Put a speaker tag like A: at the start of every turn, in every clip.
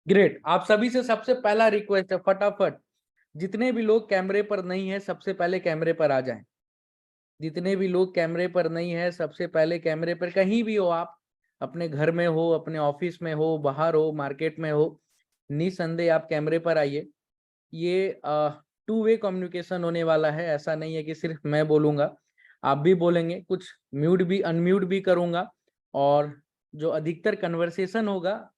A: Great. आप सभी से सबसे पहला रिक्वेस्ट है, फटाफट जितने भी लोग कैमरे पर नहीं है सबसे पहले कैमरे पर आ जाएं। जितने भी लोग कैमरे पर नहीं है सबसे पहले कैमरे पर, कहीं भी हो आप, अपने घर में हो, अपने ऑफिस में हो, बाहर हो, मार्केट में हो, निसंदेह आप कैमरे पर आइए। ये टू वे कम्युनिकेशन होने वाला है। ऐसा नहीं है कि सिर्फ मैं बोलूंगा, आप भी बोलेंगे, कुछ म्यूट भी अनम्यूट भी करूंगा। और जो अधिकतर कन्वर्सेशन होगा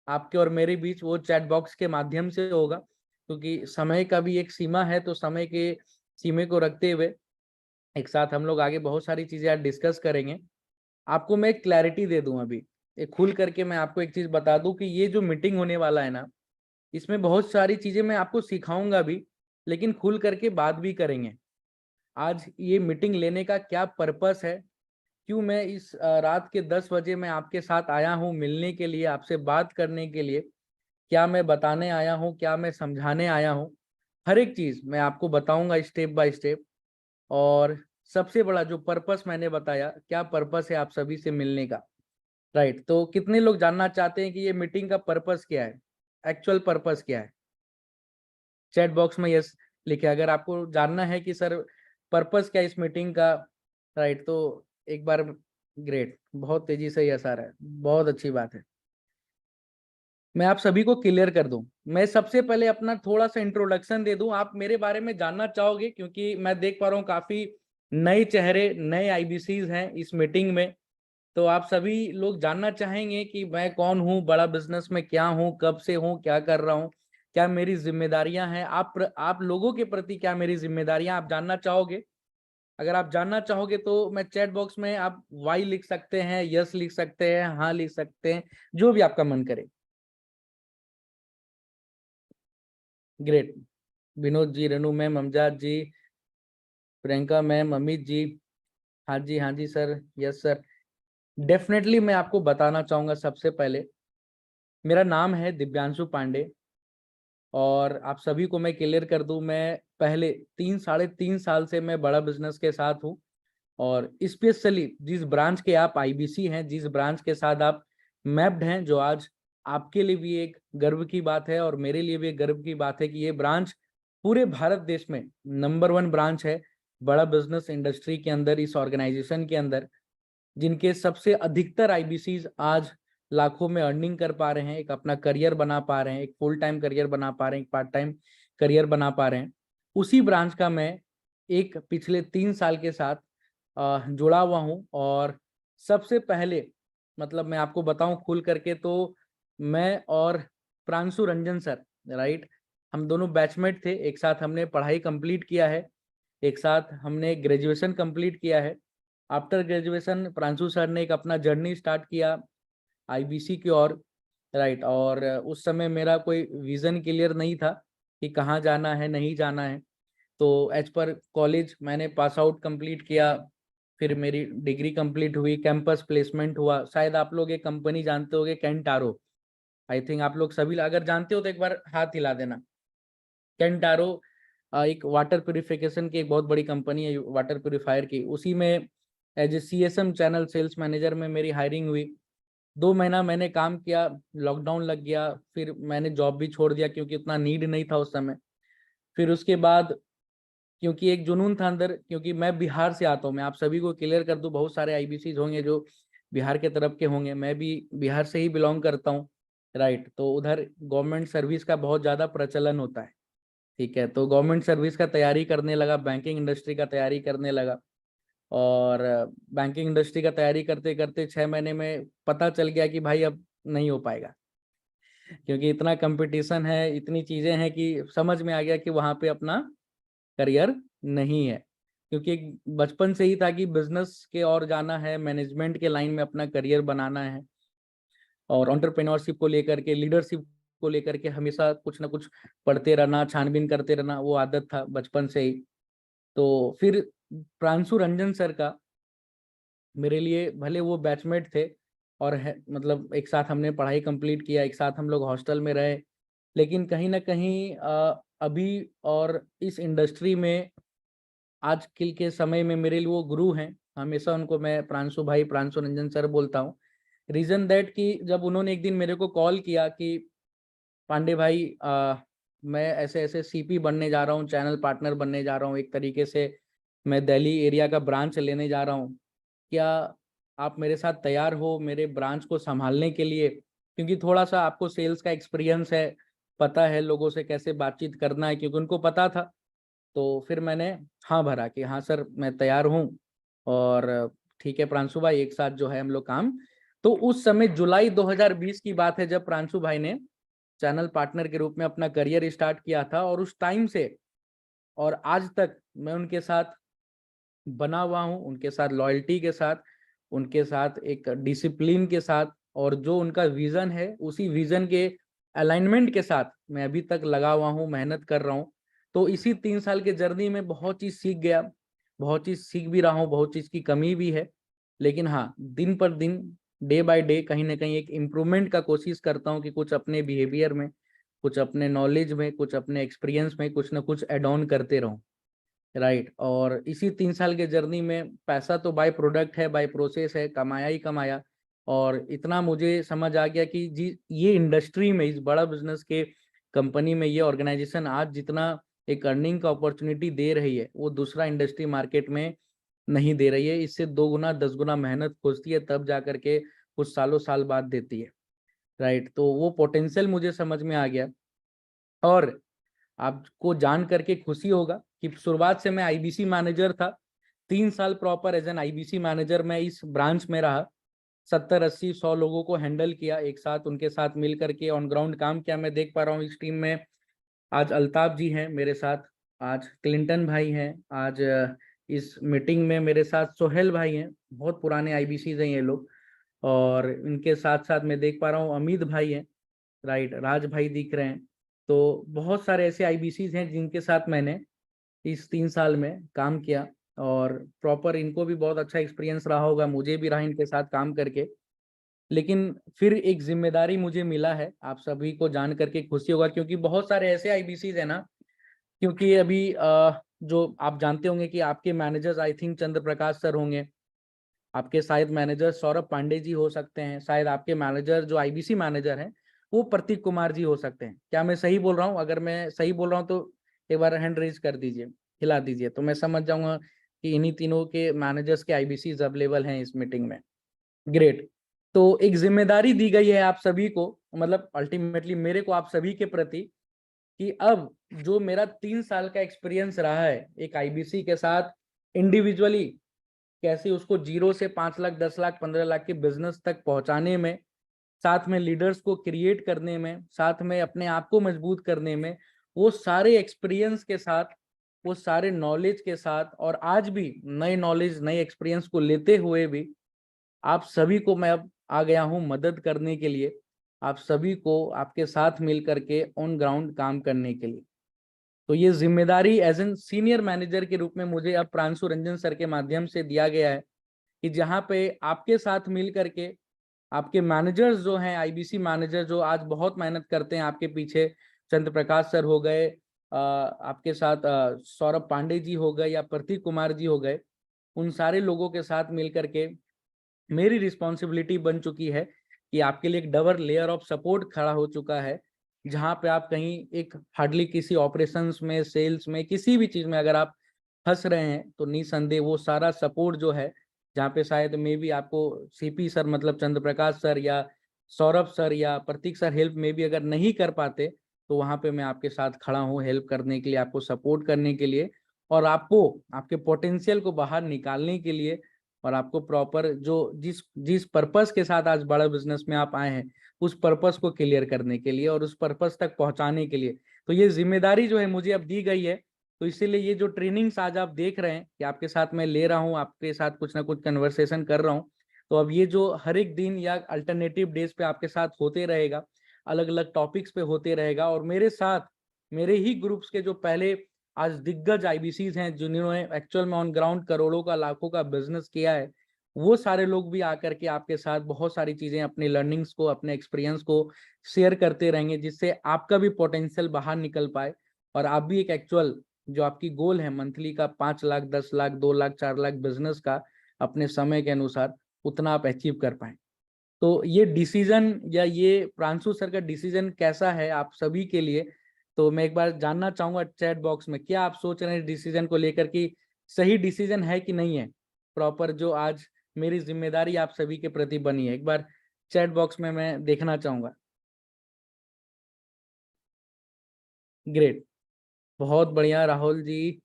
A: आपके और मेरे बीच वो चैट बॉक्स के माध्यम से होगा, क्योंकि समय का भी एक सीमा है। तो समय के सीमे को रखते हुए एक साथ हम लोग आगे बहुत सारी चीजें आज डिस्कस करेंगे। आपको मैं एक क्लैरिटी दे दूं अभी, एक खुल करके मैं आपको एक चीज बता दूं कि ये जो मीटिंग होने वाला है ना, इसमें बहुत सारी चीजें मैं आपको सिखाऊंगा भी, लेकिन खुल करके बात भी करेंगे। आज ये मीटिंग लेने का क्या पर्पस है, क्यों मैं इस रात के 10 बजे मैं आपके साथ आया हूँ मिलने के लिए, आपसे बात करने के लिए, क्या मैं बताने आया हूँ, क्या मैं समझाने आया हूँ, हर एक चीज मैं आपको बताऊंगा स्टेप बाय स्टेप। और सबसे बड़ा जो पर्पस मैंने बताया, क्या पर्पस है आप सभी से मिलने का, राइट। तो कितने लोग जानना चाहते हैं कि ये मीटिंग का पर्पस क्या है, एक्चुअल पर्पस क्या है? चैट बॉक्स में यस लिखे अगर आपको जानना है कि सर पर्पस क्या है इस मीटिंग का, राइट। तो एक बार, ग्रेट, बहुत तेजी से यस आ रहा है, बहुत अच्छी बात है। मैं आप सभी को क्लियर कर दूं, मैं सबसे पहले अपना थोड़ा सा इंट्रोडक्शन दे दूं, आप मेरे बारे में जानना चाहोगे, क्योंकि मैं देख पा रहा हूँ काफी नए चेहरे, नए आईबीसीज हैं इस मीटिंग में। तो आप सभी लोग जानना चाहेंगे कि मैं कौन हूँ, बड़ा बिजनेस में क्या हूँ, कब से हूँ, क्या कर रहा हूँ, क्या मेरी जिम्मेदारियां हैं, आप लोगों के प्रति क्या मेरी जिम्मेदारियां, आप जानना चाहोगे। अगर आप जानना चाहोगे तो मैं चैट बॉक्स में आप वाई लिख सकते हैं, यस लिख सकते हैं, हाँ लिख सकते हैं, जो भी आपका मन करे। ग्रेट। विनोद जी, रेनू मैम, अमजाद जी, प्रियंका मैम, अमित जी, हाँ जी सर, यस सर। डेफिनेटली मैं आपको बताना चाहूंगा, सबसे पहले मेरा नाम है दिव्यांशु पांडे। और आप सभी को मैं क्लियर कर दूं, मैं पहले 3 साढ़े 3 साल से मैं बड़ा बिजनेस के साथ हूं। और स्पेशली जिस ब्रांच के आप आईबीसी हैं, जिस ब्रांच के साथ आप मैप्ड हैं, जो आज आपके लिए भी एक गर्व की बात है और मेरे लिए भी एक गर्व की बात है कि ये ब्रांच पूरे भारत देश में नंबर 1 ब्रांच है बड़ा बिजनेस इंडस्ट्री के अंदर, इस ऑर्गेनाइजेशन के अंदर, जिनके सबसे अधिकतर आईबीसीज आज लाखों में अर्निंग कर पा रहे हैं, एक अपना करियर बना पा रहे हैं, एक फुल टाइम करियर बना पा रहे हैं, एक पार्ट टाइम करियर बना पा रहे हैं। उसी ब्रांच का मैं एक पिछले 3 साल के साथ जुड़ा हुआ हूँ। और सबसे पहले मतलब मैं आपको बताऊं खुल करके, तो मैं और प्रांशु रंजन सर, राइट, हम दोनों बैचमेट थे, एक साथ हमने पढ़ाई कंप्लीट किया है, एक साथ हमने ग्रेजुएशन कंप्लीट किया है। आफ्टर ग्रेजुएशन प्रांशु सर ने एक अपना जर्नी स्टार्ट किया आईबीसी की ओर, राइट। और उस समय मेरा कोई विजन क्लियर नहीं था कि कहाँ जाना है, नहीं जाना है। तो एज पर कॉलेज मैंने पास आउट कंप्लीट किया, फिर मेरी डिग्री कंप्लीट हुई, कैंपस प्लेसमेंट हुआ। शायद आप लोग एक कंपनी जानते होंगे, कैंटारो। आई थिंक आप लोग सभी अगर जानते हो तो एक बार हाथ हिला देना। कैंटारो एक वाटर प्यूरिफिकेशन की एक बहुत बड़ी कंपनी है, वाटर प्यूरिफायर की। उसी में as a CSM channel sales manager में मेरी हायरिंग हुई। 2 महीना मैंने काम किया, लॉकडाउन लग गया, फिर मैंने जॉब भी छोड़ दिया क्योंकि उतना नीड नहीं था उस समय। फिर उसके बाद क्योंकि एक जुनून था अंदर, क्योंकि मैं बिहार से आता हूँ, मैं आप सभी को क्लियर कर दूं, बहुत सारे आईबीसीज होंगे जो बिहार के तरफ के होंगे, मैं भी बिहार से ही बिलोंग करता हूँ, राइट। तो उधर गवर्नमेंट सर्विस का बहुत ज़्यादा प्रचलन होता है, ठीक है। तो गवर्नमेंट सर्विस का तैयारी करने लगा, बैंकिंग इंडस्ट्री का तैयारी करने लगा। और बैंकिंग इंडस्ट्री का तैयारी करते करते 6 महीने में पता चल गया कि भाई अब नहीं हो पाएगा, क्योंकि इतना कंपटीशन है, इतनी चीज़ें हैं कि समझ में आ गया कि वहाँ पे अपना करियर नहीं है। क्योंकि एक बचपन से ही था कि बिजनेस के और जाना है, मैनेजमेंट के लाइन में अपना करियर बनाना है, और एंटरप्रेन्योरशिप को लेकर के, लीडरशिप को लेकर के हमेशा कुछ ना कुछ पढ़ते रहना, छानबीन करते रहना, वो आदत था बचपन से ही। तो फिर प्रांशु रंजन सर का मेरे लिए, भले वो बैचमेट थे और मतलब एक साथ हमने पढ़ाई कंप्लीट किया, एक साथ हम लोग हॉस्टल में रहे, लेकिन कहीं ना कहीं अभी और इस इंडस्ट्री में आज के समय में मेरे लिए वो गुरु हैं। हमेशा उनको मैं प्रांशु भाई, प्रांशु रंजन सर बोलता हूँ। रीजन दैट कि जब उन्होंने एक दिन मेरे को कॉल किया कि पांडे भाई, मैं ऐसे ऐसे सीपी बनने जा रहा हूँ, चैनल पार्टनर बनने जा रहा हूँ, एक तरीके से मैं दिल्ली एरिया का ब्रांच लेने जा रहा हूँ। क्या आप मेरे साथ तैयार हो मेरे ब्रांच को संभालने के लिए? क्योंकि थोड़ा सा आपको सेल्स का एक्सपीरियंस है, पता है लोगों से कैसे बातचीत करना है, क्योंकि उनको पता था। तो फिर मैंने हाँ भरा कि हाँ सर मैं तैयार हूँ। और ठीक है प्रांशु भाई, एक साथ जो है हम लोग काम। तो उस समय जुलाई 2020 की बात है जब प्रांशु भाई ने चैनल पार्टनर के रूप में अपना करियर स्टार्ट किया था। और उस टाइम से और आज तक मैं उनके साथ बना हुआ हूँ, उनके साथ लॉयल्टी के साथ, उनके साथ एक डिसिप्लिन के साथ, और जो उनका विजन है उसी विजन के अलाइनमेंट के साथ मैं अभी तक लगा हुआ हूँ, मेहनत कर रहा हूँ। तो इसी 3 साल के जर्नी में बहुत चीज सीख गया, बहुत चीज सीख भी रहा हूँ, बहुत चीज की कमी भी है। लेकिन हाँ, दिन पर दिन, डे बाय डे कहीं ना कहीं एक इम्प्रूवमेंट का कोशिश करता हूँ कि कुछ अपने बिहेवियर में, कुछ अपने नॉलेज में, कुछ अपने एक्सपीरियंस में कुछ ना कुछ एड ऑन करते रहूं। राइट। और इसी 3 साल के जर्नी में पैसा तो बाय प्रोडक्ट है, बाय प्रोसेस है, कमाया ही कमाया। और इतना मुझे समझ आ गया कि जी ये इंडस्ट्री में, इस बड़ा बिजनेस के कंपनी में, ये ऑर्गेनाइजेशन आज जितना एक अर्निंग का अपॉर्चुनिटी दे रही है वो दूसरा इंडस्ट्री मार्केट में नहीं दे रही है। इससे 2 गुना 10 गुना मेहनत खोजती है, तब जा करके कुछ सालों साल बाद देती है। राइट। तो वो पोटेंशियल मुझे समझ में आ गया। और आपको जान करके खुशी होगा कि शुरुआत से मैं आईबीसी मैनेजर था। 3 साल proper as an IBC manager मैं इस ब्रांच में रहा। 70 80 100 लोगों को हैंडल किया एक साथ, उनके साथ मिल करके ऑन ग्राउंड काम किया। मैं देख पा रहा हूँ इस टीम में आज अल्ताफ जी हैं मेरे साथ, आज क्लिंटन भाई हैं, आज इस मीटिंग में मेरे साथ सोहेल भाई हैं, बहुत पुराने आईबीसी हैं ये लोग। और इनके साथ साथ मैं देख पा रहा हूँ अमित भाई हैं, राइट, राज भाई दिख रहे हैं। तो बहुत सारे ऐसे आईबीसीज हैं जिनके साथ मैंने इस 3 साल में काम किया। और प्रॉपर इनको भी बहुत अच्छा एक्सपीरियंस रहा होगा, मुझे भी रहा इनके साथ काम करके। लेकिन फिर एक जिम्मेदारी मुझे मिला है, आप सभी को जान करके खुशी होगा, क्योंकि बहुत सारे ऐसे आईबीसीज है ना। क्योंकि अभी जो आप जानते होंगे कि आपके managers I think Chandra Prakash sir होंगे, आपके शायद मैनेजर सौरभ पांडे जी हो सकते हैं, शायद आपके मैनेजर जो आईबीसी मैनेजर हैं वो प्रतीक कुमार जी हो सकते हैं। क्या मैं सही बोल रहा हूँ? अगर मैं सही बोल रहा हूँ तो एक बार हैंड रेज कर दीजिए, हिला दीजिए, तो मैं समझ जाऊंगा कि इन्हीं तीनों के मैनेजर्स के आईबीसी अवेलेबल हैं इस मीटिंग में। ग्रेट। तो एक जिम्मेदारी दी गई है आप सभी को, मतलब अल्टीमेटली मेरे को आप सभी के प्रति, कि अब जो मेरा 3 साल का एक्सपीरियंस रहा है एक आईबीसी के साथ इंडिविजुअली, कैसे उसको 0 से 5 लाख 10 लाख 15 लाख के बिजनेस तक पहुंचाने में, साथ में लीडर्स को क्रिएट करने में, साथ में अपने आप को मजबूत करने में, वो सारे एक्सपीरियंस के साथ, वो सारे नॉलेज के साथ, और आज भी नए नॉलेज नए एक्सपीरियंस को लेते हुए भी आप सभी को मैं अब आ गया हूं मदद करने के लिए, आप सभी को आपके साथ मिल करके ऑन ग्राउंड काम करने के लिए। तो ये जिम्मेदारी एज एन सीनियर मैनेजर के रूप में मुझे अब प्रांशु रंजन सर के माध्यम से दिया गया है, कि जहाँ पे आपके साथ मिल करके आपके मैनेजर्स जो हैं, आईबीसी मैनेजर जो आज बहुत मेहनत करते हैं आपके पीछे, चंद्र प्रकाश सर हो गए, आपके साथ सौरभ पांडे जी हो गए या प्रतीक कुमार जी हो गए, उन सारे लोगों के साथ मिल करके मेरी रिस्पॉन्सिबिलिटी बन चुकी है कि आपके लिए एक डबल लेयर ऑफ सपोर्ट खड़ा हो चुका है। जहां पे आप कहीं एक हार्डली किसी ऑपरेशंस में, सेल्स में, किसी भी चीज में अगर आप फंस रहे हैं तो निसंदेह वो सारा सपोर्ट जो है, जहाँ पे शायद मे भी आपको सीपी सर मतलब चंद्र प्रकाश सर या सौरभ सर या प्रतीक सर हेल्प में भी अगर नहीं कर पाते, तो वहां पे मैं आपके साथ खड़ा हूँ हेल्प करने के लिए, आपको सपोर्ट करने के लिए, और आपको आपके पोटेंशियल को बाहर निकालने के लिए, और आपको प्रॉपर जो जिस जिस पर्पस के साथ आज बड़ा बिजनेस में आप आए हैं उस पर्पस को क्लियर करने के लिए और उस पर्पस तक पहुंचाने के लिए। तो ये जिम्मेदारी जो है मुझे अब दी गई है। तो इसीलिए ये जो ट्रेनिंग्स आज आप देख रहे हैं कि आपके साथ मैं ले रहा हूँ, आपके साथ कुछ ना कुछ कन्वर्सेशन कर रहा हूँ, तो अब ये जो हर एक दिन या अल्टरनेटिव डेज पे आपके साथ होते रहेगा, अलग अलग टॉपिक्स पे होते रहेगा। और मेरे साथ मेरे ही ग्रुप्स के जो पहले आज दिग्गज आईबीसीज हैं जिन्होंने एक्चुअल में ऑन ग्राउंड करोड़ों का लाखों का बिजनेस किया है, वो सारे लोग भी आकर के आपके साथ बहुत सारी चीजें, अपनी लर्निंग्स को, अपने एक्सपीरियंस को शेयर करते रहेंगे, जिससे आपका भी पोटेंशियल बाहर निकल पाए और आप भी एक एक्चुअल जो आपकी गोल है मंथली का 5 लाख 10 लाख 2 लाख 4 लाख बिजनेस का अपने समय के अनुसार उतना आप अचीव कर पाए। तो ये डिसीजन या ये प्रांशु सर का डिसीजन कैसा है आप सभी के लिए, तो मैं एक बार जानना चाहूंगा चैट बॉक्स में, क्या आप सोच रहे हैं डिसीजन को लेकर कि सही डिसीजन है कि नहीं है प्रॉपर, जो आज मेरी जिम्मेदारी आप सभी के प्रति बनी है। एक बार चैट बॉक्स में मैं देखना चाहूंगा। ग्रेट, बहुत बढ़िया Rahul ji,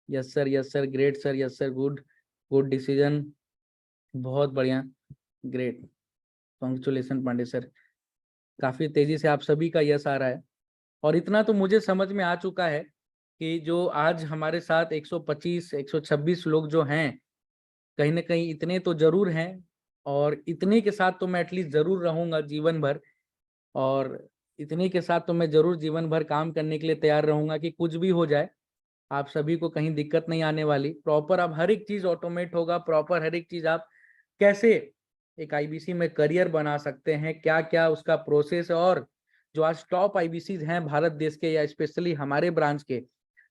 A: yes sir, great sir, yes sir, good good decision, बहुत बढ़िया, ग्रेट, कॉन्ग्रेचुलेशन पांडे सर। काफी तेजी से आप सभी का यस आ रहा है, और इतना तो मुझे समझ में आ चुका है कि जो आज हमारे साथ 125 126 लोग जो हैं, कहीं ना कहीं इतने तो जरूर हैं, और इतने के साथ तो मैं एटलीस्ट जरूर रहूंगा जीवन भर, और इतने के साथ तो मैं जरूर जीवन भर काम करने के लिए तैयार रहूंगा कि कुछ भी हो जाए आप सभी को कहीं दिक्कत नहीं आने वाली। प्रॉपर अब हर एक चीज ऑटोमेट होगा, प्रॉपर हर एक चीज आप कैसे एक आईबीसी में करियर बना सकते हैं, क्या क्या उसका प्रोसेस है, और जो आज टॉप आईबीसी हैं भारत देश के या स्पेशली हमारे ब्रांच के,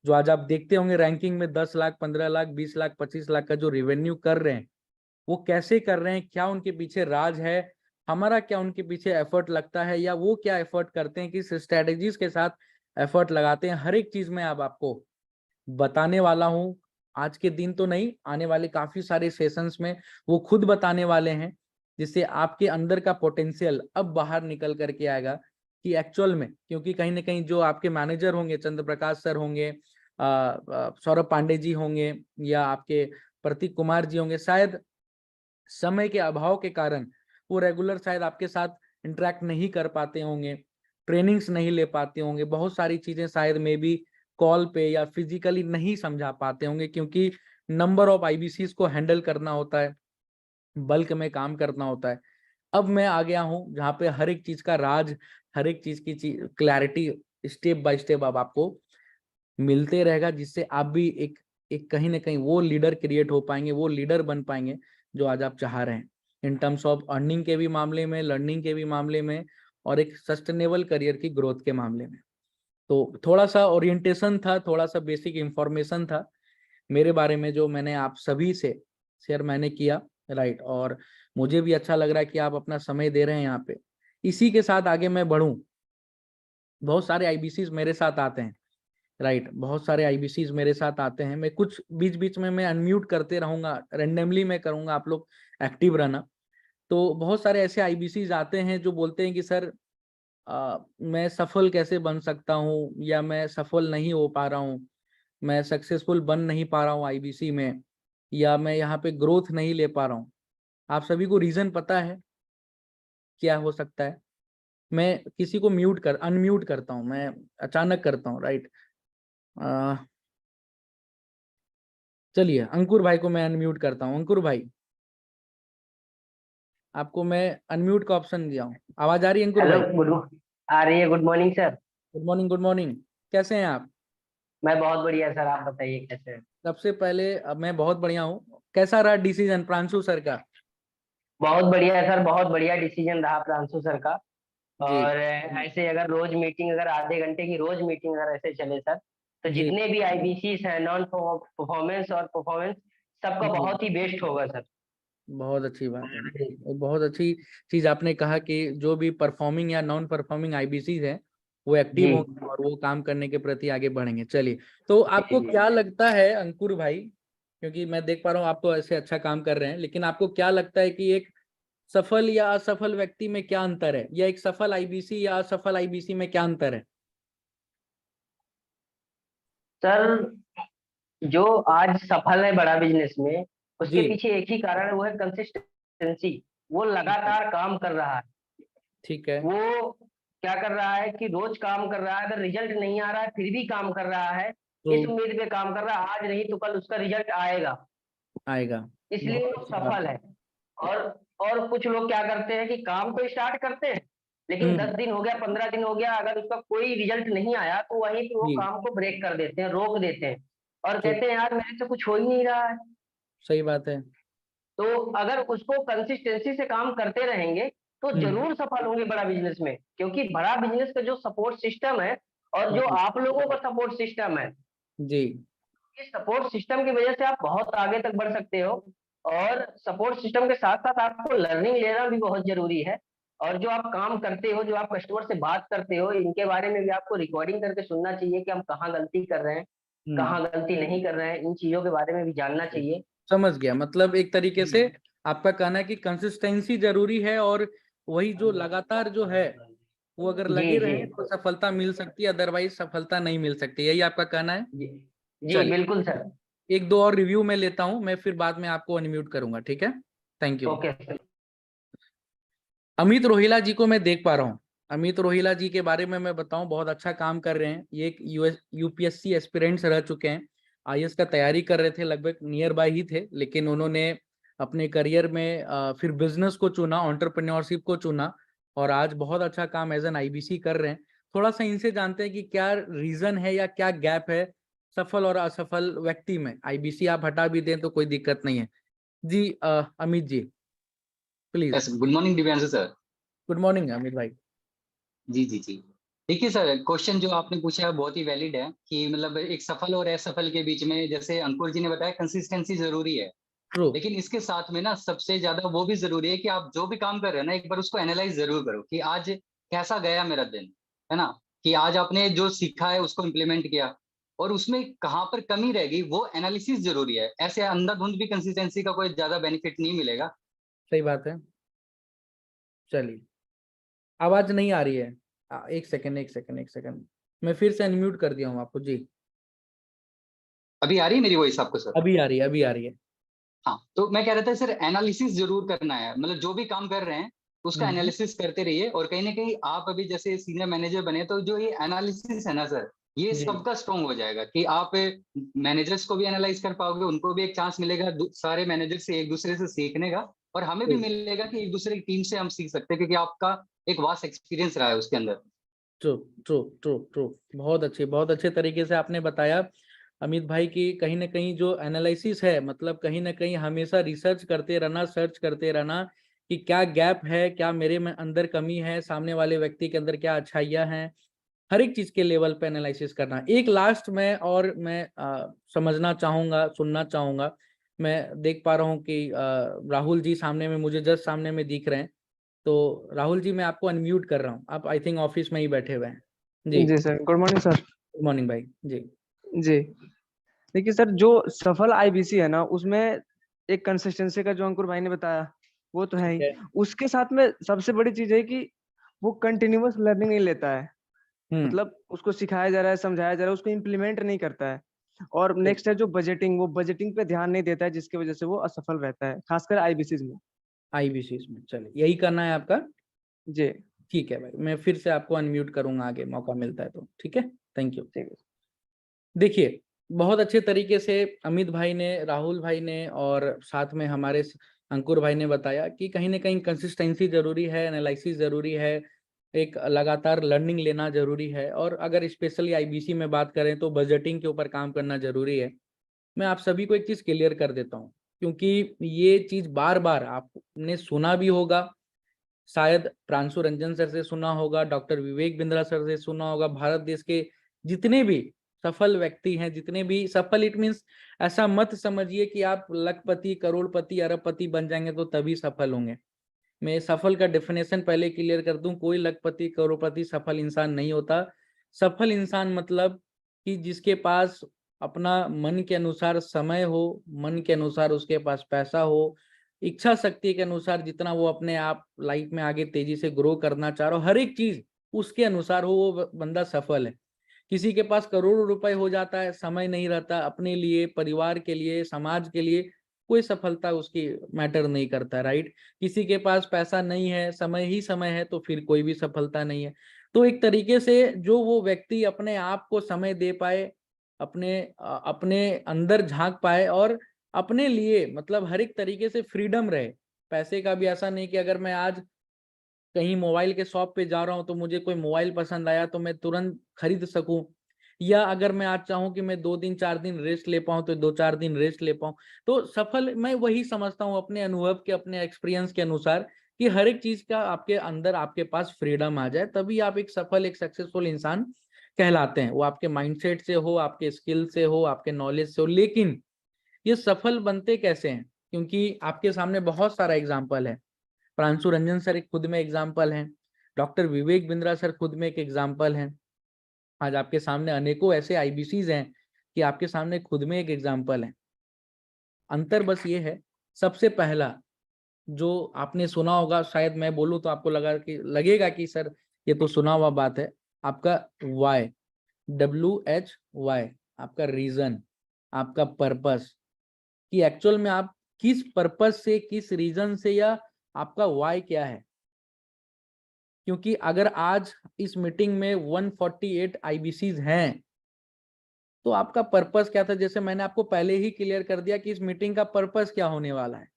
A: जो आज आप देखते होंगे रैंकिंग में 10 लाख 15 लाख 20 लाख 25 लाख का जो रिवेन्यू कर रहे हैं, वो कैसे कर रहे हैं, क्या उनके पीछे राज है, हमारा क्या उनके पीछे एफर्ट लगता है, या वो क्या एफर्ट करते हैं, किस स्ट्रेटेजीज के साथ एफर्ट लगाते हैं, हर एक चीज में अब आपको बताने वाला हूं। आज के दिन तो नहीं, आने वाले काफी सारे सेशंस में वो खुद बताने वाले हैं, जिससे आपके अंदर का पोटेंशियल अब बाहर निकल करके आएगा कि एक्चुअल में, क्योंकि कहीं ना कहीं जो आपके मैनेजर होंगे, चंद्र प्रकाश सर होंगे, सौरभ पांडे जी होंगे, या आपके प्रतीक कुमार जी होंगे, शायद समय के अभाव के कारण वो रेगुलर शायद आपके साथ इंटरेक्ट नहीं कर पाते होंगे, ट्रेनिंग्स नहीं ले पाते होंगे, बहुत सारी चीजें शायद मे बी कॉल पे या फिजिकली नहीं समझा पाते होंगे, क्योंकि नंबर ऑफ आईबीसीज को हैंडल करना होता है, बल्क में काम करना होता है। अब मैं आ गया हूं जहाँ पे हर एक चीज का राज, हर एक चीज की क्लैरिटी स्टेप बाय स्टेप अब आपको मिलते रहेगा, जिससे आप भी एक एक कहीं ना कहीं वो लीडर क्रिएट हो पाएंगे, वो लीडर बन पाएंगे जो आज आप चाह रहे हैं, इन टर्म्स ऑफ अर्निंग के भी मामले में, लर्निंग के भी मामले में, और एक सस्टेनेबल करियर की ग्रोथ के मामले में। तो थोड़ा सा ओरिएंटेशन था, थोड़ा सा बेसिक इंफॉर्मेशन था मेरे बारे में, जो मैंने आप सभी से शेयर मैंने किया, राइट। और मुझे भी अच्छा लग रहा है कि आप अपना समय दे रहे हैं यहाँ पे। इसी के साथ आगे मैं बढ़ूं, बहुत सारे आईबीसी मेरे साथ आते हैं, राइट, बहुत सारे आईबीसीज मेरे साथ आते हैं, मैं कुछ बीच बीच में मैं अनम्यूट करते रहूंगा, रेंडमली मैं करूंगा, आप लोग एक्टिव रहना। तो बहुत सारे ऐसे आईबीसीज आते हैं जो बोलते हैं कि सर मैं सफल कैसे बन सकता हूँ, या मैं सफल नहीं हो पा रहा हूँ, मैं सक्सेसफुल बन नहीं पा रहा हूँ आईबीसी में, या मैं यहाँ पे ग्रोथ नहीं ले पा रहा हूँ। आप सभी को रीजन पता है क्या हो सकता है? मैं किसी को अनम्यूट करता हूँ, मैं अचानक करता हूँ, राइट। चलिए अंकुर भाई को मैं अनम्यूट करता हूँ। अंकुर भाई, आपको मैं अनम्यूट का ऑप्शन दिया हूँ, आवाज आ रही है अंकुर
B: हेलो,
A: भाई?
B: आ रही है। Good morning sir.
A: Good morning, good morning, कैसे हैं आप?
B: मैं बहुत बढ़िया सर, आप बताइए कैसे हैं?
A: सबसे पहले अब मैं बहुत बढ़िया हूँ, कैसा रहा डिसीजन प्रांशु सर का?
B: बहुत बढ़िया सर, बहुत बढ़िया डिसीजन रहा प्रांशु सर का।
A: जी
B: और ऐसे अगर रोज मीटिंग, अगर आधे घंटे की रोज मीटिंग अगर ऐसे चले सर, तो
A: जी
B: जितने भी आईबीसीस हैं, नॉन परफॉर्मेंस और परफॉर्मेंस, सबका
A: जी,
B: बहुत ही बेस्ट होगा सर।
A: बहुत अच्छी बात है, और बहुत अच्छी चीज आपने कहा कि जो भी परफॉर्मिंग या नॉन परफॉर्मिंग आईबीसी है वो एक्टिव
B: जी
A: होंगे और वो काम करने के प्रति आगे बढ़ेंगे। चलिए, तो
B: जी
A: आपको
B: जी।
A: क्या लगता है अंकुर भाई, क्योंकि मैं देख पा रहा हूँ आप तो ऐसे अच्छा काम कर रहे हैं, लेकिन आपको क्या लगता है कि एक सफल या असफल व्यक्ति में क्या अंतर है, या एक सफल आईबीसी या असफल आईबीसी में क्या अंतर है?
B: सर, जो आज सफल है बड़ा बिजनेस में, उसके
A: जी
B: पीछे एक ही कारण है, वो है कंसिस्टेंसी। वो लगातार काम कर रहा है।
A: ठीक है।
B: वो क्या कर रहा है कि रोज काम कर रहा है, अगर रिजल्ट नहीं आ रहा है फिर भी काम कर रहा है।
A: तो
B: इस उम्मीद पे काम कर रहा है, आज नहीं तो कल उसका रिजल्ट आएगा।
A: आएगा,
B: इसलिए
A: बहुत
B: वो
A: अच्छी बात
B: सफल
A: है।
B: है। और और कुछ लोग क्या करते हैं कि काम तो स्टार्ट करते हैं, लेकिन 10 दिन हो गया, 15 दिन हो गया, अगर उसका कोई रिजल्ट नहीं आया तो वहीं पे वो
A: जी,
B: काम को ब्रेक कर देते हैं, रोक देते हैं, और
A: तो
B: कहते हैं यार मेरे से कुछ हो ही नहीं रहा है।
A: सही बात है।
B: तो अगर उसको कंसिस्टेंसी से काम करते रहेंगे तो
A: हम्म,
B: जरूर सफल होंगे बड़ा बिजनेस में, क्योंकि बड़ा बिजनेस का जो सपोर्ट सिस्टम है और जो
A: जी
B: आप लोगों का सपोर्ट सिस्टम है,
A: जी
B: इस सपोर्ट सिस्टम की वजह से आप बहुत आगे तक बढ़ सकते हो। और सपोर्ट सिस्टम के साथ साथ आपको लर्निंग लेना भी बहुत जरूरी है। और जो आप काम करते हो, जो आप कस्टमर से बात करते हो, इनके बारे में भी आपको रिकॉर्डिंग करके सुनना चाहिए कि हम कहाँ गलती कर रहे हैं, कहाँ गलती नहीं कर रहे हैं, इन चीजों के बारे में भी जानना चाहिए।
A: समझ गया। मतलब एक तरीके से आपका कहना है कि कंसिस्टेंसी जरूरी है, और वही जो लगातार जो है वो अगर
B: जी
A: लगे
B: जी
A: रहे तो सफलता मिल सकती है, अदरवाइज सफलता नहीं मिल सकती। यही आपका कहना है।
B: जी जी
A: चलिए,
B: बिल्कुल सर।
A: एक दो और रिव्यू मैं लेता हूं, मैं फिर बाद में आपको अनम्यूट करूंगा, ठीक है। Thank you.
B: Okay sir.
A: Amit Rohila ji को मैं देख पा रहा हूँ। अमित रोहिला जी के बारे में मैं बताऊं, बहुत अच्छा काम कर रहे हैं। ये एक यूपीएससी एस्पिरेंट्स रह चुके हैं, आईएएस का तैयारी कर रहे थे, लगभग नियर बाय ही थे, लेकिन उन्होंने अपने करियर में फिर बिजनेस को चुना, एंटरप्रेन्योरशिप को चुना, और आज बहुत अच्छा काम एज एन आईबीसी कर रहे हैं। थोड़ा सा इनसे जानते हैं कि क्या रीजन है या क्या गैप है सफल और असफल व्यक्ति में। आईबीसी आप हटा भी दें तो कोई दिक्कत नहीं है। जी Amit ji please.
C: Yes, good morning Divyanshu sir.
A: Good morning Amit भाई।
C: जी जी जी। देखिए सर, क्वेश्चन जो आपने पूछा है बहुत ही वैलिड है कि मतलब एक सफल और असफल के बीच में, जैसे अंकुर जी ने बताया, कंसिस्टेंसी जरूरी है।
A: ट्रू।
C: लेकिन इसके साथ में ना सबसे ज्यादा वो भी जरूरी है कि आप जो भी काम कर रहे हैं ना, एक बार उसको एनालाइज जरूर करो कि आज कैसा गया मेरा दिन, है ना। कि आज आपने जो सीखा है उसको इम्प्लीमेंट किया, और उसमें कहाँ पर कमी रह गई वो एनालिसिस जरूरी है। ऐसे अंधाधुंध भी कंसिस्टेंसी का कोई ज्यादा बेनिफिट नहीं मिलेगा।
A: सही बात है। चलिए, आवाज नहीं आ रही है। एक सेकंड, एक सेकंड, एक सेकंड, मैं फिर से अनम्यूट कर दिया हूँ आपको जी।
C: अभी आ रही है मेरी वॉइस आपको सर?
A: अभी आ रही है, अभी आ रही है।
C: हाँ, तो मैं कह रहा था सर, एनालिसिस जरूर करना है। मतलब जो भी काम कर रहे हैं उसका
A: हम्म।
C: एनालिसिस करते रहिए। और कहीं ना कहीं आप अभी जैसे सीनियर मैनेजर बने, तो जो ये एनालिसिस है ना सर, ये
A: जी
C: सबका स्ट्रांग हो जाएगा कि आप मैनेजर्स को भी एनालाइज कर पाओगे, उनको भी एक चांस मिलेगा सारे मैनेजर से एक दूसरे से सीखने का, और हमें भी मिलेगा कि एक दूसरे की टीम से हम सीख सकते हैं, क्योंकि आपका एक वास्ट एक्सपीरियंस रहा है उसके अंदर।
A: True true true true. बहुत अच्छे तरीके से आपने बताया अमित भाई की। कहीं ना कहीं जो एनालिसिस है, मतलब कहीं ना कहीं हमेशा रिसर्च करते रहना, सर्च करते रहना कि क्या गैप है, क्या मेरे में अंदर कमी है, सामने वाले व्यक्ति के अंदर क्या अच्छाइयाँ हैं, हर एक चीज के लेवल पे एनालिसिस करना। एक लास्ट में और मैं समझना चाहूंगा, सुनना चाहूंगा। मैं देख पा रहा हूँ कि राहुल जी सामने में, मुझे जस्ट सामने में दिख रहे हैं। तो राहुल जी मैं आपको अनम्यूट कर रहा हूँ, आप आई थिंक ऑफिस में ही बैठे हुए हैं। जी
D: जी sir, good morning sir.
A: Good morning भाई जी।
D: जी, देखिए सर, जो सफल आईबीसी है ना, उसमें एक कंसिस्टेंसी का जो अंकुर भाई ने बताया वो तो है
A: ठीक
D: ही।
A: है।
D: उसके साथ में सबसे बड़ी चीज है कि वो कंटिन्यूअस लर्निंग नहीं लेता है। मतलब उसको सिखाया जा रहा है, समझाया जा रहा है, उसको इम्प्लीमेंट नहीं करता है। और नेक्स्ट है जो बजटिंग, वो बजटिंग पे ध्यान नहीं देता है, जिसकी वजह से वो असफल रहता है, खासकर आईबीसी में।
A: आईबीसी में, चलिए यही करना है आपका।
D: जी
A: ठीक है भाई, मैं फिर से आपको अनम्यूट करूंगा आगे मौका मिलता है तो, ठीक है। Thank you.
D: ठीक है।
A: देखिए, बहुत अच्छे तरीके से अमित भाई ने, राहुल भाई ने और साथ में हमारे अंकुर भाई ने बताया कि कहीं ना कहीं कंसिस्टेंसी जरूरी है, एनालिसिस जरूरी है, एक लगातार लर्निंग लेना जरूरी है, और अगर स्पेशली आईबीसी में बात करें तो बजटिंग के ऊपर काम करना जरूरी है। मैं आप सभी को एक चीज क्लियर कर देता हूँ, क्योंकि ये चीज बार बार आपने सुना भी होगा, शायद प्रांशु रंजन सर से सुना होगा, डॉक्टर विवेक बिंद्रा सर से सुना होगा, भारत देश के जितने भी सफल व्यक्ति हैं, जितने भी सफल, इट मीन्स ऐसा मत समझिए कि आप लखपति, करोड़पति, अरबपति बन जाएंगे तो तभी सफल होंगे। मैं सफल का डेफिनेशन पहले क्लियर कर दूं, कोई लखपति करोड़पति सफल इंसान नहीं होता। सफल इंसान मतलब कि जिसके पास अपना मन के अनुसार समय हो, मन के अनुसार उसके पास पैसा हो, इच्छा शक्ति के अनुसार जितना वो अपने आप लाइफ में आगे तेजी से ग्रो करना चाह रहा हो, हर एक चीज उसके अनुसार हो, वो बंदा सफल है। किसी के पास करोड़ों रुपए हो जाता है, समय नहीं रहता अपने लिए, परिवार के लिए, समाज के लिए, कोई सफलता उसकी मैटर नहीं करता, राइट। किसी के पास पैसा नहीं है, समय ही समय है, तो फिर कोई भी सफलता नहीं है। तो एक तरीके से जो वो व्यक्ति अपने आप को समय दे पाए, अपने अंदर झांक पाए, और अपने लिए मतलब हर एक तरीके से फ्रीडम रहे। पैसे का भी ऐसा नहीं कि अगर मैं आज कहीं मोबाइल के शॉप पे जा रहा हूं तो मुझे कोई मोबाइल पसंद आया तो मैं तुरंत खरीद सकूं, या अगर मैं आज चाहूं कि मैं 2 दिन 4 दिन रेस्ट ले पाऊं तो 2 4 दिन रेस्ट ले पाऊं। तो सफल मैं वही समझता हूं अपने अनुभव के, अपने एक्सपीरियंस के अनुसार, कि हर एक चीज का आपके अंदर, आपके पास फ्रीडम आ जाए, तभी आप एक सफल, एक सक्सेसफुल इंसान कहलाते हैं। वो आपके माइंडसेट से हो, आपके स्किल से हो, आपके नॉलेज से हो। लेकिन ये सफल बनते कैसे हैं? क्योंकि आपके सामने बहुत सारा एग्जाम्पल है। प्रांशु रंजन सर एक खुद में एग्जाम्पल हैं, डॉक्टर विवेक बिंद्रा सर खुद में एक एग्जाम्पल हैं। आज आपके सामने अनेकों ऐसे आईबीसीज हैं कि आपके सामने खुद में एक एग्जाम्पल है। अंतर बस ये है, सबसे पहला जो आपने सुना होगा, शायद मैं बोलूं तो आपको लगेगा कि सर ये तो सुना हुआ बात है, आपका वाई, WHY, आपका रीजन, आपका पर्पस, कि एक्चुअल में आप किस पर्पस से, किस रीजन से, या आपका वाई क्या है। क्योंकि अगर आज इस मीटिंग में 148 आईबीसीज हैं तो आपका पर्पस क्या था, जैसे मैंने आपको पहले ही क्लियर कर दिया कि इस मीटिंग का पर्पस क्या होने वाला है।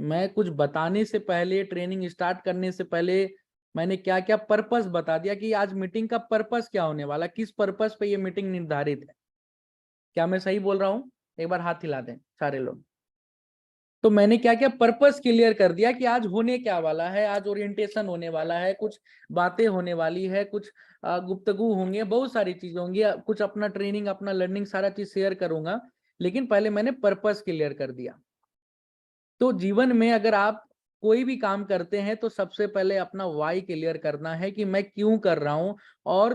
A: मैं कुछ बताने से पहले, ट्रेनिंग स्टार्ट करने से पहले मैंने क्या क्या पर्पस बता दिया कि आज मीटिंग का पर्पस क्या होने वाला, किस पर्पस पे ये मीटिंग निर्धारित है। क्या मैं सही बोल रहा हूँ? एक बार हाथ हिला दें सारे लोग। तो मैंने क्या क्या पर्पस क्लियर कर दिया कि आज होने क्या वाला है। आज ओरिएंटेशन होने वाला है, कुछ बातें होने वाली है, कुछ गुफ्तगू होंगे, बहुत सारी चीजें होंगी, कुछ अपना ट्रेनिंग, अपना लर्निंग, सारा चीज शेयर करूंगा। लेकिन पहले मैंने पर्पस क्लियर कर दिया। तो जीवन में अगर आप कोई भी काम करते हैं तो सबसे पहले अपना वाई क्लियर करना है कि मैं क्यों कर रहा हूं और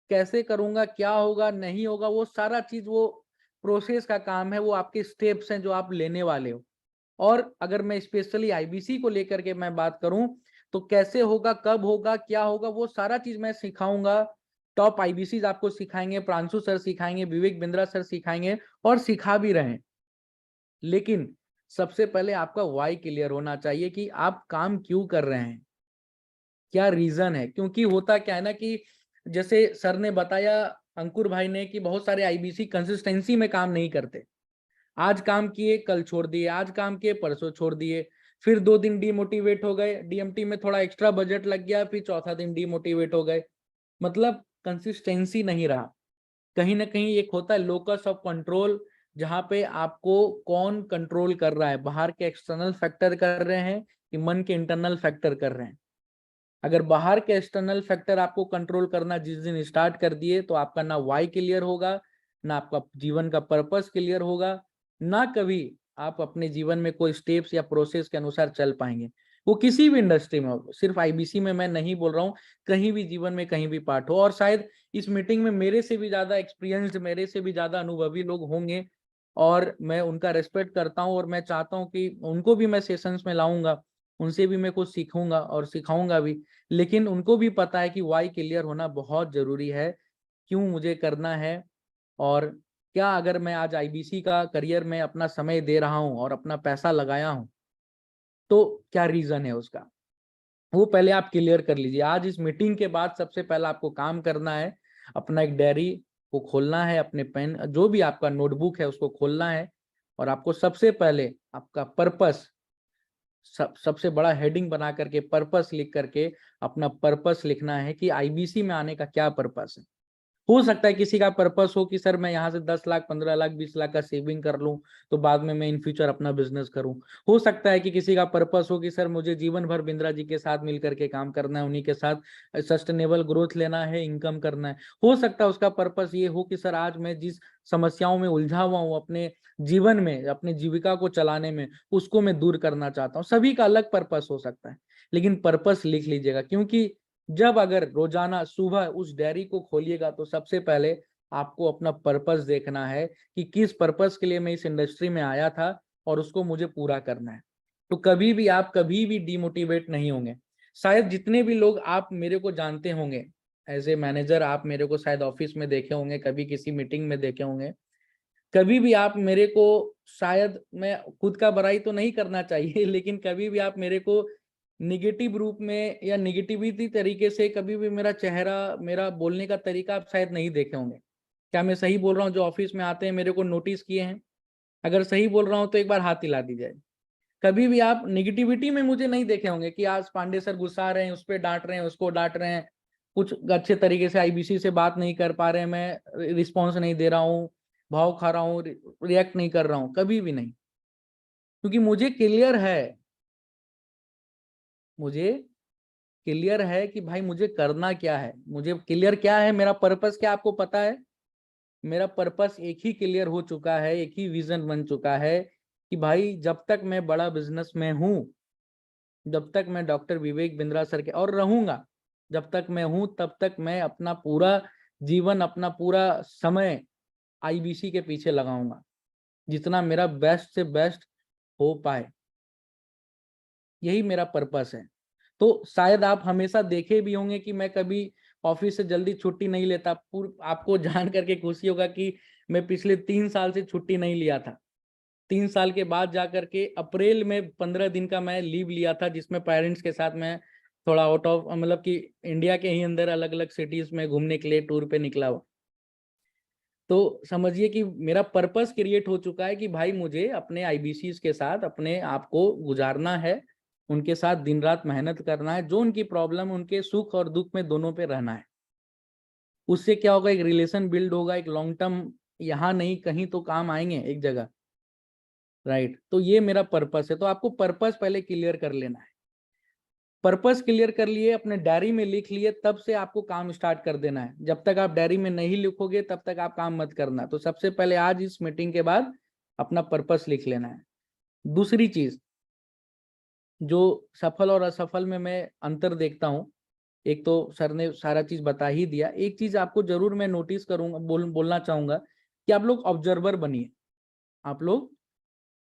A: कैसे करूंगा, क्या होगा, नहीं होगा, वो सारा चीज, वो प्रोसेस का काम है, वो आपके स्टेप्स हैं जो आप लेने वाले हो। और अगर मैं स्पेशली आईबीसी को लेकर के मैं बात करूं तो कैसे होगा, कब होगा, क्या होगा, वो सारा चीज मैं सिखाऊंगा। टॉप आईबीसी आपको सिखाएंगे, प्रांशु सर सिखाएंगे, विवेक बिंद्रा सर सिखाएंगे और सिखा भी रहे हैं। लेकिन सबसे पहले आपका वाई क्लियर होना चाहिए कि आप काम क्यों कर रहे हैं, क्या रीजन है। क्योंकि होता क्या है ना कि जैसे सर ने बताया, अंकुर भाई ने, कि बहुत सारे आईबीसी कंसिस्टेंसी में काम नहीं करते। आज काम किए, कल छोड़ दिए, आज काम किए, परसों छोड़ दिए, फिर 2 दिन डीमोटिवेट हो गए, डीएमटी में थोड़ा एक्स्ट्रा बजट लग गया, फिर चौथा दिन डीमोटिवेट हो गए। मतलब कंसिस्टेंसी नहीं रहा। कहीं ना कहीं एक होता है लोकस ऑफ कंट्रोल, जहां पे आपको कौन कंट्रोल कर रहा है, बाहर के एक्सटर्नल फैक्टर कर रहे हैं कि मन के इंटरनल फैक्टर कर रहे हैं। अगर बाहर के एक्सटर्नल फैक्टर आपको कंट्रोल करना जिस दिन स्टार्ट कर दिए तो आपका ना वाई क्लियर होगा, ना आपका जीवन का पर्पस क्लियर होगा, ना कभी आप अपने जीवन में कोई स्टेप्स या प्रोसेस के अनुसार चल पाएंगे। वो किसी भी इंडस्ट्री में हो, सिर्फ आईबीसी में मैं नहीं बोल रहा हूँ, कहीं भी जीवन में कहीं भी पार्ट हो। और शायद इस मीटिंग में मेरे से भी ज्यादा एक्सपीरियंस्ड, मेरे से भी ज्यादा अनुभवी लोग होंगे और मैं उनका रेस्पेक्ट करता हूँ और मैं चाहता हूँ कि उनको भी मैं सेशंस में लाऊंगा, उनसे भी मैं कुछ सीखूंगा और सिखाऊंगा भी। लेकिन उनको भी पता है कि वाई क्लियर होना बहुत जरूरी है, क्यों मुझे करना है, और क्या अगर मैं आज आईबीसी का करियर में अपना समय दे रहा हूं और अपना पैसा लगाया हूं तो क्या रीजन है उसका, वो पहले आप क्लियर कर लीजिए। आज इस मीटिंग के बाद सबसे पहला आपको काम करना है, अपना एक डायरी को खोलना है, अपने पेन, जो भी आपका नोटबुक है उसको खोलना है, और आपको सबसे पहले आपका पर्पस, सबसे बड़ा हेडिंग बना करके पर्पस लिख करके अपना पर्पस लिखना है कि आईबीसी में आने का क्या पर्पस है। हो सकता है किसी का पर्पस हो कि सर मैं यहाँ से 10 लाख, 15 लाख, 20 लाख का सेविंग कर लूं तो बाद में मैं इन फ्यूचर अपना बिजनेस करूं। हो सकता है कि किसी का पर्पस हो कि सर मुझे जीवन भर बिंद्रा जी के साथ मिलकर के काम करना है, उन्हीं के साथ सस्टेनेबल ग्रोथ लेना है, इनकम करना है। हो सकता है उसका पर्पस ये हो कि सर आज मैं जिस समस्याओं में उलझा हुआ हूँ अपने जीवन में, अपने जीविका को चलाने में, उसको मैं दूर करना चाहता हूँ। सभी का अलग पर्पस हो सकता है, लेकिन पर्पस लिख लीजिएगा। क्योंकि जब अगर रोजाना सुबह उस डायरी को खोलिएगा तो सबसे पहले आपको अपना पर्पस देखना है कि किस पर्पस के लिए मैं इस इंडस्ट्री में आया था और उसको मुझे पूरा करना है। तो आप कभी भी डिमोटिवेट नहीं होंगे। शायद जितने भी लोग आप मेरे को जानते होंगे एज ए मैनेजर, आप मेरे को शायद ऑफिस में देखे होंगे, कभी किसी मीटिंग में देखे होंगे, कभी भी आप मेरे को, शायद मैं खुद का बड़ाई तो नहीं करना चाहिए लेकिन कभी भी आप मेरे को निगेटिव रूप में या निगेटिविटी तरीके से, कभी भी मेरा चेहरा, मेरा बोलने का तरीका आप शायद नहीं देखे होंगे। क्या मैं सही बोल रहा हूँ? जो ऑफिस में आते हैं मेरे को नोटिस किए हैं? अगर सही बोल रहा हूँ तो एक बार हाथ हिला दीजिए। कभी भी आप निगेटिविटी में मुझे नहीं देखे होंगे कि आज पांडे सर गुस्सा रहे हैं, उस पर डांट रहे हैं, उसको डांट रहे हैं, कुछ अच्छे तरीके से आईबीसी से बात नहीं कर पा रहे हैं, मैं रिस्पॉन्स नहीं दे रहा हूँ, भाव खा रहा हूँ, रिएक्ट नहीं कर रहा हूँ, कभी भी नहीं। क्योंकि मुझे क्लियर है कि भाई मुझे करना क्या है, मुझे क्लियर क्या है, मेरा पर्पस क्या आपको पता है। मेरा पर्पस एक ही क्लियर हो चुका है, एक ही विजन बन चुका है कि भाई जब तक मैं बड़ा बिजनेस में हूँ, जब तक मैं डॉक्टर विवेक बिंद्रा सर के और रहूंगा, जब तक मैं हूं तब तक मैं अपना पूरा जीवन, अपना पूरा समय आईबीसी के पीछे लगाऊंगा, जितना मेरा बेस्ट से बेस्ट हो पाए। यही मेरा पर्पस है। तो शायद आप हमेशा देखे भी होंगे कि मैं कभी ऑफिस से जल्दी छुट्टी नहीं लेता। आपको जान करके खुशी होगा कि मैं पिछले 3 साल से छुट्टी नहीं लिया था। 3 साल के बाद जाकर के अप्रैल में 15 दिन का मैं लीव लिया था, जिसमें पेरेंट्स के साथ मैं थोड़ा आउट ऑफ, मतलब कि इंडिया के ही अंदर अलग अलग सिटीज में घूमने के लिए टूर पे निकला हुआ। तो समझिए कि मेरा पर्पस क्रिएट हो चुका है कि भाई मुझे अपने आईबीसीज के साथ अपने आप को गुजारना है, उनके साथ दिन रात मेहनत करना है, जो उनकी प्रॉब्लम, उनके सुख और दुख में दोनों पे रहना है। उससे क्या होगा, एक रिलेशन बिल्ड होगा, एक लॉन्ग टर्म, यहाँ नहीं कहीं तो काम आएंगे एक जगह, राइट। तो ये मेरा पर्पस है। तो आपको पर्पस पहले क्लियर कर लेना है। पर्पस क्लियर कर लिए, अपने डायरी में लिख लिए, तब से आपको काम स्टार्ट कर देना है। जब तक आप डायरी में नहीं लिखोगे तब तक आप काम मत करना। तो सबसे पहले आज इस मीटिंग के बाद अपना पर्पस लिख लेना है। दूसरी चीज जो सफल और असफल में मैं अंतर देखता हूं, एक तो सर ने सारा चीज बता ही दिया, एक चीज आपको जरूर मैं नोटिस करूंगा, बोलना चाहूंगा कि आप लोग ऑब्जर्वर बनिए। आप लोग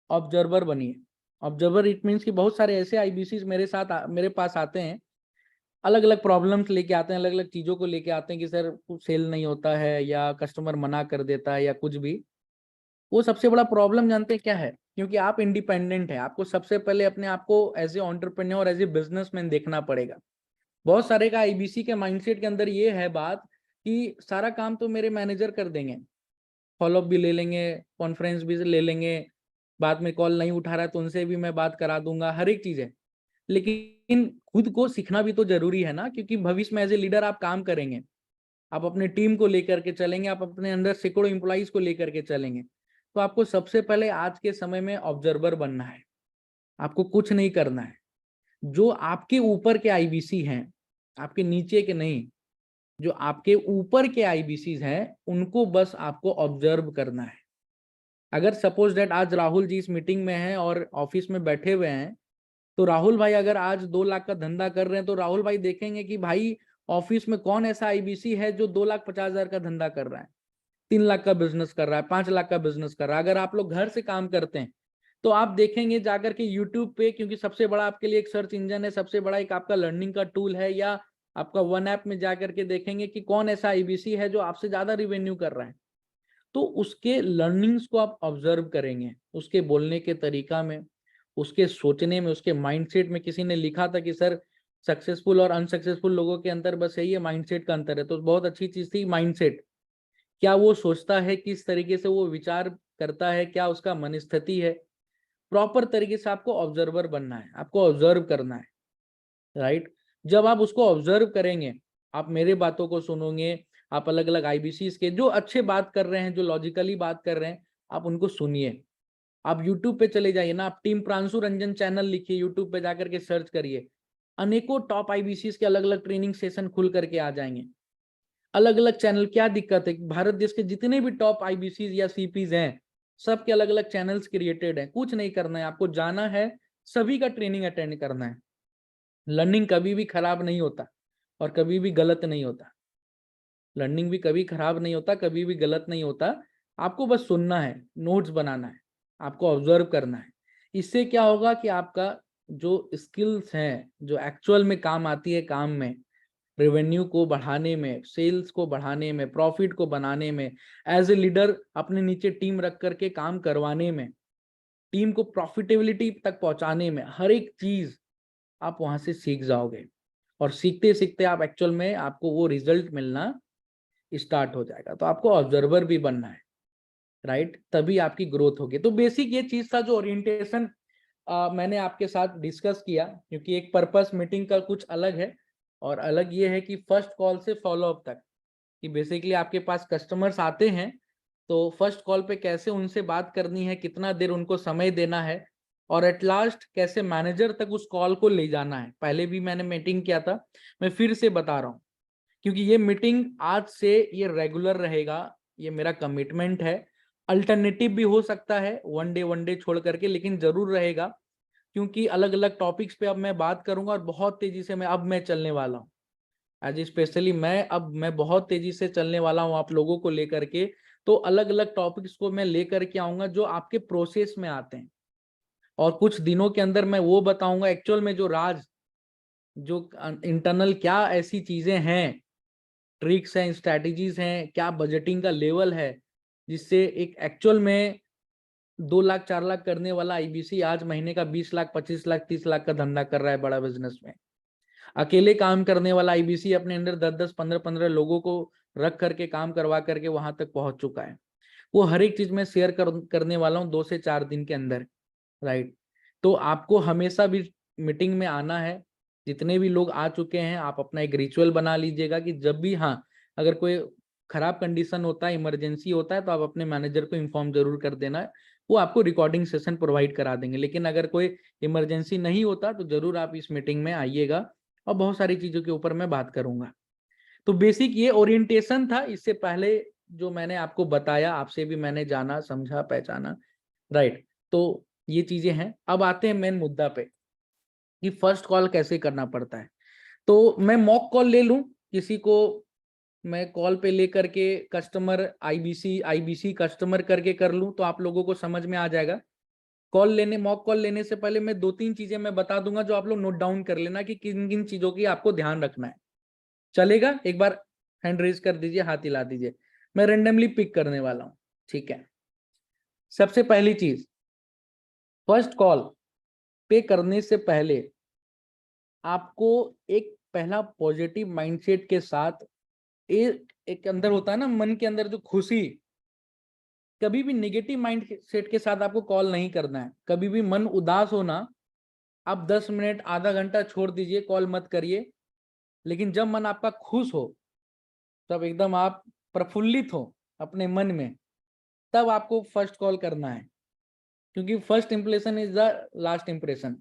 A: ऑब्जर्वर बनिए। ऑब्जर्वर इट मीन्स कि बहुत सारे ऐसे आईबीसी मेरे पास आते हैं, अलग अलग प्रॉब्लम्स लेके आते हैं, अलग अलग चीजों को लेके आते हैं कि सर कुछ सेल नहीं होता है या कस्टमर मना कर देता है या कुछ भी। वो सबसे बड़ा प्रॉब्लम जानते हैं क्या है? क्योंकि आप इंडिपेंडेंट है, आपको सबसे पहले अपने आप को as a entrepreneur, as a businessman देखना पड़ेगा। बहुत सारे का आईबीसी के माइंडसेट के अंदर ये है बात कि सारा काम तो मेरे मैनेजर कर देंगे, फॉलोअप भी ले लेंगे, कॉन्फ्रेंस भी ले लेंगे, बाद में कॉल नहीं उठा रहा है तो उनसे भी मैं बात करा दूंगा, हर एक चीज है। लेकिन खुद को सीखना भी तो जरूरी है ना, क्योंकि भविष्य में एज ए लीडर आप काम करेंगे, आप अपने टीम को लेकर के चलेंगे, आप अपने अंदर सैकड़ों एम्प्लॉइज को लेकर के चलेंगे। तो आपको सबसे पहले आज के समय में ऑब्जर्वर बनना है, आपको कुछ नहीं करना है। जो आपके ऊपर के आईबीसी हैं, आपके नीचे के नहीं, जो आपके ऊपर के आईबीसीज हैं, उनको बस आपको ऑब्जर्व करना है। अगर सपोज दैट आज राहुल जी इस मीटिंग में हैं और ऑफिस में बैठे हुए हैं, तो राहुल भाई अगर आज 2 लाख का धंधा कर रहे हैं तो राहुल भाई देखेंगे कि भाई ऑफिस में कौन ऐसा आईबीसी है जो 2,50,000 का धंधा कर रहा है, 3 लाख का बिजनेस कर रहा है, 5 लाख का बिजनेस कर रहा है। अगर आप लोग घर से काम करते हैं तो आप देखेंगे जाकर के यूट्यूब पे, क्योंकि सबसे बड़ा आपके लिए एक सर्च इंजन है, सबसे बड़ा एक आपका लर्निंग का टूल है, या आपका वन ऐप में जाकर के देखेंगे कि कौन ऐसा आईबीसी है जो आपसे ज्यादा रिवेन्यू कर रहा है। तो उसके लर्निंग्स को आप ऑब्जर्व करेंगे, उसके बोलने के तरीका में, उसके सोचने में, उसके माइंडसेट में। किसी ने लिखा था कि सर सक्सेसफुल और अनसक्सेसफुल लोगों के अंतर बस यही है, माइंडसेट का अंतर है। तो बहुत अच्छी चीज थी माइंडसेट। क्या वो सोचता है, किस तरीके से वो विचार करता है, क्या उसका मनस्थिति है, प्रॉपर तरीके से आपको ऑब्जर्वर बनना है, आपको ऑब्जर्व करना है, राइट। जब आप उसको ऑब्जर्व करेंगे, आप मेरे बातों को सुनोगे, आप अलग अलग आईबीसीज के जो अच्छे बात कर रहे हैं, जो लॉजिकली बात कर रहे हैं, आप उनको सुनिए। आप यूट्यूब पे चले जाइए ना, आप टीम प्रांशु रंजन चैनल लिखिए, यूट्यूब पे जाकर के सर्च करिए, अनेकों टॉप आईबीसीज के अलग अलग ट्रेनिंग सेशन खुल करके आ जाएंगे। अलग अलग चैनल, क्या दिक्कत है, भारत देश के जितने भी टॉप आईबीसीज या सीपीज हैं, सबके अलग अलग चैनल्स क्रिएटेड हैं। कुछ नहीं करना है, आपको जाना है, सभी का ट्रेनिंग अटेंड करना है। लर्निंग कभी भी खराब नहीं होता और कभी भी गलत नहीं होता। लर्निंग भी कभी खराब नहीं होता, कभी भी गलत नहीं होता। आपको बस सुनना है, नोट्स बनाना है, आपको ऑब्जर्व करना है। इससे क्या होगा कि आपका जो स्किल्स हैं, जो एक्चुअल में काम आती है, काम में, रेवेन्यू को बढ़ाने में, सेल्स को बढ़ाने में, प्रॉफिट को बनाने में, एज ए लीडर अपने नीचे टीम रख करके काम करवाने में, टीम को प्रॉफिटेबिलिटी तक पहुंचाने में, हर एक चीज आप वहां से सीख जाओगे। और सीखते सीखते आप एक्चुअल में आपको वो रिजल्ट मिलना स्टार्ट हो जाएगा। तो आपको ऑब्जर्वर भी बनना है, राइट, तभी आपकी ग्रोथ होगी। तो बेसिक ये चीज था जो ओरिएंटेशन मैंने आपके साथ डिस्कस किया, क्योंकि एक पर्पस मीटिंग का कुछ अलग है, और अलग ये है कि फर्स्ट कॉल से फॉलोअप तक, कि बेसिकली आपके पास कस्टमर्स आते हैं तो फर्स्ट कॉल पे कैसे उनसे बात करनी है, कितना देर उनको समय देना है, और एट लास्ट कैसे मैनेजर तक उस कॉल को ले जाना है। पहले भी मैंने मीटिंग किया था, मैं फिर से बता रहा हूँ, क्योंकि ये मीटिंग आज से ये रेगुलर रहेगा, ये मेरा कमिटमेंट है। अल्टरनेटिव भी हो सकता है वन डे छोड़ करके, लेकिन जरूर रहेगा, क्योंकि अलग अलग टॉपिक्स पे अब मैं बात करूंगा और बहुत तेजी से मैं चलने वाला हूँ। आज स्पेशली मैं बहुत तेजी से चलने वाला हूँ आप लोगों को लेकर के। तो अलग अलग टॉपिक्स को मैं लेकर के आऊंगा जो आपके प्रोसेस में आते हैं, और कुछ दिनों के अंदर मैं वो बताऊंगा एक्चुअल में जो इंटरनल क्या ऐसी चीजें हैं, ट्रिक्स हैं, स्ट्रैटेजीज हैं, क्या बजटिंग का लेवल है, जिससे एक एक्चुअल में 2 लाख 4 लाख करने वाला आईबीसी आज महीने का 20 लाख 25 लाख 30 लाख का धंधा कर रहा है बड़ा बिजनेस में। अकेले काम करने वाला आईबीसी अपने अंदर 10-10 15-15 लोगों को रख करके काम करवा करके वहां तक पहुंच चुका है। वो हर एक चीज में शेयर करने वाला हूँ 2 से 4 दिन के अंदर, राइट। तो आपको हमेशा भी मीटिंग में आना है। जितने भी लोग आ चुके हैं आप अपना एक रिचुअल बना लीजिएगा कि जब भी, हाँ, अगर कोई खराब कंडीशन होता है, इमरजेंसी होता है, तो आप अपने मैनेजर को इन्फॉर्म जरूर कर देना है, वो आपको रिकॉर्डिंग सेशन प्रोवाइड करा देंगे। लेकिन अगर कोई इमरजेंसी नहीं होता तो जरूर आप इस मीटिंग में आइएगा, और बहुत सारी चीजों के ऊपर मैं बात करूंगा। तो बेसिक ये ओरिएंटेशन था। इससे पहले जो मैंने आपको बताया, आपसे भी मैंने जाना, समझा, पहचाना, राइट। तो ये चीजें हैं। अब आते हैं मेन मुद्दा पे कि फर्स्ट कॉल कैसे करना पड़ता है। तो मैं मॉक कॉल ले लूं, किसी को मैं कॉल पे लेकर के कस्टमर आईबीसी कस्टमर करके कर लूं, तो आप लोगों को समझ में आ जाएगा। मॉक कॉल लेने से पहले मैं 2-3 चीजें मैं बता दूंगा, जो आप लोग नोट डाउन कर लेना कि किन किन चीजों की आपको ध्यान रखना है। चलेगा? एक बार हैंड रेज कर दीजिए, हाथ हिला दीजिए, मैं रेंडमली पिक करने वाला हूं, ठीक है। सबसे पहली चीज, फर्स्ट कॉल पे करने से पहले आपको एक पहला पॉजिटिव माइंडसेट के साथ, एक अंदर होता है ना मन के अंदर जो खुशी, कभी भी नेगेटिव माइंड सेट के साथ आपको कॉल नहीं करना है। कभी भी मन उदास होना, आप 10 मिनट आधा घंटा छोड़ दीजिए, कॉल मत करिए। लेकिन जब मन आपका खुश हो, तब एकदम आप प्रफुल्लित हो अपने मन में, तब आपको फर्स्ट कॉल करना है, क्योंकि first impression is the last impression.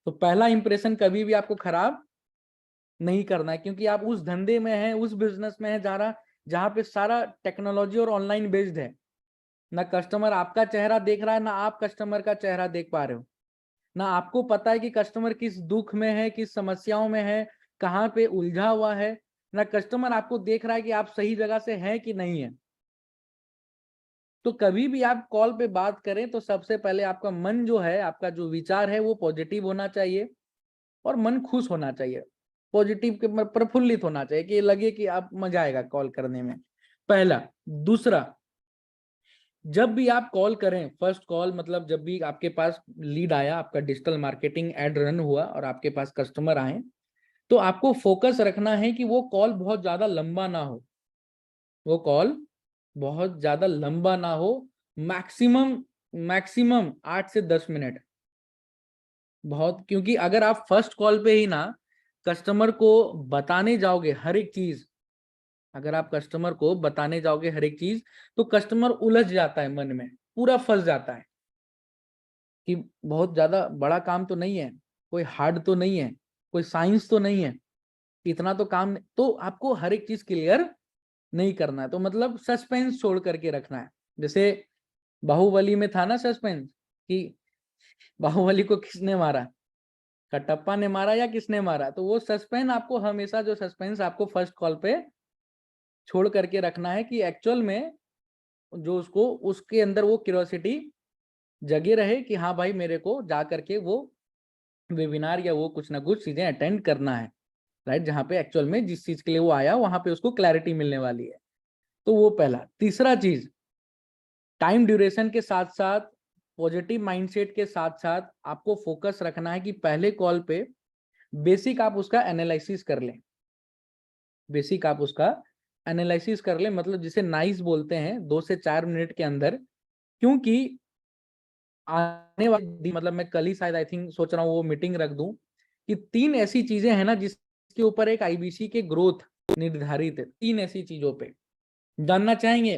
A: तो पहला इंप्रेशन कभी भी आपको खराब नहीं करना है, क्योंकि आप उस धंधे में हैं, उस बिजनेस में है जहां पे सारा टेक्नोलॉजी और ऑनलाइन बेस्ड है। ना कस्टमर आपका चेहरा देख रहा है, ना आप कस्टमर का चेहरा देख पा रहे हो, ना आपको पता है कि कस्टमर किस दुख में है, किस समस्याओं में है, कहाँ पे उलझा हुआ है, ना कस्टमर आपको देख रहा है कि आप सही जगह से हैं कि नहीं है। तो कभी भी आप कॉल पे बात करें तो सबसे पहले आपका मन जो है, आपका जो विचार है, वो पॉजिटिव होना चाहिए और मन खुश होना चाहिए, पॉजिटिव के प्रफुल्लित होना चाहिए, कि लगे कि आप मजा आएगा कॉल करने में, पहला। दूसरा, जब भी आप कॉल करें, फर्स्ट कॉल मतलब जब भी आपके पास लीड आया, आपका डिजिटल मार्केटिंग एड रन हुआ और आपके पास कस्टमर आए, तो आपको फोकस रखना है कि वो कॉल बहुत ज्यादा लंबा ना हो, वो कॉल बहुत ज्यादा लंबा ना हो, मैक्सिमम 8 से 10 मिनट बहुत। क्योंकि अगर आप फर्स्ट कॉल पे ही ना कस्टमर को बताने जाओगे हर एक चीज, अगर आप कस्टमर को बताने जाओगे हर एक चीज, तो कस्टमर उलझ जाता है, मन में पूरा फंस जाता है कि बहुत ज्यादा बड़ा काम तो नहीं है, कोई हार्ड तो नहीं है, कोई साइंस तो नहीं है, इतना तो काम नहीं। तो आपको हर एक चीज क्लियर नहीं करना है, तो मतलब सस्पेंस छोड़ करके रखना है। जैसे बाहुबली में था ना सस्पेंस, कि बाहुबली को किसने मारा, कटप्पा ने मारा या किसने मारा, तो वो सस्पेंस आपको हमेशा, जो सस्पेंस आपको फर्स्ट कॉल पे छोड़ करके रखना है, कि एक्चुअल में जो उसको, उसके अंदर वो क्यूरियोसिटी जगे रहे कि हाँ भाई मेरे को जा करके वो वेबिनार या वो कुछ ना कुछ चीजें अटेंड करना है, राइट, जहाँ पे एक्चुअल में जिस चीज के लिए वो आया वहां पे उसको क्लैरिटी मिलने वाली है। तो वो पहला। तीसरा चीज, टाइम ड्यूरेशन के साथ साथ, पॉजिटिव माइंडसेट के साथ साथ आपको फोकस रखना है कि पहले कॉल पे बेसिक आप उसका एनालिसिस कर लें, बेसिक आप उसका एनालिसिस कर लें, मतलब जिसे नाइस बोलते हैं, 2 से 4 मिनट के अंदर। क्योंकि आने वाली, मतलब मैं कल ही शायद आई थिंक सोच रहा हूँ वो मीटिंग रख दूं, कि 3 ऐसी चीजें हैं ना जिसके ऊपर एक आईबीसी के ग्रोथ निर्धारित है। 3 ऐसी चीजों पे जानना चाहेंगे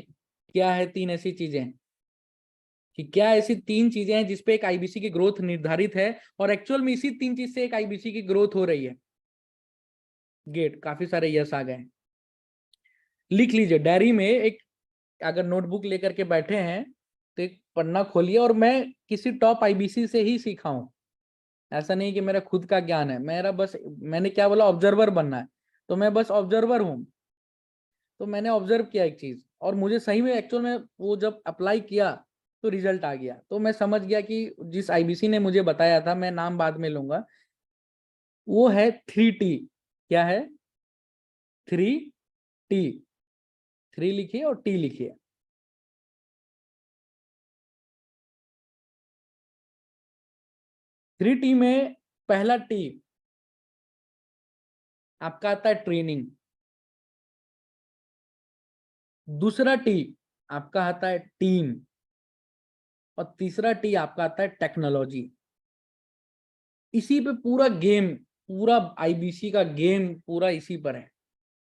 A: क्या है 3 ऐसी चीजें, कि क्या ऐसी 3 चीजें हैं जिसपे एक आईबीसी की ग्रोथ निर्धारित है, और एक्चुअल में इसी 3 चीज से एक आईबीसी की ग्रोथ हो रही है। गेट, काफी सारे यस आ गए, लिख लीजिए डायरी में, एक अगर नोटबुक लेकर के बैठे हैं तो एक पन्ना खोलिए, और मैं किसी टॉप आईबीसी से ही सीखा हूँ। ऐसा नहीं कि मेरा खुद का ज्ञान है, मेरा बस, मैंने क्या बोला, ऑब्जर्वर बनना है, तो मैं बस ऑब्जर्वर हूँ। तो मैंने ऑब्जर्व किया एक चीज, और मुझे सही में एक्चुअल में वो जब अप्लाई किया तो रिजल्ट आ गया। तो मैं समझ गया कि जिस आईबीसी ने मुझे बताया था, मैं नाम बाद में लूंगा, वो है 3T। क्या है? 3T। 3 लिखिए और T लिखिए। 3T में पहला T आपका आता है ट्रेनिंग, दूसरा T आपका आता है टीम, और तीसरा T आपका आता है टेक्नोलॉजी। इसी पे पूरा गेम, पूरा आईबीसी का गेम पूरा इसी पर है।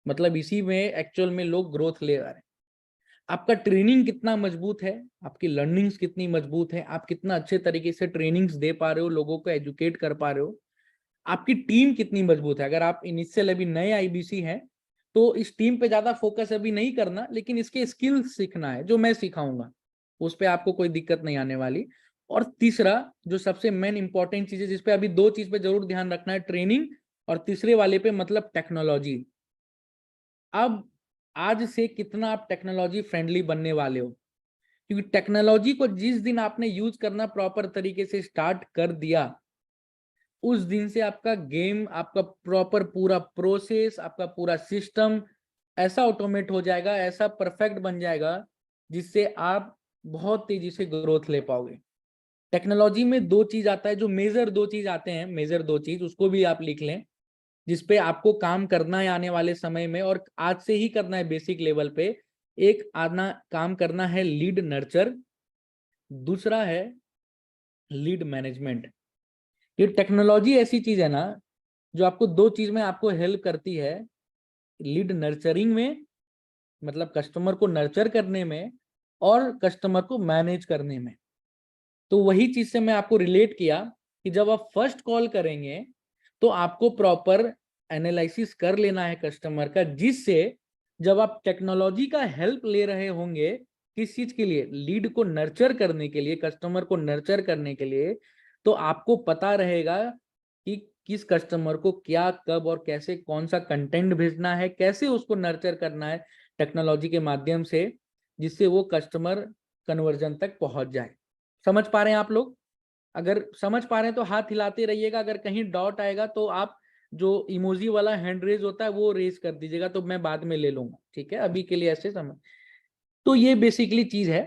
A: मतलब इसी में एक्चुअल में लोग ग्रोथ ले रहे हैं। आपका ट्रेनिंग कितना मजबूत है, आपकी लर्निंग्स कितनी मजबूत है, आप कितना अच्छे तरीके से ट्रेनिंग्स दे पा रहे हो, लोगों को एजुकेट कर पा रहे हो, आपकी टीम कितनी मजबूत है। अगर आप इनिशियल अभी नए आईबीसी हैं तो इस टीम पे ज्यादा फोकस अभी नहीं करना, लेकिन इसके स्किल्स सीखना है जो मैं सिखाऊंगा, उस पर आपको कोई दिक्कत नहीं आने वाली। और तीसरा जो सबसे मेन इंपॉर्टेंट चीज है, जिसपे अभी दो चीज पे जरूर ध्यान रखना है, ट्रेनिंग, और तीसरे वाले पे मतलब टेक्नोलॉजी। अब आज से कितना आप टेक्नोलॉजी फ्रेंडली बनने वाले हो, क्योंकि टेक्नोलॉजी को जिस दिन आपने यूज करना प्रॉपर तरीके से स्टार्ट कर दिया, उस दिन से आपका गेम, आपका प्रॉपर पूरा प्रोसेस, आपका पूरा सिस्टम ऐसा ऑटोमेट हो जाएगा, ऐसा परफेक्ट बन जाएगा, जिससे आप बहुत तेजी से ग्रोथ ले पाओगे। टेक्नोलॉजी में दो चीज आता है, जो मेजर दो चीज आते हैं, मेजर दो चीज, उसको भी आप लिख लें, जिसपे आपको काम करना है आने वाले समय में, और आज से ही करना है बेसिक लेवल पे। एक आना काम करना है लीड नर्चर, दूसरा है लीड मैनेजमेंट। ये टेक्नोलॉजी ऐसी चीज है ना, जो आपको दो चीज में आपको हेल्प करती है, लीड नर्चरिंग में, मतलब कस्टमर को नर्चर करने में, और कस्टमर को मैनेज करने में। तो वही चीज से मैं आपको रिलेट किया कि जब आप फर्स्ट कॉल करेंगे तो आपको प्रॉपर एनालिसिस कर लेना है कस्टमर का, जिससे जब आप टेक्नोलॉजी का हेल्प ले रहे होंगे, किस चीज के लिए, लीड को नर्चर करने के लिए, कस्टमर को नर्चर करने के लिए, तो आपको पता रहेगा कि किस कस्टमर को क्या, कब और कैसे, कौन सा कंटेंट भेजना है, कैसे उसको नर्चर करना है टेक्नोलॉजी के माध्यम से, जिससे वो कस्टमर कन्वर्जन तक पहुंच जाए। समझ पा रहे हैं आप लोग? अगर समझ पा रहे हैं तो हाथ हिलाते रहिएगा, अगर कहीं डॉट आएगा तो आप जो इमोजी वाला हैंड रेज होता है वो रेज कर दीजिएगा, तो मैं बाद में ले लूंगा, ठीक है? अभी के लिए ऐसे समझ। तो ये बेसिकली चीज है।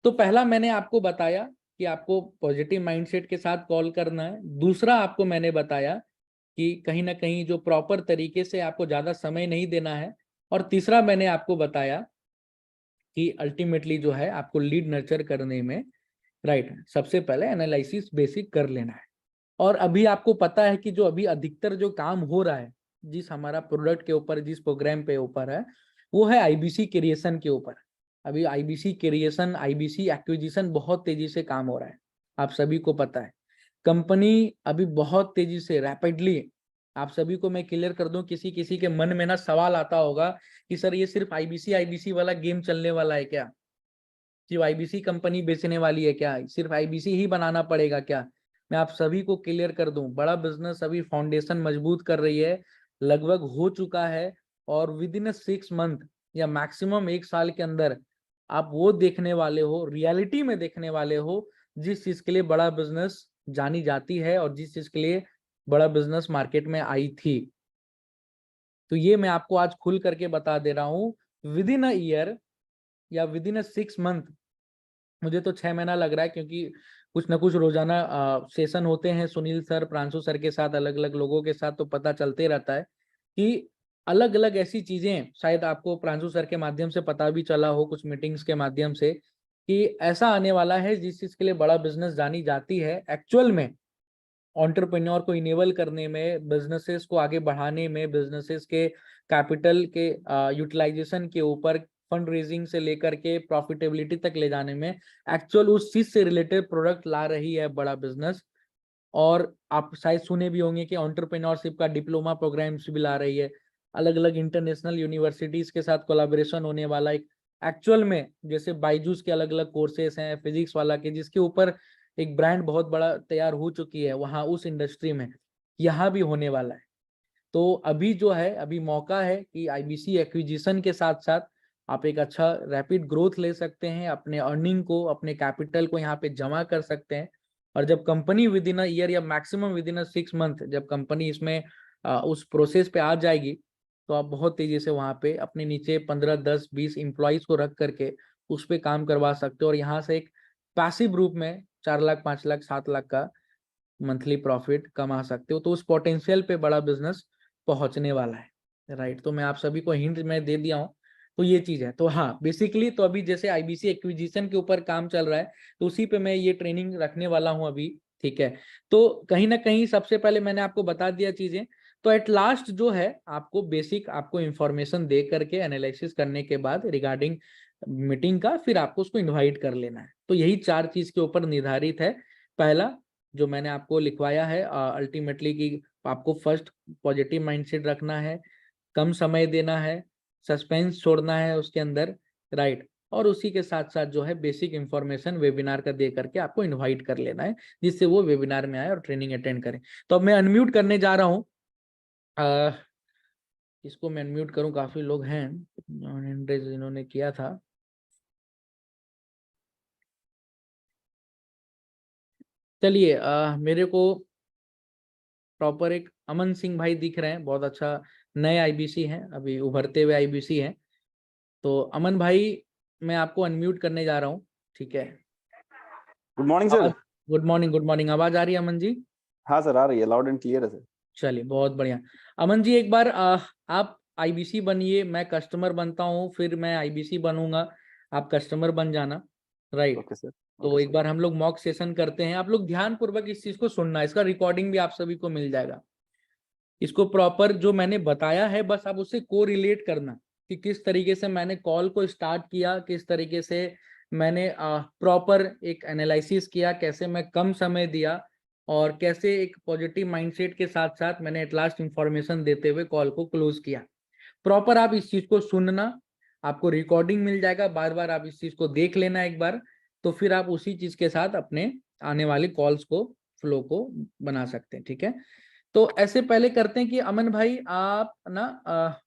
A: तो पहला मैंने आपको बताया कि आपको पॉजिटिव माइंडसेट के साथ कॉल करना है। दूसरा आपको मैंने बताया कि कहीं ना कहीं जो प्रॉपर तरीके से आपको ज्यादा समय नहीं देना है। और तीसरा मैंने आपको बताया कि अल्टीमेटली जो है आपको लीड नर्चर करने में, राइट, सबसे पहले एनालिसिस बेसिक कर लेना है। और अभी आपको पता है कि जो अभी अधिकतर जो काम हो रहा है, जिस हमारा प्रोडक्ट के ऊपर, जिस प्रोग्राम पे ऊपर है, वो है आईबीसी क्रिएशन के ऊपर। अभी आईबीसी क्रिएशन, आईबीसी एक्विजिशन बहुत तेजी से काम हो रहा है, आप सभी को पता है। कंपनी अभी बहुत तेजी से, रैपिडली, आप सभी को मैं क्लियर कर दूं, किसी किसी के मन में ना सवाल आता होगा कि सर ये सिर्फ आईबीसी आईबीसी वाला गेम चलने वाला है क्या, सिर्फ आईबीसी कंपनी बेचने वाली है क्या, सिर्फ आईबीसी ही बनाना पड़ेगा क्या? मैं आप सभी को क्लियर कर दूं, बड़ा बिजनेस अभी फाउंडेशन मजबूत कर रही है, लगभग हो चुका है, और विद इन 6 मंथ या मैक्सिमम 1 साल के अंदर आप वो देखने वाले हो, रियलिटी में देखने वाले हो, जिस चीज के लिए बड़ा बिजनेस जानी जाती है और जिस चीज के लिए बड़ा बिजनेस मार्केट में आई थी। तो ये मैं आपको आज खुल करके बता दे रहा हूँ, विद इन अ ईयर या विद इन अ 6 मंथ, मुझे तो 6 महीना लग रहा है, क्योंकि कुछ ना कुछ रोजाना सेशन होते हैं सुनील सर, प्रांशु सर के साथ, अलग अलग लोगों के साथ, तो पता चलते रहता है कि अलग अलग ऐसी चीजें, शायद आपको प्रांशु सर के माध्यम से पता भी चला हो, कुछ मीटिंग्स के माध्यम से, कि ऐसा आने वाला है जिस चीज के लिए बड़ा बिजनेस जानी जाती है, एक्चुअल में एंटरप्रेन्योर को इनेबल करने में, बिजनेसेस को आगे बढ़ाने में, बिजनेसेस के कैपिटल के यूटिलाइजेशन के ऊपर, फंड रेजिंग से लेकर के प्रॉफिटेबिलिटी तक ले जाने में, एक्चुअल उस चीज से रिलेटेड प्रोडक्ट ला रही है बड़ा बिजनेस। और आप शायद सुने भी होंगे कि एंटरप्रेन्योरशिप का डिप्लोमा प्रोग्राम्स भी ला रही है, अलग अलग इंटरनेशनल यूनिवर्सिटीज के साथ कोलैबोरेशन होने वाला, एक एक्चुअल में जैसे बायजूस के अलग अलग कोर्सेस हैं, फिजिक्स वाला के, जिसके ऊपर एक ब्रांड बहुत बड़ा तैयार हो चुकी है वहाँ उस इंडस्ट्री में, यहाँ भी होने वाला है। तो अभी जो है, अभी मौका है कि आईबीसी एक्विजिशन के साथ साथ आप एक अच्छा रैपिड ग्रोथ ले सकते हैं, अपने अर्निंग को, अपने कैपिटल को यहाँ पे जमा कर सकते हैं। और जब company within a year या maximum within a 6 month जब कंपनी इसमें उस प्रोसेस पे आ जाएगी, तो आप बहुत तेजी से वहाँ पे अपने नीचे 15, 10, 20 एम्प्लॉइज को रख करके उस पर काम करवा सकते हो, और यहाँ से एक पैसिव रूप में 4 लाख, 5 लाख, 7 लाख का मंथली प्रॉफिट कमा सकते हो। तो उस पोटेंशियल पे बड़ा बिजनेस पहुंचने वाला है, राइट। तो मैं आप सभी को हिंट में दे दिया हूँ। तो ये चीज है। तो हाँ, बेसिकली तो अभी जैसे आईबीसी एक्विजिशन के ऊपर काम चल रहा है, तो उसी पे मैं ये ट्रेनिंग रखने वाला हूँ अभी, ठीक है। तो कहीं ना कहीं सबसे पहले मैंने आपको बता दिया चीजें। तो एट लास्ट जो है आपको बेसिक आपको इंफॉर्मेशन दे करके एनालिसिस करने के बाद रिगार्डिंग मीटिंग का, फिर आपको उसको इन्वाइट कर लेना है। तो यही 4 चीज के ऊपर निर्धारित है। पहला जो मैंने आपको लिखवाया है अल्टीमेटली कि आपको फर्स्ट पॉजिटिव माइंडसेट रखना है, कम समय देना है, सस्पेंस छोड़ना है उसके अंदर, राइट। और उसी के साथ साथ जो है बेसिक इंफॉर्मेशन वेबिनार का दे करके आपको इनवाइट कर लेना है, जिससे वो वेबिनार में आए और ट्रेनिंग अटेंड करें। तो अब मैं अनम्यूट करने जा रहा हूँ। इसको मैं अनम्यूट करूँ, काफी लोग हैं जिन्होंने किया था। चलिए, मेरे को प्रॉपर एक अमन सिंह भाई दिख रहे हैं, बहुत अच्छा, नए आईबीसी हैं, अभी उभरते हुए आईबीसी हैं। तो अमन भाई मैं आपको अनम्यूट करने जा रहा हूँ, ठीक है।
E: Good morning sir.
A: Good morning, good morning. आवाज आ रही है अमन जी?
E: हाँ सर, आ रही है, लाउड एंड क्लियर है सर।
A: चलिए, बहुत बढ़िया। अमन जी एक बार आप आईबीसी बनिए, मैं कस्टमर बनता हूँ, फिर मैं आईबीसी बनूंगा, आप कस्टमर बन जाना, राइट।
E: Okay sir.
A: तो एक बार हम लोग मॉक सेशन करते हैं, आप लोग ध्यान पूर्वक इस चीज को सुनना, इसका रिकॉर्डिंग भी आप सभी को मिल जाएगा। इसको प्रॉपर जो मैंने बताया है बस आप उससे को रिलेट करना, कि किस तरीके से मैंने कॉल को स्टार्ट किया, किस तरीके से मैंने प्रॉपर एक एनालिसिस किया, कैसे मैं कम समय दिया, और कैसे एक पॉजिटिव माइंडसेट के साथ साथ मैंने एट लास्ट इंफॉर्मेशन देते हुए कॉल को क्लोज किया। प्रॉपर आप इस चीज को सुनना, आपको रिकॉर्डिंग मिल जाएगा, बार बार आप इस चीज को देख लेना एक बार, तो फिर आप उसी चीज के साथ अपने आने वाली कॉल्स को, फ्लो को बना सकते हैं, ठीक है। तो ऐसे पहले करते हैं कि अमन भाई आप ना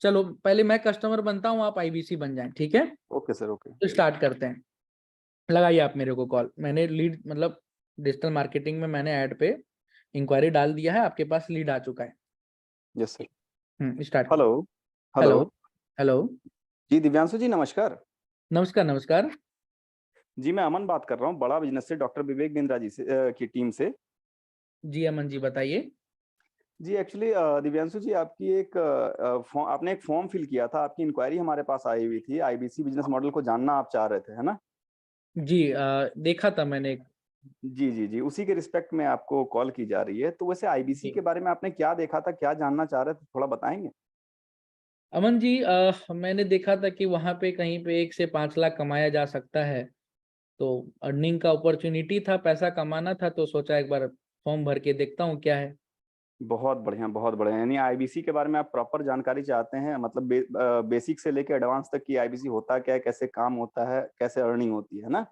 A: चलो पहले मैं कस्टमर बनता हूँ, आप आईबीसी बन जाएं, ठीक है।
E: Okay sir. ओके,
A: तो स्टार्ट करते हैं। लगाइए आप मेरे को कॉल, मैंने लीड मतलब डिजिटल मार्केटिंग में मैंने ऐड पे इंक्वायरी डाल दिया है, आपके पास लीड आ चुका है।
E: Yes sir.
A: Start.
E: Hello
A: hello
E: hello.
A: Hello.
E: जी दिव्यांशु जी, नमस्कार।
A: नमस्कार नमस्कार।
E: जी मैं अमन बात कर रहा हूँ, बड़ा बिजनेस से, डॉक्टर विवेक बिंद्रा जी से की टीम से।
A: जी अमन जी बताइए।
E: जी एक्चुअली दिव्यांशु जी, आपकी एक आपने एक फॉर्म फिल किया था, आपकी इंक्वायरी हमारे पास आई हुई थी, आईबीसी बिजनेस मॉडल को जानना आप चाह रहे थे, है ना?
A: जी देखा था मैंने।
E: जी जी जी, उसी के रिस्पेक्ट में आपको कॉल की जा रही है। तो वैसे आईबीसी के बारे में आपने क्या देखा था, क्या जानना चाह रहे थे, थोड़ा बताएंगे?
A: अमन जी मैंने देखा था कि वहां पे कहीं पे 1 से 5 लाख कमाया जा सकता है, तो अर्निंग का अपॉर्चुनिटी था, पैसा कमाना था, तो सोचा एक बार फॉर्म भर के देखता हूँ क्या है।
E: बहुत बढ़िया, बहुत बढ़िया। यानी आईबीसी के बारे में आप प्रॉपर जानकारी चाहते हैं, मतलब बेसिक से लेकर एडवांस तक की आईबीसी होता क्या है, कैसे काम होता है, कैसे अर्निंग होती है ना?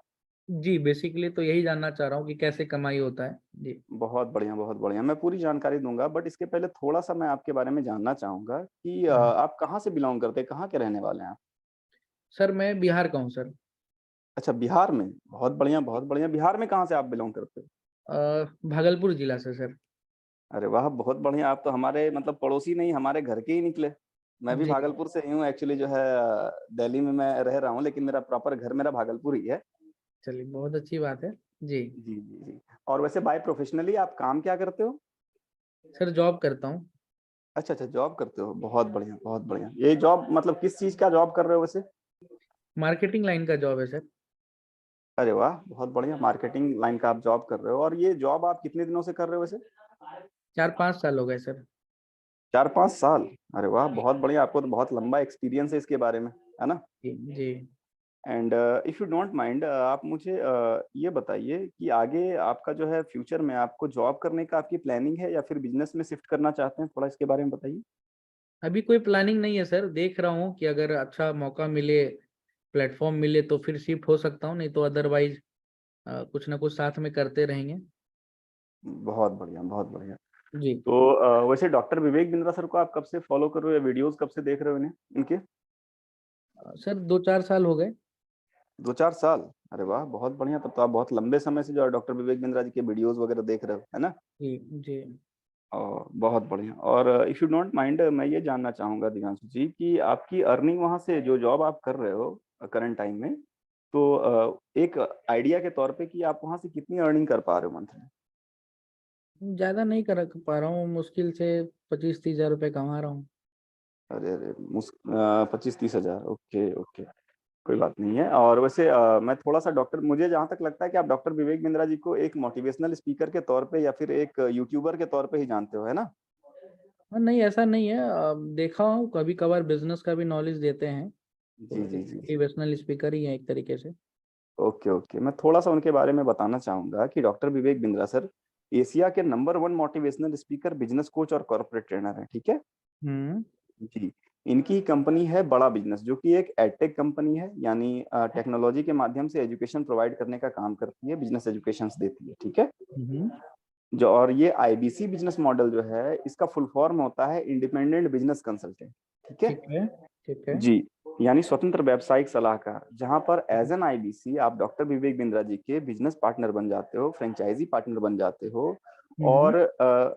A: जी बेसिकली तो यही जानना चाह रहा हूँ कि कैसे कमाई होता है जी।
E: बहुत बढ़िया, बहुत बढ़िया। मैं पूरी जानकारी दूंगा, बट इसके पहले थोड़ा सा मैं आपके बारे में जानना चाहूंगा कि
A: हम्म।
E: आप कहाँ से बिलोंग करते हैं, कहाँ के रहने वाले हैं आप?
A: सर मैं बिहार का हूँ सर।
E: अच्छा, बिहार में। बहुत बढ़िया, बहुत बढ़िया। बिहार में कहाँ से आप बिलोंग करते हैं?
A: भागलपुर जिला से सर।
E: अरे वाह, बहुत बढ़िया। आप तो हमारे मतलब पड़ोसी नहीं, हमारे घर के ही निकले। मैं भी
A: जी
E: भागलपुर से ही हूँ एक्चुअली, जो है दिल्ली में मैं रह रहा हूँ, लेकिन मेरा प्रॉपर घर मेरा भागलपुर ही है।
A: चलिए, बहुत अच्छी बात है जी।
E: जी जी जी। और वैसे बाय प्रोफेशनली आप काम क्या करते हो?
A: सर जॉब करता हूँ।
E: अच्छा अच्छा, जॉब करते हो। बहुत बढ़िया, बहुत बढ़िया। ये जॉब मतलब किस चीज का जॉब कर रहे हो वैसे?
A: मार्केटिंग लाइन का जॉब है सर।
E: अरे वाह, बहुत बढ़िया। मार्केटिंग लाइन का आप जॉब कर रहे हो, और ये जॉब आप कितने दिनों से कर रहे हो वैसे?
A: 4-5 साल हो गए सर।
E: 4-5 साल। अरे वाह, बहुत बढ़िया। आपको तो बहुत लंबा एक्सपीरियंस है इसके बारे में, है ना?
A: जी जी।
E: And if you don't mind, आप मुझे ये बताइए कि आगे आपका जो है फ्यूचर में आपको जॉब करने का आपकी प्लानिंग है, या फिर बिजनेस में शिफ्ट करना चाहते हैं? थोड़ा इसके बारे में बताइए।
A: अभी कोई प्लानिंग नहीं है सर, देख रहा हूँ कि अगर अच्छा मौका मिले प्लेटफॉर्म मिले तो फिर शिफ्ट हो सकता हूँ, नहीं तो अदरवाइज कुछ ना कुछ साथ में करते रहेंगे।
E: बहुत बढ़िया, बहुत बढ़िया।
A: जी
E: तो वैसे डॉक्टर विवेक बिंद्रा सर को आप कब से फॉलो कर रहे हो या वीडियोस कब से देख रहे हो इन्हें इनके?
A: सर 2-4 साल हो गए।
E: 2-4 साल? अरे वाह, बहुत बढ़िया। तब तो आप बहुत लंबे समय से जो है डॉक्टर विवेक बिंद्रा जी के वीडियोस वगैरह देख रहे हो, है ना?
A: जी जी।
E: बहुत बढ़िया। और इफ यू डोंट माइंड, मैं ये जानना चाहूंगा दिव्यांशु जी कि आपकी अर्निंग वहां से जो जॉब आप कर रहे हो करंट टाइम में, तो एक आइडिया के तौर पे कि आप वहां से कितनी अर्निंग कर पा रहे हो मंथली?
A: ज्यादा नहीं कर पा रहा हूँ, मुश्किल से 25-30 हजार रुपये कमा रहा हूँ।
E: अरे अरे, 25-30 हजार? ओके ओके, कोई बात नहीं है। और वैसे मैं थोड़ा सा डॉक्टर, मुझे जहाँ तक लगता है कि आप डॉक्टर विवेक बिंद्रा जी को एक मोटिवेशनल स्पीकर के तौर पे या फिर एक यूट्यूबर के तौर पे ही जानते हो, है ना?
A: हाँ, नहीं ऐसा नहीं है, देखा हूँ कभी कभार बिजनेस का भी नॉलेज देते हैं, तो
E: जी जी जी।
A: मोटिवेशनल स्पीकर ही है एक तरीके से।
E: ओके ओके, मैं थोड़ा सा उनके बारे में बताना चाहूंगा कि doctor Vivek Bindra sir Asia के number 1 motivational speaker, business coach और कॉर्पोरेट ट्रेनर है, ठीक है?
A: हम्म
E: जी। इनकी कंपनी है बड़ा बिजनेस, जो कि एक एडटेक कंपनी है, यानी टेक्नोलॉजी के माध्यम से एजुकेशन प्रोवाइड करने का काम करती है, बिजनेस एजुकेशन देती है, ठीक है?
A: हम्म।
E: जो, और ये आईबीसी बिजनेस मॉडल जो है, इसका फुल फॉर्म होता है इंडिपेंडेंट बिजनेस कंसल्टेंट, ठीक है?
A: ठीक है ठीक है।
E: जी, यानी स्वतंत्र व्यावसायिक सलाहकार, जहां पर एज एन आईबीसी आप डॉक्टर विवेक बिंद्रा जी के बिजनेस पार्टनर बन जाते हो, फ्रेंचाइजी पार्टनर बन जाते हो।
A: हम्म
E: और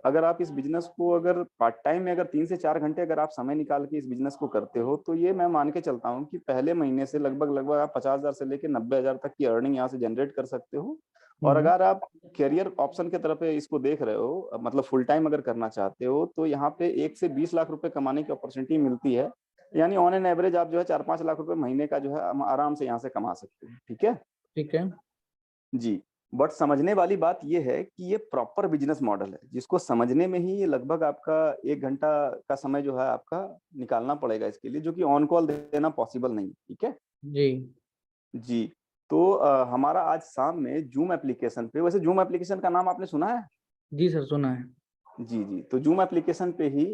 E: अगर आप इस बिजनेस को अगर पार्ट टाइम में अगर 3 से 4 घंटे अगर आप समय निकाल के इस बिजनेस को करते हो, तो ये मैं मान के चलता हूँ कि पहले महीने से लगभग लगभग आप 50,000 से लेकर 90,000 तक की अर्निंग यहाँ से जनरेट कर सकते हो। और
A: हम्म।
E: अगर आप करियर ऑप्शन के तरफ इसको देख रहे हो, मतलब फुल टाइम अगर करना चाहते हो, तो यहाँ पे 1 से 20 लाख रुपए कमाने की अपॉर्चुनिटी मिलती है। यानी ऑन एन एवरेज आप जो है 4-5 लाख रुपए महीने का जो है आराम से यहाँ से कमा सकते हो, ठीक है?
A: ठीक है।
E: जी। बट समझने वाली बात ये है कि ये प्रॉपर बिजनेस मॉडल है, जिसको समझने में ही ये लगभग आपका 1 घंटा का समय जो है आपका निकालना पड़ेगा इसके लिए, जो कि ऑन कॉल देना पॉसिबल नहीं है, ठीक है?
A: जी
E: जी। तो हमारा आज शाम में जूम एप्लीकेशन पे, वैसे जूम एप्लीकेशन का नाम आपने सुना है?
A: जी सर, सुना है।
E: जी जी। तो जूम एप्लीकेशन पे ही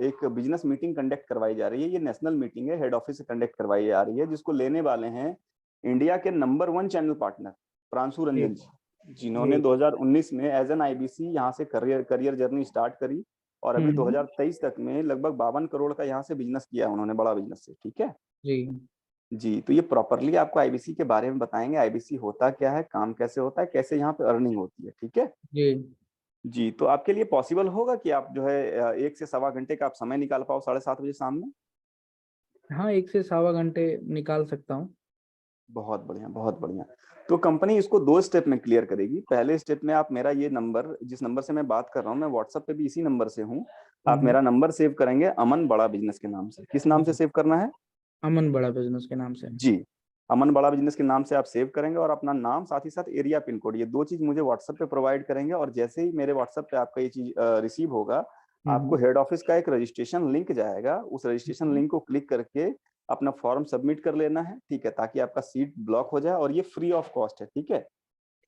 E: एक बिजनेस मीटिंग कंडक्ट करवाई जा रही है। ये नेशनल मीटिंग है, हेड ऑफिस से कंडक्ट करवाई जा रही है, जिसको लेने वाले हैं इंडिया के नंबर 1 चैनल पार्टनर प्रांशु
A: जी
E: रंजन जी, जिन्होंने
A: जी
E: 2019 में एज एन आईबीसी यहाँ से करियर जर्नी स्टार्ट करी। और अभी
A: हम्म।
E: 2023 तक में लगभग 52 करोड़ का यहाँ से बिजनेस किया उन्होंने, बड़ा बिजनेस से, ठीक है?
A: जी
E: जी। तो ये प्रॉपरली आपको आईबीसी के बारे में बताएंगे, आईबीसी होता क्या है, काम कैसे होता है, कैसे यहाँ पे अर्निंग होती है, ठीक है?
A: जी।
E: जी। तो आपके लिए पॉसिबल होगा कि आप जो है 1 से सवा घंटे का आप समय निकाल पाओ 7:30 बजे शाम में?
A: हाँ, 1 से 1.25 घंटे निकाल सकता हूँ।
E: बहुत बढ़िया, बहुत बढ़िया। तो कंपनी इसको 2 स्टेप में क्लियर करेगी। पहले स्टेप में आप मेरा ये नंबर, जिस नंबर से मैं बात कर रहा हूँ, मैं व्हाट्सएप पे भी इसी नंबर से हूँ। आप
A: हम्म।
E: मेरा नंबर सेव करेंगे अमन बड़ा बिजनेस के नाम से। किस नाम से
A: जी,
E: सेव करना है?
A: अमन बड़ा बिजनेस के नाम से।
E: जी। अमन बड़ा बिजनेस के नाम से आप सेव करेंगे, और अपना नाम साथ ही साथ एरिया पिन कोड, ये 2 चीज मुझे व्हाट्सएप पे प्रोवाइड करेंगे। और जैसे ही मेरे व्हाट्सएप पे आपका ये चीज रिसीव होगा, आपको
A: हम्म
E: हेड ऑफिस का एक रजिस्ट्रेशन लिंक जाएगा। उस रजिस्ट्रेशन
A: हम्म।
E: लिंक को क्लिक करके अपना फॉर्म सबमिट कर लेना है, ठीक है? ताकि आपका सीट ब्लॉक हो जाए, और ये फ्री ऑफ कॉस्ट है, ठीक है?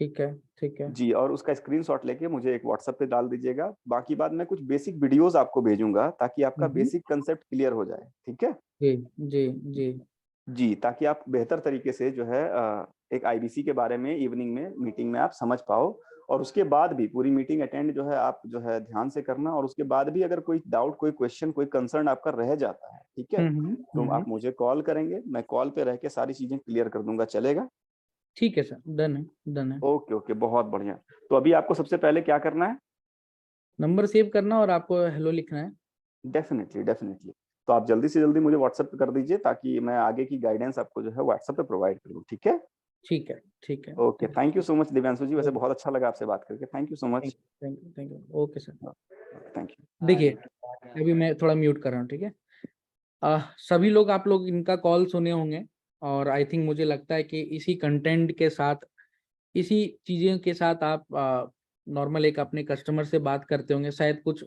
A: ठीक है ठीक है।
E: जी। और उसका स्क्रीनशॉट लेके मुझे एक व्हाट्सएप पे डाल दीजिएगा। बाकी बात मैं कुछ बेसिक वीडियोस आपको भेजूंगा, ताकि आपका
A: हम्म।
E: बेसिक कंसेप्ट क्लियर हो जाए, ठीक है?
A: जी जी जी।
E: जी, ताकि आप बेहतर तरीके से जो है एक आईबीसी के बारे में इवनिंग में मीटिंग में आप समझ पाओ। और उसके बाद भी पूरी मीटिंग अटेंड जो है आप जो है ध्यान से करना। और उसके बाद भी अगर कोई डाउट, कोई क्वेश्चन, कोई कंसर्न आपका रह जाता है, ठीक है, तो
A: हम्म।
E: आप मुझे कॉल करेंगे। मैं कॉल पे रह के सारी चीजें क्लियर कर दूंगा, चलेगा?
A: ठीक है सर, डन है, डन है।
E: ओके ओके, बहुत बढ़िया। तो अभी आपको सबसे पहले क्या करना है?
A: नंबर सेव करना और आपको हेलो लिखना है।
E: Definitely definitely. तो आप जल्दी से जल्दी मुझे व्हाट्सएप पे कर दीजिए, ताकि मैं आगे की गाइडेंस आपको जो है व्हाट्सएप पे प्रोवाइड करूँ, ठीक है?
A: ठीक है ठीक है।
E: Okay, thank you so much Divyanshu ji. वैसे बहुत अच्छा लगा आपसे बात करके। Thank you so much.
A: Thank you. Okay sir.
E: Thank you.
A: देखिए, अभी मैं थोड़ा म्यूट कर रहा हूँ, ठीक है? सभी लोग, आप लोग इनका कॉल सुने होंगे, और आई थिंक मुझे लगता है कि इसी कंटेंट के साथ, इसी चीज़ों के साथ आप नॉर्मल एक अपने कस्टमर से बात करते होंगे। शायद कुछ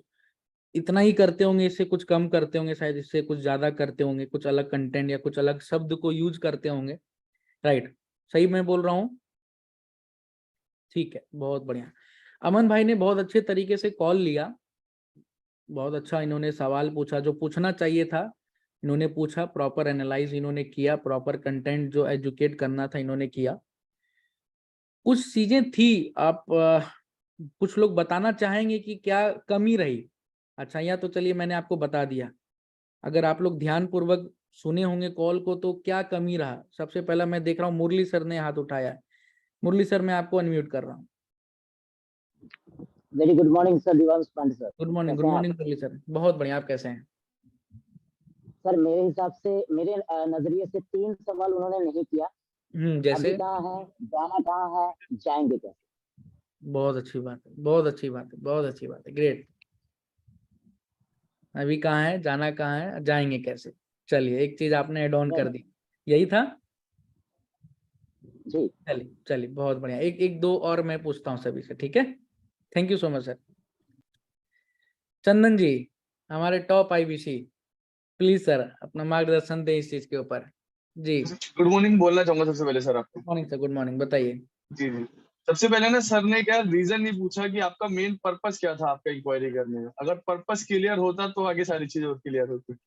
A: इतना ही करते होंगे, इससे कुछ कम करते होंगे, शायद इससे कुछ ज़्यादा करते होंगे, कुछ अलग कंटेंट या कुछ अलग शब्द को यूज करते होंगे। राइट? सही मैं बोल रहा हूँ? ठीक है, बहुत बढ़िया। अमन भाई ने बहुत अच्छे तरीके से कॉल लिया, बहुत अच्छा इन्होंने सवाल पूछा जो पूछना चाहिए था। इन्होंने पूछा, प्रॉपर एनालाइज इन्होंने किया, प्रॉपर कंटेंट जो एजुकेट करना था इन्होंने किया। कुछ चीजें थी, आप कुछ लोग बताना चाहेंगे कि क्या कमी रही? अच्छा, या तो चलिए मैंने आपको बता दिया। अगर आप लोग ध्यान पूर्वक सुने होंगे कॉल को तो क्या कमी रहा? सबसे पहला मैं देख रहा हूँ मुरली सर ने हाथ उठाया है। मुरली सर, मैं आपको अनम्यूट कर रहा हूँ।
F: Very good morning sir, Divansh Pandey sir.
A: Good morning,
F: कैसे
A: गुड
F: हैं आप?
A: मॉर्निंग मुरली सर, बहुत बढ़िया। आप कैसे हैं?
F: सर मेरे हिसाब से, मेरे नजरिए से 3 सवाल उन्होंने नहीं किया। अभी
A: जैसे?
F: कहाँ है, जाना कहाँ है, जाएंगे कैसे।
A: बहुत अच्छी बात है, बहुत अच्छी बात है, बहुत अच्छी बात है, ग्रेट। अभी कहाँ है, जाना कहाँ है, जाएंगे कैसे। चलिए, एक चीज आपने एड ऑन कर दी, यही था।
F: जी
A: चलिए चलिए, बहुत बढ़िया। एक एक दो और मैं पूछता हूँ सभी से, ठीक है? Thank you so much sir. Chandan ji, हमारे टॉप आईबीसी, प्लीज सर अपना मार्गदर्शन दें इस चीज के ऊपर। जी
G: गुड मॉर्निंग बोलना चाहूंगा सबसे पहले सर आपको।
A: Good morning sir, good morning, बताइए।
G: जी जी। सबसे पहले ना सर ने क्या रीजन नहीं पूछा कि आपका मेन पर्पस क्या था आपका इंक्वायरी करने में। अगर पर्पस क्लियर होता तो आगे सारी चीजें और क्लियर होती, है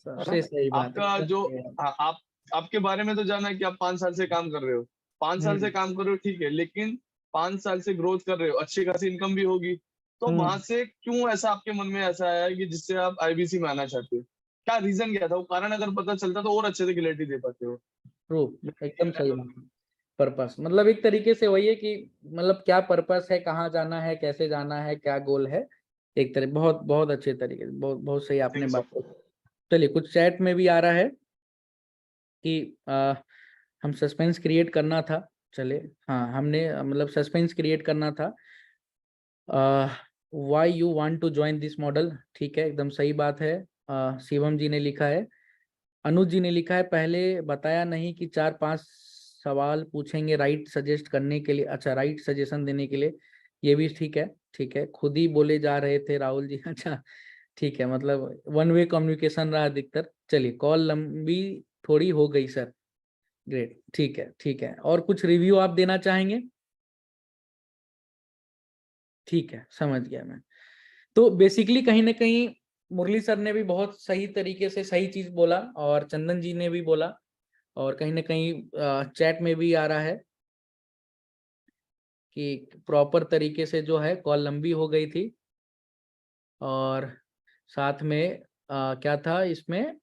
G: ना।
A: सबसे सही बात है,
G: आपका
A: सबसे
G: जो
A: सही बात है।
G: आप आपके बारे में तो जाना है कि आप 5 साल से काम कर रहे हो। 5 साल से काम कर रहे हो ठीक है, लेकिन 5 साल से ग्रोथ कर रहे हो, अच्छी खासी इनकम भी होगी। तो वहां से क्यों ऐसा आपके मन में ऐसा आया कि जिससे आप आईबीसी में आना चाहते हो? क्या रीजन क्या था? वो कारण अगर पता चलता तो और अच्छे से क्लियरिटी दे पाते हो।
A: ट्रू, एकदम सही बात है। पर्पस मतलब एक तरीके से वही है कि मतलब क्या पर्पस है, कहाँ जाना है, कैसे जाना है, क्या गोल है। एक तरह बहुत बहुत अच्छे तरीके से, बहुत बहुत सही आपने बात की। चलिए, कुछ चैट में भी आ रहा है कि हम सस्पेंस क्रिएट करना था। चले, हाँ, हमने मतलब सस्पेंस क्रिएट करना था। Why you want to join this model, ठीक है, एकदम सही बात है। शिवम जी ने लिखा है, अनुज जी ने लिखा है, पहले बताया नहीं कि 4-5 सवाल पूछेंगे राइट सजेस्ट करने के लिए। अच्छा, राइट सजेशन देने के लिए, ये भी ठीक है, ठीक है। खुद ही बोले जा रहे थे राहुल जी। अच्छा, ठीक है, मतलब वन वे कम्युनिकेशन रहा अधिकतर। चलिए, कॉल लंबी थोड़ी हो गई सर, ग्रेट, ठीक है, ठीक है। और कुछ रिव्यू आप देना चाहेंगे? ठीक है, समझ गया मैं। तो बेसिकली कहीं ना कहीं मुरली सर ने भी बहुत सही तरीके से सही चीज बोला, और चंदन जी ने भी बोला, और कहीं ना कहीं चैट में भी आ रहा है कि प्रॉपर तरीके से जो है कॉल लंबी हो गई थी। और साथ में क्या था इसमें,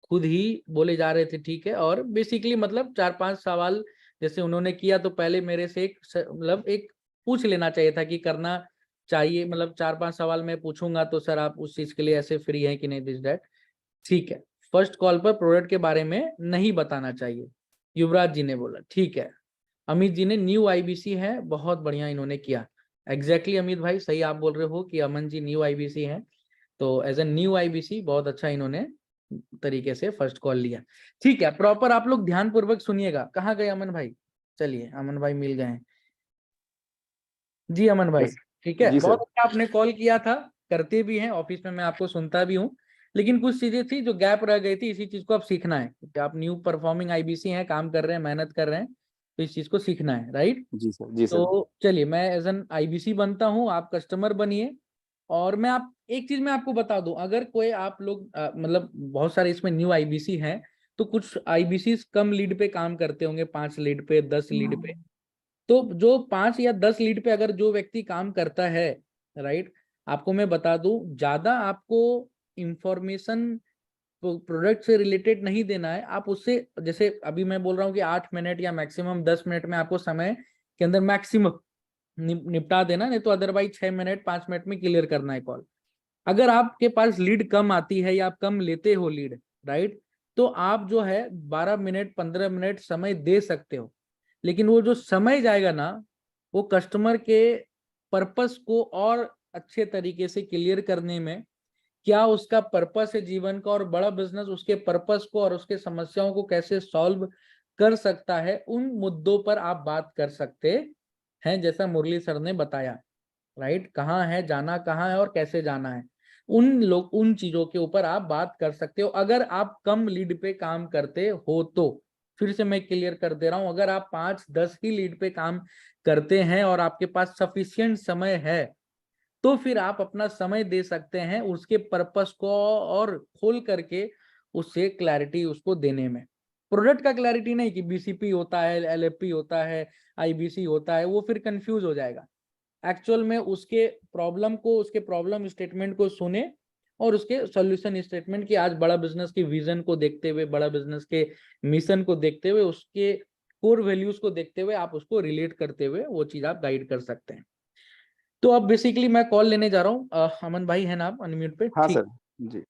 A: खुद ही बोले जा रहे थे, ठीक है। और बेसिकली मतलब 4-5 सवाल जैसे उन्होंने किया, तो पहले मेरे से एक मतलब एक पूछ लेना चाहिए था कि करना चाहिए, मतलब 4-5 सवाल मैं पूछूंगा तो सर आप उस चीज के लिए ऐसे फ्री हैं कि नहीं, दिस दैट, ठीक है। फर्स्ट कॉल पर प्रोडक्ट के बारे में नहीं बताना चाहिए, युवराज जी ने बोला, ठीक है। अमित जी ने न्यू आईबीसी है, बहुत बढ़िया इन्होंने किया। एग्जैक्टली अमित भाई, सही आप बोल रहे हो कि अमन जी न्यू आईबीसी हैं, तो एज ए न्यू आईबीसी बहुत अच्छा इन्होंने तरीके से फर्स्ट कॉल लिया। ठीक है, प्रॉपर आप लोग ध्यान पूर्वक सुनिएगा। कहाँ गए अमन भाई? चलिए, अमन भाई मिल गए हैं जी। अमन भाई, ठीक है,
E: जी
A: बहुत
E: सर।
A: अच्छा आपने कॉल किया था, करते भी हैं ऑफिस में, मैं आपको सुनता भी हूँ। लेकिन कुछ चीजें थी जो गैप रह गई थी, इसी चीज को आप सीखना है, क्योंकि आप न्यू परफॉर्मिंग आईबीसी हैं, काम कर रहे हैं, मेहनत कर रहे हैं, तो इस चीज को सीखना है, राइट?
E: जी सर। जी सर।
A: तो चलिए, मैं एज एन आईबीसी बनता हूँ, आप कस्टमर बनिए। और मैं आप एक चीज मैं आपको बता दूं, अगर कोई आप लोग मतलब बहुत सारे इसमें न्यू आईबीसी हैं, तो कुछ आईबीसी कम लीड पे काम करते होंगे, 5 लीड पे, 10 लीड पे। तो जो 5 या 10 लीड पे अगर जो व्यक्ति काम करता है, राइट, आपको मैं बता दूं, ज्यादा आपको इंफॉर्मेशन प्रोडक्ट से रिलेटेड नहीं देना है। आप उससे, जैसे अभी मैं बोल रहा हूँ कि 8 मिनट या मैक्सिमम 10 मिनट में आपको समय के अंदर मैक्सिमम निपटा देना, नहीं तो अदरवाइज 6 मिनट 5 मिनट में क्लियर करना है कॉल। अगर आपके पास लीड कम आती है या आप कम लेते हो लीड, राइट, तो आप जो है 12 मिनट 15 मिनट समय दे सकते हो। लेकिन वो जो समय जाएगा ना, वो कस्टमर के पर्पस को और अच्छे तरीके से क्लियर करने में, क्या उसका पर्पस है जीवन का, और बड़ा बिजनेस उसके पर्पस को और उसके समस्याओं को कैसे सॉल्व कर सकता है, उन मुद्दों पर आप बात कर सकते हैं, जैसा मुरली सर ने बताया, राइट। कहाँ है, जाना कहाँ है और कैसे जाना है, उन चीजों के ऊपर आप बात कर सकते हो, अगर आप कम लीड पे काम करते हो तो। फिर से मैं क्लियर कर दे रहा हूं, अगर आप 5-10 ही लीड पे काम करते हैं और आपके पास सफिशिएंट समय है, तो फिर आप अपना समय दे सकते हैं उसके पर्पस को और खोल करके उससे क्लैरिटी उसको देने में। प्रोडक्ट का क्लैरिटी नहीं कि बीसीपी होता है, एलएफपी होता है, आईबीसी होता है, वो फिर कंफ्यूज हो जाएगा। एक्चुअल में उसके प्रॉब्लम को, उसके प्रॉब्लम स्टेटमेंट को सुने और उसके सॉल्यूशन स्टेटमेंट की, आज बड़ा बिजनेस के विजन को देखते हुए, बड़ा बिजनेस के मिशन को देखते हुए, उसके कोर वैल्यूज को देखते हुए आप उसको रिलेट करते हुए वो चीज आप गाइड कर सकते हैं। तो अब बेसिकली मैं कॉल लेने जा रहा हूँ। अमन भाई है ना आप अनम्यूट पे?
E: हाँ
A: ठीक,
E: सर जी।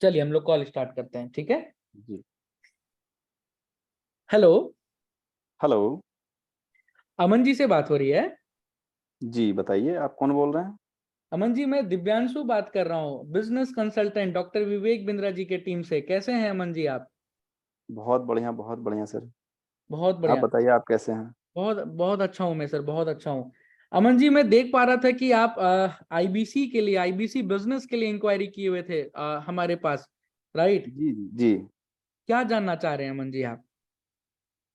A: चलिए हम लोग कॉल स्टार्ट करते हैं, ठीक है।
E: जी
A: हेलो,
E: हेलो।
A: अमन जी से बात हो रही है?
E: जी बताइए, आप कौन बोल रहे हैं?
A: अमन जी, मैं दिव्यांशु बात कर रहा हूँ, business consultant doctor Vivek Bindra ji के टीम से। कैसे हैं अमन जी आप?
E: बहुत बढ़िया सर।
A: बहुत
E: आप
A: बढ़िया।
E: बताइए, आप कैसे हैं?
A: बहुत बहुत अच्छा हूँ मैं सर, बहुत अच्छा हूँ। अमन जी, मैं देख पा रहा था कि आप आईबीसी के लिए, आईबीसी बिजनेस के लिए इंक्वायरी किए हुए थे हमारे पास, राइट?
E: जी जी।
A: क्या जानना चाह रहे हैं अमन जी आप?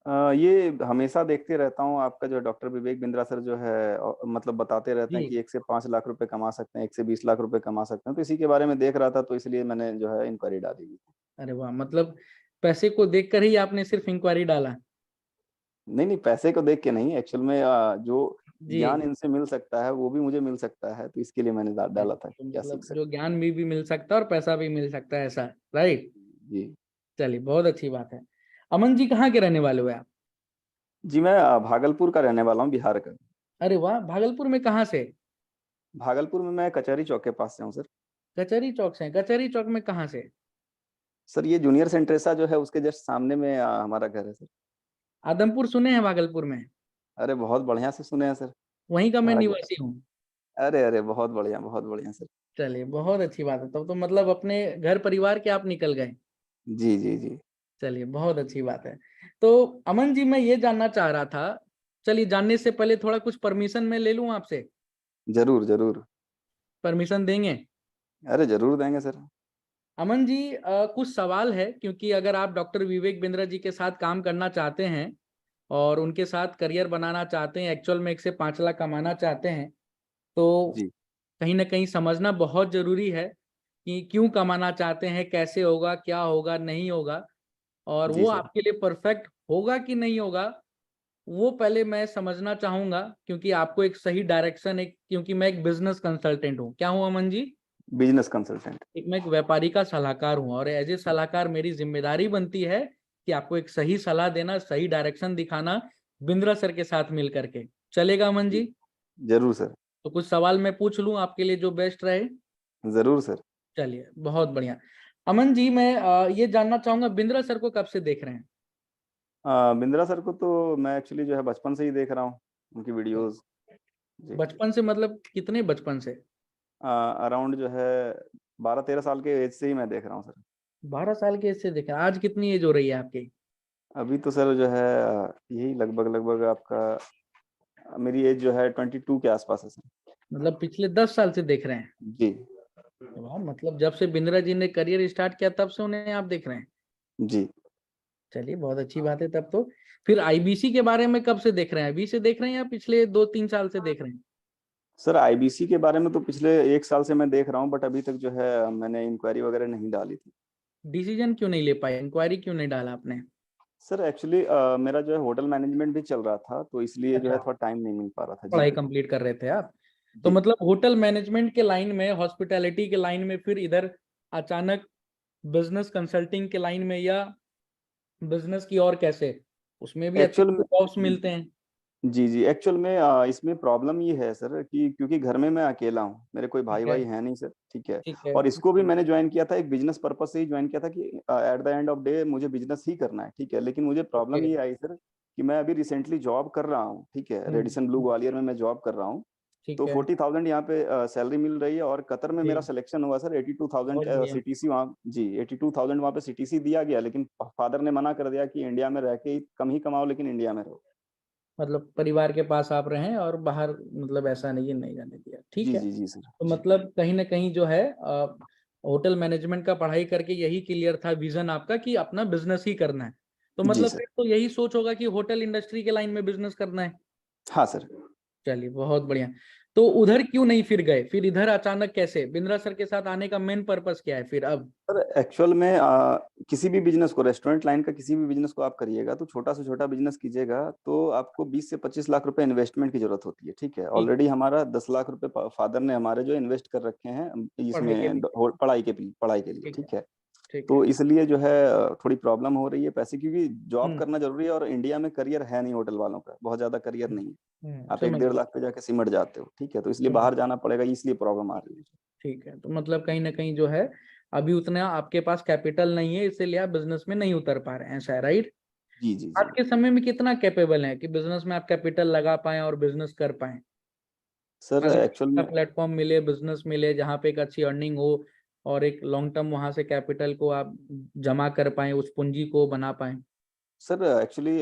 E: ये हमेशा देखते रहता हूँ आपका जो डॉक्टर विवेक बिंद्रा सर जो है मतलब बताते रहते हैं
A: जी,
E: कि 1 से 5 लाख रुपए कमा सकते हैं, 1 से 20 लाख रुपए कमा सकते हैं, तो इसी के बारे में देख रहा था, तो इसलिए मैंने जो है इंक्वायरी डाली थी।
A: अरे वाह, मतलब पैसे को देखकर ही आपने सिर्फ इंक्वायरी डाला?
E: नहीं नहीं, पैसे को देख के नहीं, एक्चुअल में जो
A: जी,
E: ज्ञान इनसे मिल सकता है वो भी मुझे मिल सकता है, तो इसके लिए मैंने डाला था
A: तो
E: कि क्या सीख
A: मतलब
E: सकते
A: जो ज्ञान भी मिल सकता है और पैसा भी मिल सकता है, ऐसा, राइट?
E: हैं। जी
A: चलिए, बहुत अच्छी बात है। अमन जी, कहाँ के रहने वाले हो आप?
E: जी। मैं भागलपुर का रहने वाला हूँ, बिहार का।
A: अरे वाह, भागलपुर में कहाँ से?
E: भागलपुर में मैं कचहरी चौक के पास से हूँ सर।
A: कचहरी चौक से? कचहरी चौक में कहाँ से?
E: सर ये जूनियर सेंट्रेसा जो है उसके जस्ट सामने में हमारा घर है सर।
A: आदमपुर सुने हैं भागलपुर में?
E: अरे बहुत बढ़िया से सुने हैं सर।
A: वहीं का मैं
E: हमारा
A: निवासी हूँ।
E: अरे अरे, बहुत बढ़िया सर।
A: चलिए, बहुत अच्छी बात है। तब तो मतलब अपने घर परिवार के आप निकल गए।
E: जी जी जी।
A: चलिए, बहुत अच्छी बात है। तो अमन जी, मैं ये जानना चाह रहा था, चलिए जानने से पहले थोड़ा कुछ परमिशन मैं ले लूं आपसे?
E: जरूर जरूर।
A: परमिशन देंगे?
E: अरे जरूर देंगे सर।
A: अमन जी, कुछ सवाल है, क्योंकि अगर आप डॉक्टर विवेक बिंद्रा जी के साथ काम करना चाहते हैं और उनके साथ करियर बनाना चाहते हैं, एक्चुअल में 1 से 5 लाख कमाना चाहते हैं, तो
E: जी
A: कहीं ना कहीं समझना बहुत जरूरी है कि क्यों कमाना चाहते हैं, कैसे होगा, क्या होगा, नहीं होगा, और
E: जी
A: वो
E: सर।
A: आपके लिए परफेक्ट होगा कि नहीं होगा, वो पहले मैं समझना चाहूंगा। क्योंकि आपको एक सही डायरेक्शन, एक, क्योंकि मैं एक बिजनेस कंसल्टेंट हूँ। क्या हूँ अमन जी?
E: Business consultant.
A: मैं एक व्यापारी का सलाहकार हूँ, और एज ए सलाहकार मेरी जिम्मेदारी बनती है कि आपको एक सही सलाह देना, सही डायरेक्शन दिखाना, बिंद्रा सर के साथ मिल करके। चलेगा अमन
E: जी
A: जी?
E: जरूर सर।
A: तो कुछ सवाल मैं पूछ लूं आपके लिए जो बेस्ट रहे?
E: जरूर सर।
A: चलिए, बहुत बढ़िया। अमन जी, मैं ये जानना चाहूंगा, बिंद्रा सर को कब से देख रहे हैं?
E: बिंद्रा सर को तो मैं एक्चुअली जो है बचपन से ही देख रहा हूँ, उनकी वीडियोस। जी।
A: बचपन से मतलब कितने बचपन से?
E: अराउंड जो है 12-13 साल के एज से ही मैं देख रहा हूँ सर।
A: 12 साल के एज से देख रहे हैं। आज कितनी एज हो रही है आपकी?
E: अभी तो सर जो है यही लगभग लगभग आपका मेरी एज जो है 22 के आसपास है सर।
A: मतलब पिछले 10 साल से देख रहे हैं?
E: जी
A: वाह, मतलब जब से बिंद्रा जी ने करियर स्टार्ट किया तब से उन्हें आप देख रहे हैं?
E: जी।
A: चलिए, बहुत अच्छी बात है तब तो। फिर आईबीसी के बारे में कब से देख रहे हैं? अभी से देख रहे हैं या पिछले 2-3 साल से देख रहे हैं?
E: सर आईबीसी के बारे में तो पिछले 1 साल से मैं देख रहा हूँ, बट अभी तक जो है मैंने इंक्वायरी वगैरह नहीं डाली थी।
A: डिसीजन क्यों नहीं ले पाए, इंक्वायरी क्यों नहीं डाला आपने?
E: सर एक्चुअली मेरा जो है होटल मैनेजमेंट भी चल रहा था, तो इसलिए जो है
A: अच्छा,
E: थोड़ा टाइम नहीं मिल पा रहा था। जी
A: पढ़ाई कंप्लीट कर रहे थे आप? तो
E: जी।
A: मतलब होटल मैनेजमेंट के लाइन में, हॉस्पिटैलिटी के लाइन में, फिर इधर अचानक बिजनेस कंसल्टिंग के लाइन में, या बिजनेस की और कैसे? उसमें भी अच्छे
E: एक्चुअल में
A: जॉब्स मिलते हैं।
E: जी जी, एक्चुअल में इसमें प्रॉब्लम ये है सर कि क्योंकि घर में मैं अकेला हूँ, मेरे कोई भाई
A: ठीक है,
E: भाई है नहीं सर, ठीक है।
A: ठीक है।
E: और इसको भी मैंने ज्वाइन किया था एक बिजनेस पर्पज से ही ज्वाइन किया था कि at the end of day मुझे बिजनेस ही करना है, ठीक है। लेकिन मुझे
A: ओके।
E: प्रॉब्लम ये आई सर कि मैं अभी रिसेंटली जॉब कर रहा हूँ, ठीक है, रेडिसन ब्लू
A: हम्म,
E: ग्वालियर में मैं जॉब कर रहा हूँ। तो
A: ठीक है।
E: 40,000 यहाँ पे सैलरी मिल रही है, और कतर में मेरा
A: जी,
E: सिलेक्शन हुआ सर 82,000
A: बहुत बढ़िया।
E: सीटीसी वहाँ जी 82,000 वहाँ पे सीटीसी दिया गया, लेकिन फादर ने मना कर दिया कि इंडिया में रह के ही कम ही कमाओ, लेकिन इंडिया में रहो।
A: मतलब परिवार के पास आप रहें और बाहर, मतलब ऐसा नहीं है, नहीं जाने दिया, ठीक
E: जी
A: है।
E: जी जी सर।
A: तो
E: जी
A: मतलब कहीं ना कहीं जो है होटल मैनेजमेंट का पढ़ाई करके यही क्लियर था विजन आपका कि अपना बिजनेस ही करना है। तो
E: जी
A: मतलब
E: सर।
A: फिर तो यही सोच होगा कि होटल इंडस्ट्री के लाइन में बिजनेस करना है।
E: हाँ सर।
A: चलिए, बहुत बढ़िया। तो उधर क्यों नहीं फिर गए, फिर इधर अचानक कैसे? बिंद्रा सर के साथ आने का मेन पर्पस क्या है फिर अब?
E: सर एक्चुअल में किसी भी बिजनेस को, रेस्टोरेंट लाइन का किसी भी बिजनेस को आप करिएगा तो छोटा से छोटा बिजनेस कीजिएगा तो आपको 20 से 25 लाख रुपए इन्वेस्टमेंट की जरूरत होती है। ठीक है, ऑलरेडी हमारा 10 लाख रुपए फादर ने हमारे जो इन्वेस्ट कर रखे हैं
A: पढ़ाई के
E: इसमें
A: लिए।
E: पढ़ाई के लिए।
A: ठीक है,
E: ठीक है,
A: ठीक है।
E: तो इसलिए जो है थोड़ी प्रॉब्लम हो रही है पैसे, क्योंकि जॉब
A: हम्म,
E: करना जरूरी है और इंडिया में करियर है नहीं, होटल वालों का बहुत ज्यादा करियर नहीं है। आप
A: समझ
E: 1-1.5
A: गया।
E: लाख पे जाके सिमट जाते हो। ठीक है, तो इसलिए
A: समझ
E: बाहर जाना पड़ेगा, इसलिए प्रॉब्लम आ रही है।
A: ठीक है, तो मतलब कहीं ना कहीं जो है अभी उतना आपके पास कैपिटल नहीं है, इसीलिए आप बिजनेस में नहीं उतर पा रहे हैं, ऐसा है राइट?
E: जी जी
A: आज
E: जी।
A: के समय में कितना कैपेबल है कि बिजनेस में आप कैपिटल लगा पाए और बिजनेस कर पाए?
E: सर
A: अगर
E: एक्चुअल में
A: प्लेटफॉर्म मिले, बिजनेस मिले जहाँ पे एक अच्छी अर्निंग हो और एक लॉन्ग टर्म वहां से कैपिटल को आप जमा कर पाए, उस पूंजी को बना पाए।
E: सर एक्चुअली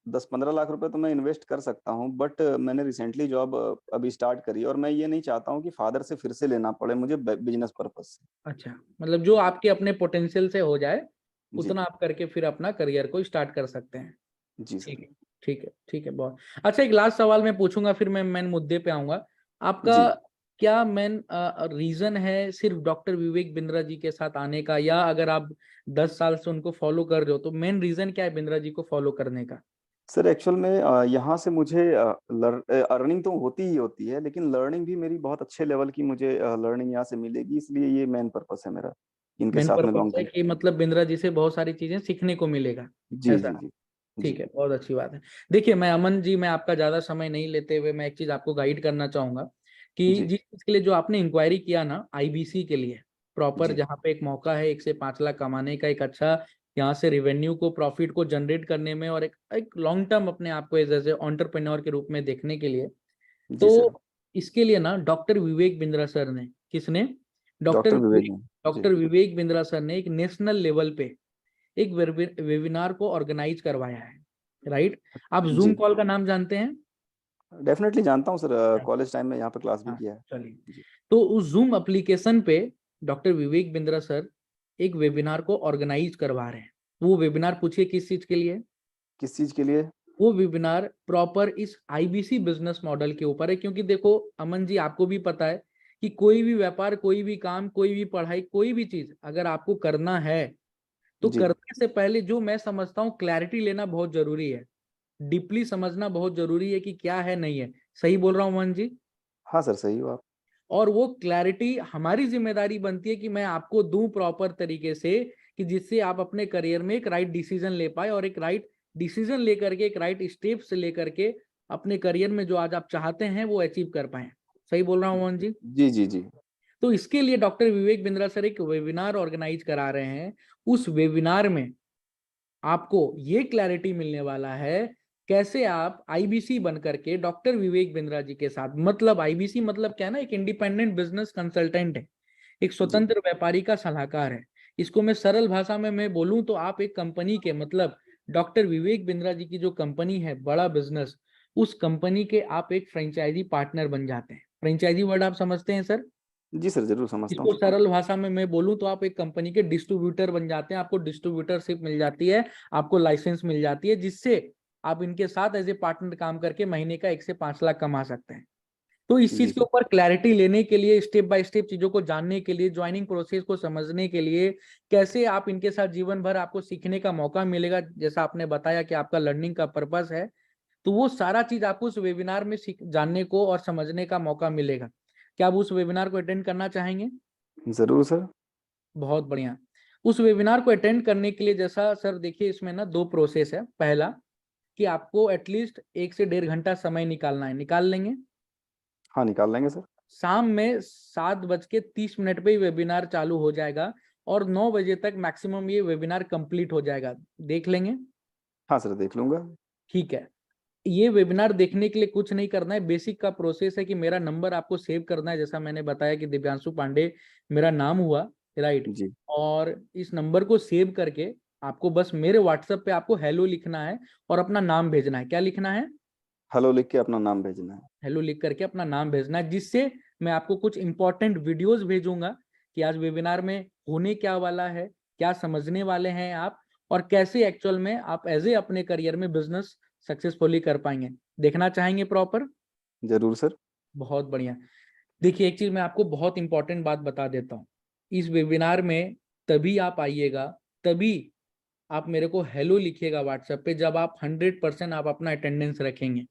E: 10-15 लाख रुपए तो मैं इन्वेस्ट कर सकता हूँ, बट मैंने रिसेंटली जॉब अभी स्टार्ट करी और मैं ये नहीं चाहता हूँ कि फादर से फिर से लेना पड़े मुझे बिजनेस पर्पज से।
A: अच्छा, मतलब जो आपके अपने पोटेंशियल से हो जाए
E: जी
A: उतना आप करके फिर अपना करियर को स्टार्ट कर सकते हैं।
E: जी
A: ठीक
E: सर।
A: है, ठीक है, ठीक है, बहुत अच्छा। एक लास्ट सवाल मैं पूछूंगा, फिर मैं मेन मुद्दे पे आऊंगा। आपका
E: जी
A: क्या मेन रीजन है सिर्फ डॉक्टर विवेक बिंद्रा जी के साथ आने का, या अगर आप 10 साल से उनको फॉलो कर रहे हो तो मेन रीजन क्या है बिंद्रा जी को फॉलो करने का?
E: सर एक्चुअल में यहाँ से मुझे अर्निंग तो होती ही होती है, लेकिन लर्निंग भी मेरी बहुत अच्छे लेवल की मुझे लर्निंग यहाँ से मिलेगी, इसलिए ये मेन पर्पस है मेरा इनके
A: मेन
E: साथ में
A: पर्पज
E: लॉन्ग
A: है
E: टर्म।
A: कि मतलब बिंद्रा जी से बहुत सारी चीजें सीखने को मिलेगा,
E: जी
A: ऐसा?
E: जी जी
A: ठीक
E: जी
A: है, बहुत अच्छी बात है। देखिए मैं अमन जी, मैं आपका ज्यादा समय नहीं लेते हुए मैं एक चीज आपको गाइड करना चाहूंगा कि
E: जी
A: जिस चीज के लिए जो आपने इंक्वायरी किया ना आईबीसी के लिए, प्रॉपर
E: जी
A: जहाँ पे एक मौका है 1 से 5 लाख कमाने का, एक अच्छा यहाँ से रेवेन्यू को, प्रॉफिट को जनरेट करने में, और एक लॉन्ग टर्म अपने आप को एज एंटरप्रेन्योर के रूप में देखने के लिए,
E: जी सर।
A: तो इसके लिए ना डॉक्टर विवेक बिंद्रा सर ने, किसने? डॉक्टर
E: डॉक्टर विवेक
A: विवेक,
E: में। जी
A: डॉक्टर विवेक बिंद्रा सर ने एक नेशनल लेवल पे एक वेबिनार को ऑर्गेनाइज करवाया है, राइट? आप जूम
E: जी
A: कॉल का नाम जानते हैं?
E: डेफिनेटली जानता हूँ सर,
A: हाँ,
E: कॉलेज टाइम में यहाँ पे क्लास भी
A: हाँ,
E: किया है।
A: चलिए।
E: जी
A: तो उस जूम एप्लीकेशन पे डॉक्टर विवेक बिंद्रा सर एक वेबिनार को ऑर्गेनाइज करवा रहे हैं। वो वेबिनार पूछिए किस चीज के लिए?
E: किस चीज के लिए?
A: वो वेबिनार प्रॉपर इस आईबीसी बिजनेस मॉडल के ऊपर है, क्योंकि देखो अमन जी, आपको भी पता है कि कोई भी व्यापार, कोई भी काम, कोई भी पढ़ाई, कोई भी चीज अगर आपको करना है तो
E: जी
A: करने से पहले जो मैं समझता हूँ क्लैरिटी लेना बहुत जरूरी है, डीपली समझना बहुत जरूरी है कि क्या है नहीं है। सही बोल रहा हूँ अमन जी?
E: हाँ सर, सही हो आप।
A: और वो क्लैरिटी हमारी जिम्मेदारी बनती है कि मैं आपको दूं प्रॉपर तरीके से, कि जिससे आप अपने करियर में एक राइट डिसीजन ले पाए, और एक राइट डिसीजन लेकर के, एक राइट स्टेप्स लेकर के अपने करियर में जो आज आप चाहते हैं वो अचीव कर पाए। सही बोल रहा हूँ मोहन जी?
E: जी जी जी
A: तो इसके लिए डॉक्टर विवेक बिंद्रा सर एक वेबिनार ऑर्गेनाइज करा रहे हैं। उस वेबिनार में आपको ये क्लैरिटी मिलने वाला है कैसे आप आईबीसी बन करके डॉक्टर विवेक बिंद्रा जी के साथ, मतलब आईबीसी मतलब क्या है ना, एक इंडिपेंडेंट बिजनेस कंसल्टेंट है, एक
E: जी
A: स्वतंत्र व्यापारी का सलाहकार है। इसको मैं सरल भाषा में मैं बोलूं तो आप एक कंपनी के, मतलब डॉक्टर विवेक बिंद्रा जी की जो कंपनी है, बड़ा बिजनेस, उस कंपनी के आप एक फ्रेंचाइजी पार्टनर बन जाते हैं। फ्रेंचाइजी वर्ड आप समझते हैं सर?
E: जी सर, जरूर समझता
A: इसको
E: हूँ।
A: सरल भाषा में मैं बोलूं तो आप एक कंपनी के डिस्ट्रीब्यूटर बन जाते हैं, आपको डिस्ट्रीब्यूटरशिप मिल जाती है, आपको लाइसेंस मिल जाती है, जिससे आप इनके साथ एज ए पार्टनर काम करके महीने का 1 से 5 लाख कमा सकते हैं। तो इस
E: जी
A: चीज के
E: सर।
A: ऊपर क्लैरिटी लेने के लिए, स्टेप बाय स्टेप चीजों को जानने के लिए, ज्वाइनिंग प्रोसेस को समझने के लिए, कैसे आप इनके साथ जीवन भर आपको सीखने का मौका मिलेगा, जैसा आपने बताया कि आपका लर्निंग का पर्पस है, तो वो सारा चीज आपको उस वेबिनार में जानने को और समझने का मौका मिलेगा। क्या आप उस वेबिनार को अटेंड करना चाहेंगे?
E: जरूर सर।
A: बहुत बढ़िया। उस वेबिनार को अटेंड करने के लिए, जैसा सर देखिए इसमें ना 2 प्रोसेस है। पहला कि आपको एटलीस्ट 1 से 1.5 घंटा समय निकालना है, निकाल लेंगे?
E: हाँ, निकाल लेंगे सर।
A: शाम में 7:30 पे वेबिनार चालू हो जाएगा और 9 बजे तक मैक्सिमम ये वेबिनार कंप्लीट हो जाएगा, देख लेंगे?
E: हाँ सर, देख लूंगा।
A: ठीक है। ये वेबिनार देखने के लिए कुछ नहीं करना है, बेसिक का प्रोसेस है कि मेरा नंबर आपको सेव करना है, जैसा मैंने बताया कि दिव्यांशु पांडे मेरा नाम हुआ, राइट?
E: जी
A: और इस नंबर को सेव करके आपको बस मेरे व्हाट्सएप पे आपको हेलो लिखना है और अपना नाम भेजना है। क्या लिखना है?
E: हेलो लिख के अपना नाम भेजना है।
A: हेलो लिख करके अपना नाम भेजना है, जिससे मैं आपको कुछ इंपॉर्टेंट वीडियोस भेजूंगा कि आज वेबिनार में होने क्या वाला है, क्या समझने वाले हैं आप, और कैसे एक्चुअल में आप एज ए अपने करियर में बिजनेस सक्सेसफुली कर पाएंगे। देखना चाहेंगे प्रॉपर?
E: जरूर सर।
A: बहुत बढ़िया। देखिए एक चीज मैं आपको बहुत इंपॉर्टेंट बात बता देता हूँ, इस वेबिनार में तभी आप आइएगा, तभी आप मेरे को हेलो लिखिएगा व्हाट्सएप पे, जब आप 100% आप अपना अटेंडेंस रखेंगे।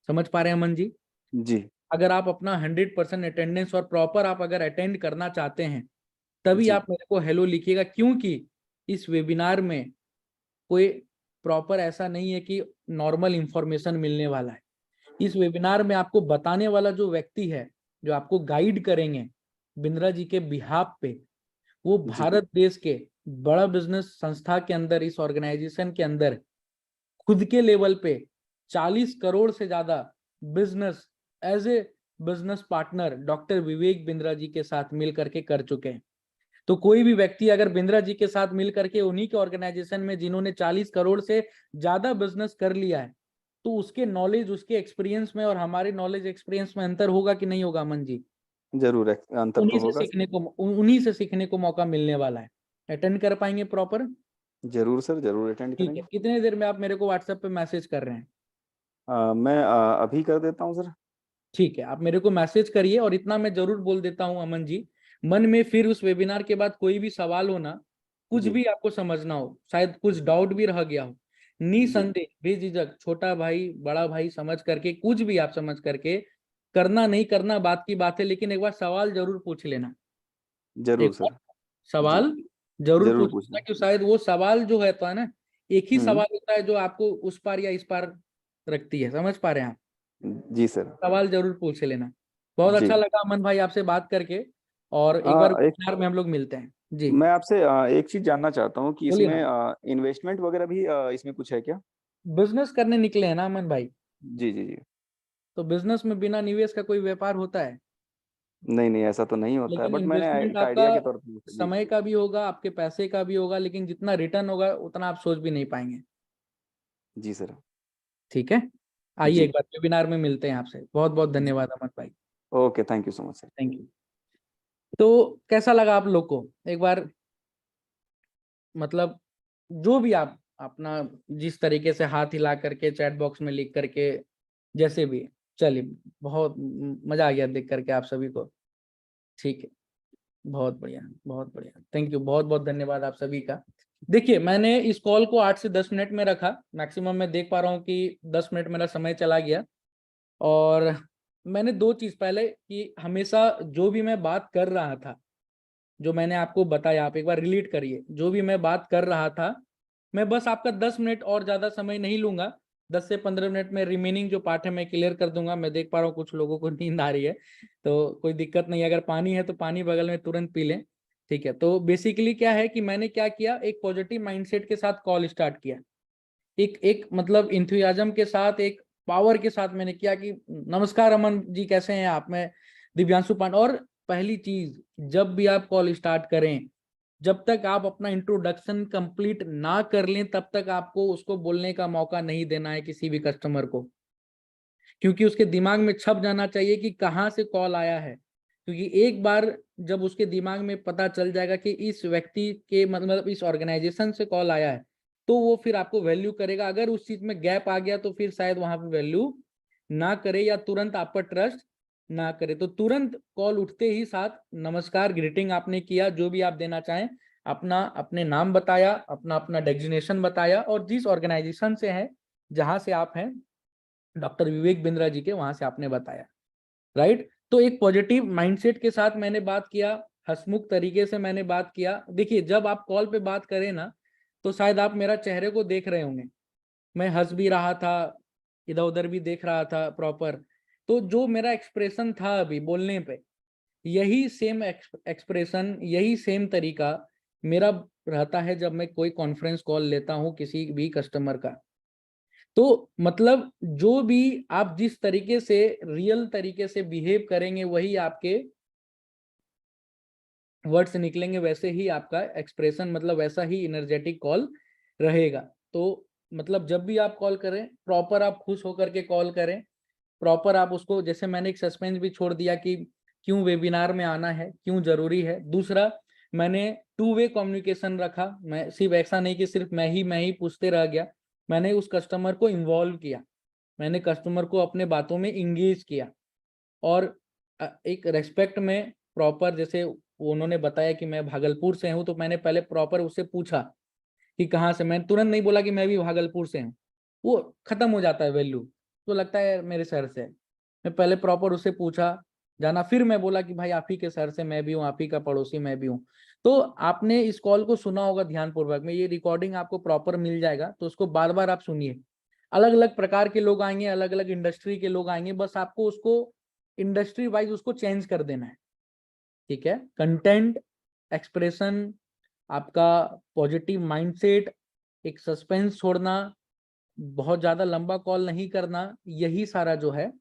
A: समझ पा रहे हैं अमन जी?
E: जी
A: अगर आप अपना 100% अटेंडेंस और प्रॉपर आप अगर अटेंड करना चाहते हैं, तभी
E: जी
A: आप मेरे को हेलो लिखिएगा, क्योंकि इस वेबिनार में कोई प्रॉपर ऐसा नहीं है कि नॉर्मल इंफॉर्मेशन मिलने वाला है। इस वेबिनार में आपको बताने वाला जो व्यक्ति है, जो आपको गाइड करेंगे बिंद्रा जी के बिहाफ पे, वो
E: जी
A: भारत देश के बड़ा बिजनेस संस्था के अंदर, इस ऑर्गेनाइजेशन के अंदर खुद के लेवल पे 40 करोड़ से ज्यादा business as a business partner doctor Vivek Bindra ji के साथ मिल करके कर चुके हैं। तो कोई भी व्यक्ति अगर बिंद्रा जी के साथ मिल करके उन्हीं के ऑर्गेनाइजेशन में जिन्होंने 40 करोड़ से ज्यादा बिजनेस कर लिया है, तो उसके नॉलेज, उसके एक्सपीरियंस में और हमारे नॉलेज एक्सपीरियंस में अंतर होगा कि नहीं होगा अमन जी?
E: जरूर अंतर तो होगा।
A: उन्हीं से सीखने को मौका मिलने वाला है। अटेंड कर पाएंगे प्रॉपर?
E: जरूर सर, जरूर अटेंड
A: ठीक है।
E: करेंगे।
A: कितने देर में आप मेरे को व्हाट्सएप पे मैसेज कर रहे हैं?
E: मैं अभी कर देता हूँ सर।
A: ठीक है, आप मेरे को मैसेज करिए। और इतना मैं जरूर बोल देता हूँ अमन जी, मन में फिर उस वेबिनार के बाद कोई भी सवाल हो ना, कुछ
E: जी
A: भी आपको समझना हो, शायद कुछ डाउट भी रह गया हो,
E: जी
A: निसंदेह बेझिझक छोटा भाई बड़ा भाई समझ करके, कुछ भी आप समझ करके, करना नहीं करना बात की बात है, लेकिन एक बार सवाल जरूर पूछ लेना। एक
E: जरूर
A: बार
E: सर। जी
A: सवाल जरूर
E: जरूर
A: पूछ लेना,
E: पूछना।
A: कि शायद वो सवाल जो है तो है ना, एक ही
E: हम्म।
A: सवाल होता है जो आपको उस पार या इस पार रखती है। समझ पा रहे हैं आप?
E: जी सर।
A: सवाल जरूर पूछ लेना। बहुत
E: जी
A: अच्छा लगा अमन भाई आपसे बात करके, और एक बार
E: एक
A: वेबिनार में हम लोग मिलते हैं जी।
E: मैं आपसे एक चीज जानना चाहता हूँ कि
A: बोलिए
E: इसमें
A: ना।
E: इन्वेस्टमेंट वगैरह भी इसमें कुछ है क्या?
A: बिजनेस करने निकले हैं ना अमन भाई,
E: जी जी जी।
A: तो बिजनेस में बिना निवेश का कोई व्यापार होता है?
E: नहीं नहीं, ऐसा तो नहीं होता है,
A: लेकिन
E: बट मैंने
A: इन्वेस्टमेंट
E: एक
A: आपका
E: आइडिया के तौर पर पूछा। जी
A: समय का भी होगा, आपके पैसे का भी होगा, लेकिन जितना रिटर्न होगा उतना आप सोच भी नहीं पाएंगे।
E: जी सर।
A: ठीक है, आइए एक
E: जी
A: बार वेबिनार में मिलते हैं आपसे। बहुत बहुत
E: जी।
A: धन्यवाद अमन भाई।
E: Okay, thank you so much sir.
A: Thank you. तो कैसा लगा आप लोग को? एक बार मतलब जो भी आप अपना जिस तरीके से हाथ हिला करके, चैट बॉक्स में लिख करके, जैसे भी, चलिए बहुत मजा आ गया देख करके आप सभी को। ठीक है, बहुत बढ़िया, बहुत बढ़िया, थैंक यू, बहुत बहुत धन्यवाद आप सभी का। देखिए मैंने इस कॉल को 8 से 10 मिनट में रखा मैक्सिमम। मैं देख पा रहा हूँ कि 10 मिनट मेरा समय चला गया। और मैंने दो चीज पहले, कि हमेशा जो भी मैं बात कर रहा था, जो मैंने आपको बताया, आप एक बार रिलेट करिए, जो भी मैं बात कर रहा था, मैं बस आपका 10 मिनट और ज्यादा समय नहीं लूंगा। 10 से 15 मिनट में रिमेनिंग जो पार्ट है मैं क्लियर कर दूंगा। मैं देख पा रहा हूँ कुछ लोगों को नींद आ रही है, तो कोई दिक्कत नहीं। अगर पानी है तो पानी बगल में तुरंत पी लें। ठीक है, तो बेसिकली क्या है कि मैंने क्या किया, एक पॉजिटिव माइंडसेट के साथ कॉल स्टार्ट किया। एक एक मतलब इंथुजियाज्म के साथ, एक पावर के साथ मैंने किया कि नमस्कार अमन जी, कैसे हैं आप? मैं दिव्यांशु पांडे। और पहली चीज, जब भी आप कॉल स्टार्ट करें, जब तक आप अपना इंट्रोडक्शन कंप्लीट ना कर लें, तब तक आपको उसको बोलने का मौका नहीं देना है किसी भी कस्टमर को, क्योंकि उसके दिमाग में छप जाना चाहिए कि कहाँ से कॉल आया है। क्योंकि एक बार जब उसके दिमाग में पता चल जाएगा कि इस व्यक्ति के मतलब इस ऑर्गेनाइजेशन से कॉल आया है, तो वो फिर आपको वैल्यू करेगा। अगर उस चीज में गैप आ गया तो फिर शायद वहां पे वैल्यू ना करे, या तुरंत आप पर ट्रस्ट ना करे। तो तुरंत कॉल उठते ही साथ नमस्कार, ग्रीटिंग आपने किया, जो भी आप देना चाहें, अपना अपने नाम बताया, अपना अपना डेजिग्नेशन बताया, और जिस ऑर्गेनाइजेशन से है, जहां से आप हैं, डॉक्टर विवेक बिंद्रा जी के, वहां से आपने बताया। राइट, तो एक पॉजिटिव माइंडसेट के साथ मैंने बात किया, हंसमुख तरीके से मैंने बात किया। देखिए जब आप कॉल पे बात करें ना, तो शायद आप मेरा चेहरे को देख रहे होंगे, मैं हंस भी रहा था, इधर उधर भी देख रहा था प्रॉपर। तो जो मेरा एक्सप्रेशन था अभी बोलने पे, यही सेम एक्सप्रेशन, यही सेम तरीका मेरा रहता है जब मैं कोई कॉन्फ्रेंस कॉल लेता हूँ किसी भी कस्टमर का। तो मतलब जो भी आप जिस तरीके से रियल तरीके से बिहेव करेंगे, वही आपके वर्ड्स निकलेंगे, वैसे ही आपका एक्सप्रेशन, मतलब वैसा ही एनर्जेटिक कॉल रहेगा। तो मतलब जब भी आप कॉल करें, प्रॉपर आप खुश होकर के कॉल करें, प्रॉपर आप उसको, जैसे मैंने एक सस्पेंस भी छोड़ दिया कि क्यों वेबिनार में आना है, क्यों जरूरी है। दूसरा, मैंने 2 वे कम्युनिकेशन रखा। मैं सिर्फ ऐसा नहीं कि सिर्फ मैं ही पूछते रह गया, मैंने उस कस्टमर को इन्वॉल्व किया, मैंने कस्टमर को अपने बातों में इंगेज किया। और एक रेस्पेक्ट में प्रॉपर, जैसे उन्होंने बताया कि मैं भागलपुर से हूँ, तो मैंने पहले प्रॉपर उससे पूछा कि कहाँ से। मैं तुरंत नहीं बोला कि मैं भी भागलपुर से हूँ, वो खत्म हो जाता है वैल्यू, तो लगता है मेरे शहर से। मैं पहले प्रॉपर उससे पूछा जाना, फिर मैं बोला कि भाई आप ही के शहर से मैं भी हूँ, आप ही का पड़ोसी मैं भी हूँ। तो आपने इस कॉल को सुना होगा ध्यानपूर्वक में, ये रिकॉर्डिंग आपको प्रॉपर मिल जाएगा, तो उसको बार बार आप सुनिए। अलग अलग प्रकार के लोग आएंगे, अलग अलग इंडस्ट्री के लोग आएंगे, बस आपको उसको इंडस्ट्री वाइज उसको चेंज कर देना है, ठीक है। कंटेंट, एक्सप्रेशन, आपका पॉजिटिव माइंडसेट, एक सस्पेंस छोड़ना, बहुत ज्यादा लंबा कॉल नहीं करना, यही सारा जो है,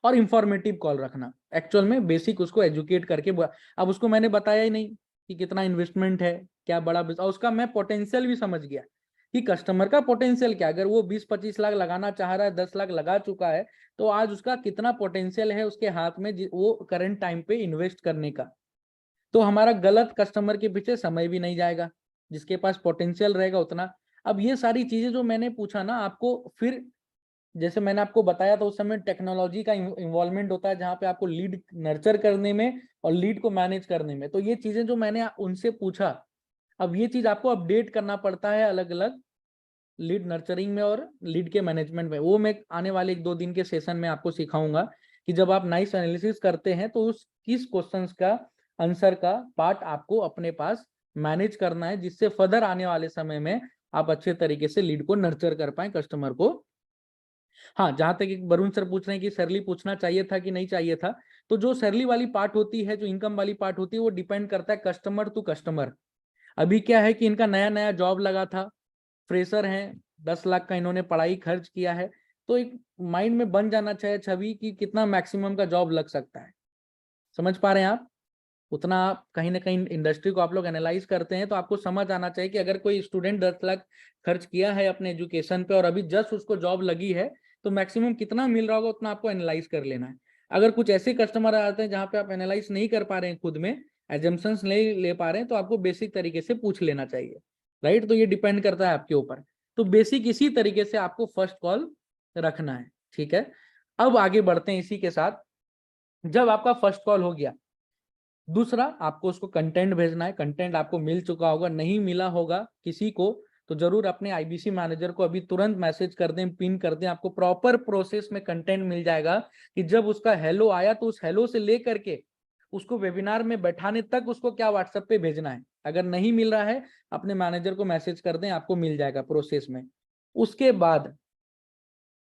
A: और इंफॉर्मेटिव कॉल रखना। एक्चुअल में बेसिक उसको एजुकेट करके अब उसको मैंने बताया ही नहीं कि कितना इन्वेस्टमेंट है, क्या बड़ा और उसका मैं पोटेंशियल भी समझ गया कि कस्टमर का पोटेंशियल क्या, अगर वो 20-25 लाख लगाना चाह रहा है, 10 लाख लगा चुका है, तो आज उसका कितना पोटेंशियल है उसके हाथ में वो करंट टाइम पे इन्वेस्ट करने का। तो हमारा गलत कस्टमर के पीछे समय भी नहीं जाएगा, जिसके पास पोटेंशियल रहेगा उतना। अब ये सारी चीजें जो मैंने पूछा ना आपको, फिर जैसे मैंने आपको बताया था उस समय टेक्नोलॉजी का इन्वॉल्वमेंट होता है, जहाँ पे आपको लीड नर्चर करने में और लीड को मैनेज करने में। तो ये चीजें जो मैंने उनसे पूछा, अब ये चीज आपको अपडेट करना पड़ता है अलग अलग लीड नर्चरिंग में और लीड के मैनेजमेंट में। वो मैं आने वाले 1-2 दिन के सेशन में आपको सिखाऊंगा कि जब आप नाइस एनालिसिस करते हैं तो उस किस क्वेश्चंस का आंसर का पार्ट आपको अपने पास मैनेज करना है, जिससे फर्दर आने वाले समय में आप अच्छे तरीके से लीड को नर्चर कर पाए, कस्टमर को। हाँ, जहां तक एक वरुण सर पूछ रहे हैं कि सरली पूछना चाहिए था कि नहीं चाहिए था, तो जो सरली वाली पार्ट होती है, जो इनकम वाली पार्ट होती है, वो डिपेंड करता है कस्टमर टू कस्टमर। अभी क्या है कि इनका नया नया जॉब लगा था, फ्रेशर हैं, 10 लाख का इन्होंने पढ़ाई खर्च किया है, तो एक माइंड में बन जाना चाहिए छवि कि कितना मैक्सिमम का जॉब लग सकता है। समझ पा रहे हैं आप? उतना आप कहीं ना कहीं इंडस्ट्री को आप लोग एनालाइज करते हैं, तो आपको समझ आना चाहिए कि अगर कोई स्टूडेंट 10 लाख खर्च किया है अपने एजुकेशन पे और अभी जस्ट उसको जॉब लगी है, तो मैक्सिमम कितना मिल रहा होगा उतना आपको एनालाइज कर लेना है। अगर कुछ ऐसे कस्टमर आते हैं जहाँ पे आप एनालाइज नहीं कर पा रहे हैं, खुद में एजम्पशंस नहीं ले पा रहे हैं, तो आपको बेसिक तरीके से पूछ लेना चाहिए, राइट। तो ये डिपेंड करता है आपके ऊपर। तो बेसिक इसी तरीके से आपको फर्स्ट कॉल रखना है, ठीक है। अब आगे बढ़ते हैं इसी के साथ। जब आपका फर्स्ट कॉल हो गया, दूसरा आपको उसको कंटेंट भेजना है। कंटेंट आपको मिल चुका होगा, नहीं मिला होगा किसी को तो जरूर अपने आईबीसी मैनेजर को अभी तुरंत मैसेज कर दें, पिन कर दें, आपको प्रॉपर प्रोसेस में कंटेंट मिल जाएगा कि जब उसका हेलो आया तो उस हेलो से लेकर के उसको वेबिनार में बैठाने तक उसको क्या व्हाट्सएप पे भेजना है। अगर नहीं मिल रहा है अपने मैनेजर को मैसेज कर दें, आपको मिल जाएगा प्रोसेस में। उसके बाद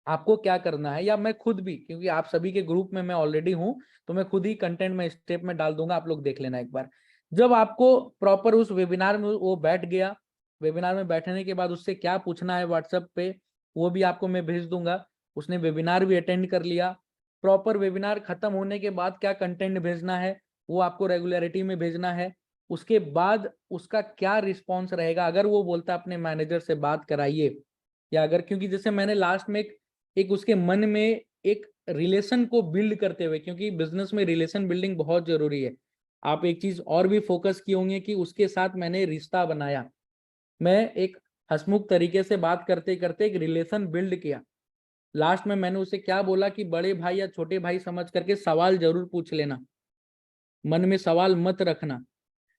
A: आपको क्या करना है, या मैं खुद भी, क्योंकि आप सभी के ग्रुप में मैं ऑलरेडी हूं, तो मैं खुद ही कंटेंट में स्टेप में डाल दूंगा, आप लोग देख लेना एक बार। जब आपको प्रॉपर उस वेबिनार में वो बैठ गया, वेबिनार में बैठने के बाद उससे क्या पूछना है व्हाट्सएप पे वो भी आपको मैं भेज दूंगा। उसने वेबिनार भी अटेंड कर लिया, प्रॉपर वेबिनार खत्म होने के बाद क्या कंटेंट भेजना है वो आपको रेगुलरिटी में भेजना है। उसके बाद उसका क्या रिस्पॉन्स रहेगा, अगर वो बोलता अपने मैनेजर से बात कराइए, या अगर, क्योंकि जैसे मैंने लास्ट में एक उसके मन में एक रिलेशन को बिल्ड करते हुए, क्योंकि बिजनेस में रिलेशन बिल्डिंग बहुत जरूरी है। आप एक चीज और भी फोकस किए होंगे कि उसके साथ मैंने रिश्ता बनाया, मैं एक हंसमुख तरीके से बात करते करते एक रिलेशन बिल्ड किया। लास्ट में मैंने उसे क्या बोला कि बड़े भाई या छोटे भाई समझ करके सवाल जरूर पूछ लेना, मन में सवाल मत रखना।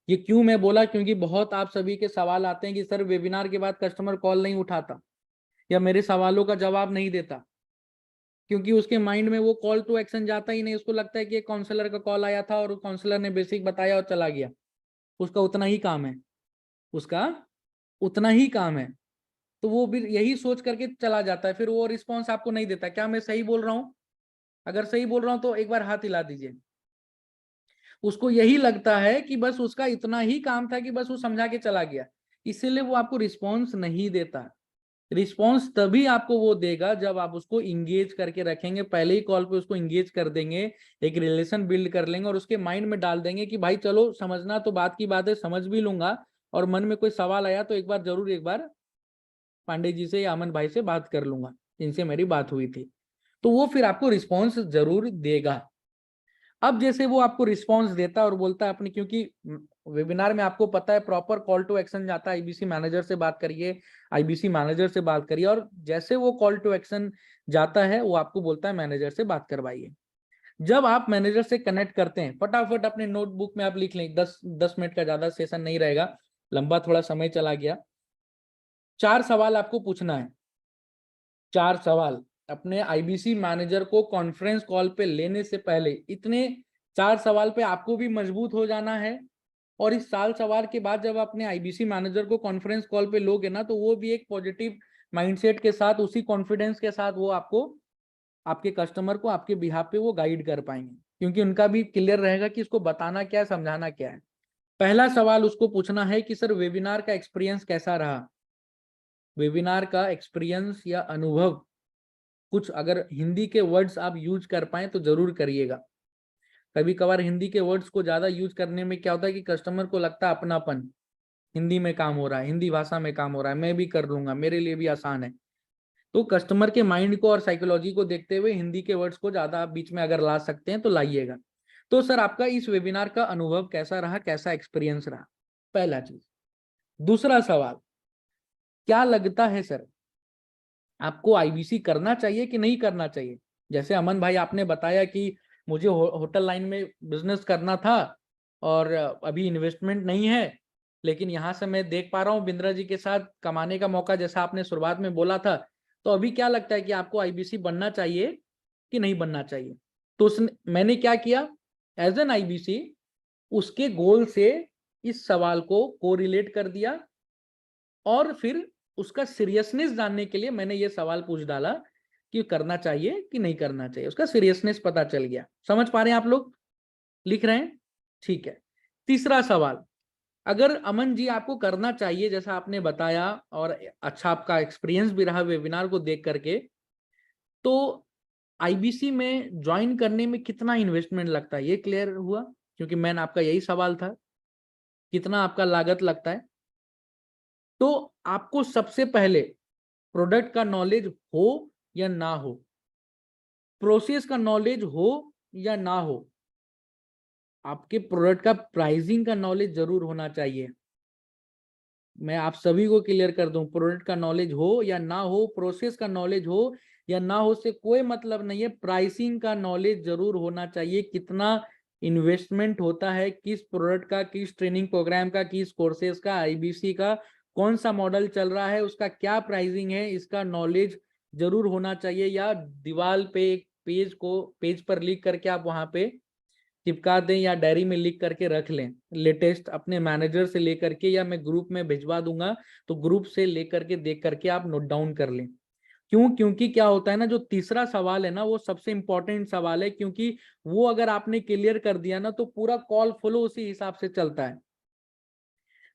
A: ये क्यों मैं बोला, क्योंकि बहुत आप सभी के सवाल आते हैं कि सर वेबिनार के बाद कस्टमर कॉल नहीं उठाता या मेरे सवालों का जवाब नहीं देता, क्योंकि उसके माइंड में वो कॉल टू एक्शन जाता ही नहीं। उसको लगता है कि एक काउंसलर का कॉल आया था और काउंसलर ने बेसिक बताया और चला गया, उसका उतना ही काम है, उसका उतना ही काम है। तो वो भी यही सोच करके चला जाता है, फिर वो रिस्पॉन्स आपको नहीं देता। क्या मैं सही बोल रहा हूँ? अगर सही बोल रहा हूँ तो एक बार हाथ हिला दीजिए। उसको यही लगता है कि बस उसका इतना ही काम था कि बस वो समझा के चला गया, इसीलिए वो आपको रिस्पॉन्स नहीं देता। रिस्पॉन्स तभी आपको वो देगा जब आप उसको इंगेज करके रखेंगे, पहले ही कॉल पे उसको इंगेज कर देंगे, एक रिलेशन बिल्ड कर लेंगे और उसके माइंड में डाल देंगे कि भाई चलो समझना तो बात की बात है, समझ भी लूंगा, और मन में कोई सवाल आया तो एक बार जरूर एक बार पांडे जी से या अमन भाई से बात कर लूंगा, इनसे मेरी बात हुई थी। तो वो फिर आपको रिस्पॉन्स जरूर देगा। अब जैसे वो आपको रिस्पॉन्स देता है और बोलता है अपनी, क्योंकि वेबिनार में आपको पता है प्रॉपर कॉल टू एक्शन जाता है, आईबीसी मैनेजर से बात करिए, आईबीसी मैनेजर से बात करिए, और जैसे वो कॉल टू एक्शन जाता है वो आपको बोलता है मैनेजर से बात करवाइए। जब आप मैनेजर से कनेक्ट करते हैं, फटाफट अपने नोटबुक में आप लिख लें, 10 मिनट का ज्यादा सेशन नहीं रहेगा, लंबा थोड़ा समय चला गया। 4 सवाल आपको पूछना है, 4 सवाल अपने आईबीसी मैनेजर को कॉन्फ्रेंस कॉल पे लेने से पहले। इतने 4 सवाल पे आपको भी मजबूत हो जाना है, और इस 4 सवाल के बाद जब अपने आईबीसी मैनेजर को कॉन्फ्रेंस कॉल पे लोगे ना, तो वो भी एक पॉजिटिव माइंडसेट के साथ, उसी कॉन्फिडेंस के साथ वो आपको, आपके कस्टमर को आपके बिहाफ पे वो गाइड कर पाएंगे, क्योंकि उनका भी क्लियर रहेगा कि इसको बताना क्या है, समझाना क्या है। पहला सवाल उसको पूछना है कि सर वेबिनार का एक्सपीरियंस कैसा रहा। वेबिनार का एक्सपीरियंस या अनुभव, कुछ अगर हिंदी के वर्ड्स आप यूज कर पाए तो जरूर करिएगा। कभी कभार हिंदी के वर्ड्स को ज्यादा यूज करने में क्या होता है कि कस्टमर को लगता है अपनापन, हिंदी में काम हो रहा है, हिंदी भाषा में काम हो रहा है, मैं भी कर लूंगा, मेरे लिए भी आसान है। तो कस्टमर के माइंड को और साइकोलॉजी को देखते हुए हिंदी के वर्ड्स को ज्यादा आप बीच में अगर ला सकते हैं तो लाइएगा। तो सर आपका इस वेबिनार का अनुभव कैसा रहा, कैसा एक्सपीरियंस रहा, पहला चीज। दूसरा सवाल, क्या लगता है सर आपको आईबीसी करना चाहिए कि नहीं करना चाहिए। जैसे अमन भाई आपने बताया कि मुझे होटल लाइन में बिजनेस करना था और अभी इन्वेस्टमेंट नहीं है, लेकिन यहाँ से मैं देख पा रहा हूँ बिंद्रा जी के साथ कमाने का मौका, जैसा आपने शुरुआत में बोला था। तो अभी क्या लगता है कि आपको आईबीसी बनना चाहिए कि नहीं बनना चाहिए। तो मैंने क्या किया, एज एन आईबीसी उसके गोल से इस सवाल को कोरिलेट कर दिया, और फिर उसका सीरियसनेस जानने के लिए मैंने ये सवाल पूछ डाला कि करना चाहिए कि नहीं करना चाहिए, उसका सीरियसनेस पता चल गया। समझ पा रहे हैं आप लोग, लिख रहे हैं, ठीक है। तीसरा सवाल, अगर अमन जी आपको करना चाहिए जैसा आपने बताया और अच्छा आपका एक्सपीरियंस भी रहा वेबिनार को देख करके, तो आईबीसी में ज्वाइन करने में कितना इन्वेस्टमेंट लगता है, ये क्लियर हुआ, क्योंकि मैन आपका यही सवाल था, कितना आपका लागत लगता है। तो आपको सबसे पहले प्रोडक्ट का नॉलेज हो या ना हो, प्रोसेस का नॉलेज हो या ना हो, आपके प्रोडक्ट का प्राइसिंग का नॉलेज जरूर होना चाहिए। मैं आप सभी को क्लियर कर दूं, प्रोडक्ट का नॉलेज हो या ना हो, प्रोसेस का नॉलेज हो या ना हो से कोई मतलब नहीं है, प्राइसिंग का नॉलेज जरूर होना चाहिए। कितना इन्वेस्टमेंट होता है किस प्रोडक्ट का, किस ट्रेनिंग प्रोग्राम का, किस कोर्सेज का, आईबीसी का कौन सा मॉडल चल रहा है, उसका क्या प्राइसिंग है, इसका नॉलेज जरूर होना चाहिए। या दीवार पे एक पेज पर लिख करके आप वहां पे चिपका दें या डायरी में लिख करके रख लें, लेटेस्ट अपने मैनेजर से लेकर के, या मैं ग्रुप में भिजवा दूंगा तो ग्रुप से लेकर के देख करके आप नोट डाउन कर लें। क्यों, क्योंकि क्या होता है ना, जो तीसरा सवाल है ना वो सबसे इंपॉर्टेंट सवाल है, क्योंकि वो अगर आपने क्लियर कर दिया ना तो पूरा कॉल फ्लो उसी हिसाब से चलता है।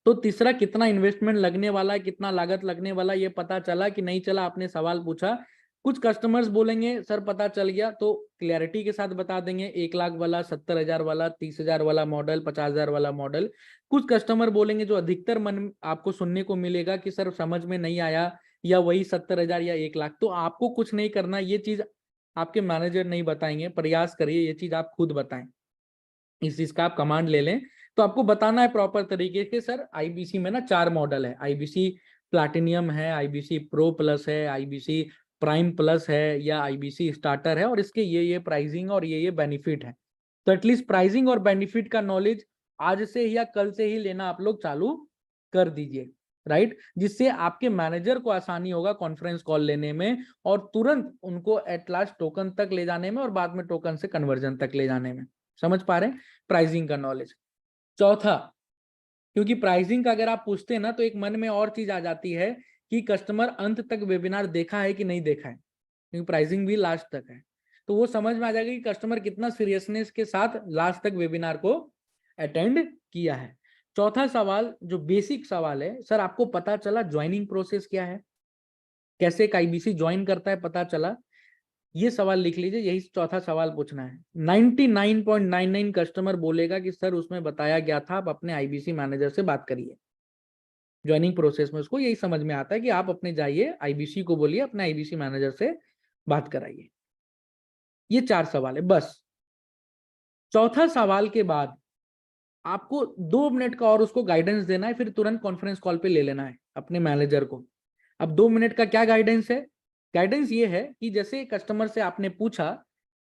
A: तो तीसरा, कितना इन्वेस्टमेंट लगने वाला है, कितना लागत लगने वाला, ये पता चला कि नहीं चला, आपने सवाल पूछा। कुछ कस्टमर्स बोलेंगे सर पता चल गया, तो क्लैरिटी के साथ बता देंगे 1 लाख वाला, 70,000 वाला, 30,000 वाला मॉडल, 50,000 वाला मॉडल। कुछ कस्टमर बोलेंगे जो अधिकतर मन आपको सुनने को मिलेगा कि सर समझ में नहीं आया, या वही 70,000 या 1 लाख। तो आपको कुछ नहीं करना, ये चीज आपके मैनेजर नहीं बताएंगे, प्रयास करिए ये चीज आप खुद बताएं, इस चीज का आप कमांड ले लें। तो आपको बताना है प्रॉपर तरीके से, सर आईबीसी में ना 4 मॉडल है, आईबीसी प्लैटिनियम है, आईबीसी प्रो प्लस है, आईबीसी प्राइम प्लस है, या आईबीसी स्टार्टर है, और इसके ये प्राइसिंग और ये बेनिफिट है। तो एटलीस्ट प्राइसिंग और बेनिफिट का नॉलेज आज से या कल से ही लेना आप लोग चालू कर दीजिए, राइट, जिससे आपके मैनेजर को आसानी होगा कॉन्फ्रेंस कॉल लेने में, और तुरंत उनको एट लास्ट टोकन तक ले जाने में, और बाद में टोकन से कन्वर्जन तक ले जाने में। समझ पा रहे हैं, प्राइसिंग का नॉलेज। चौथा, क्योंकि प्राइसिंग का अगर आप पूछते हैं ना तो एक मन में और चीज आ जाती है कि कस्टमर अंत तक वेबिनार देखा है कि नहीं देखा है, क्योंकि प्राइसिंग भी लास्ट तक है। तो वो समझ में आ जाएगा कि कस्टमर कितना सीरियसनेस के साथ लास्ट तक वेबिनार को अटेंड किया है। चौथा सवाल जो बेसिक सवाल है, सर आपको पता चला ज्वाइनिंग प्रोसेस क्या है, कैसे एक आईबीसी ज्वाइन करता है पता चला, ये सवाल लिख लीजिए, यही चौथा सवाल पूछना है। 99.99 कस्टमर बोलेगा कि सर उसमें बताया गया था आप अपने आईबीसी मैनेजर से बात करिए। ज्वाइनिंग प्रोसेस में उसको यही समझ में आता है कि आप अपने जाइए आईबीसी को बोलिए अपने आईबीसी मैनेजर से बात कराइए। ये 4 सवाल है बस। चौथा सवाल के बाद आपको 2 मिनट का और उसको गाइडेंस देना है, फिर तुरंत कॉन्फ्रेंस कॉल पे ले लेना है अपने मैनेजर को। अब 2 मिनट का क्या गाइडेंस है, गाइडेंस ये है कि जैसे कस्टमर से आपने पूछा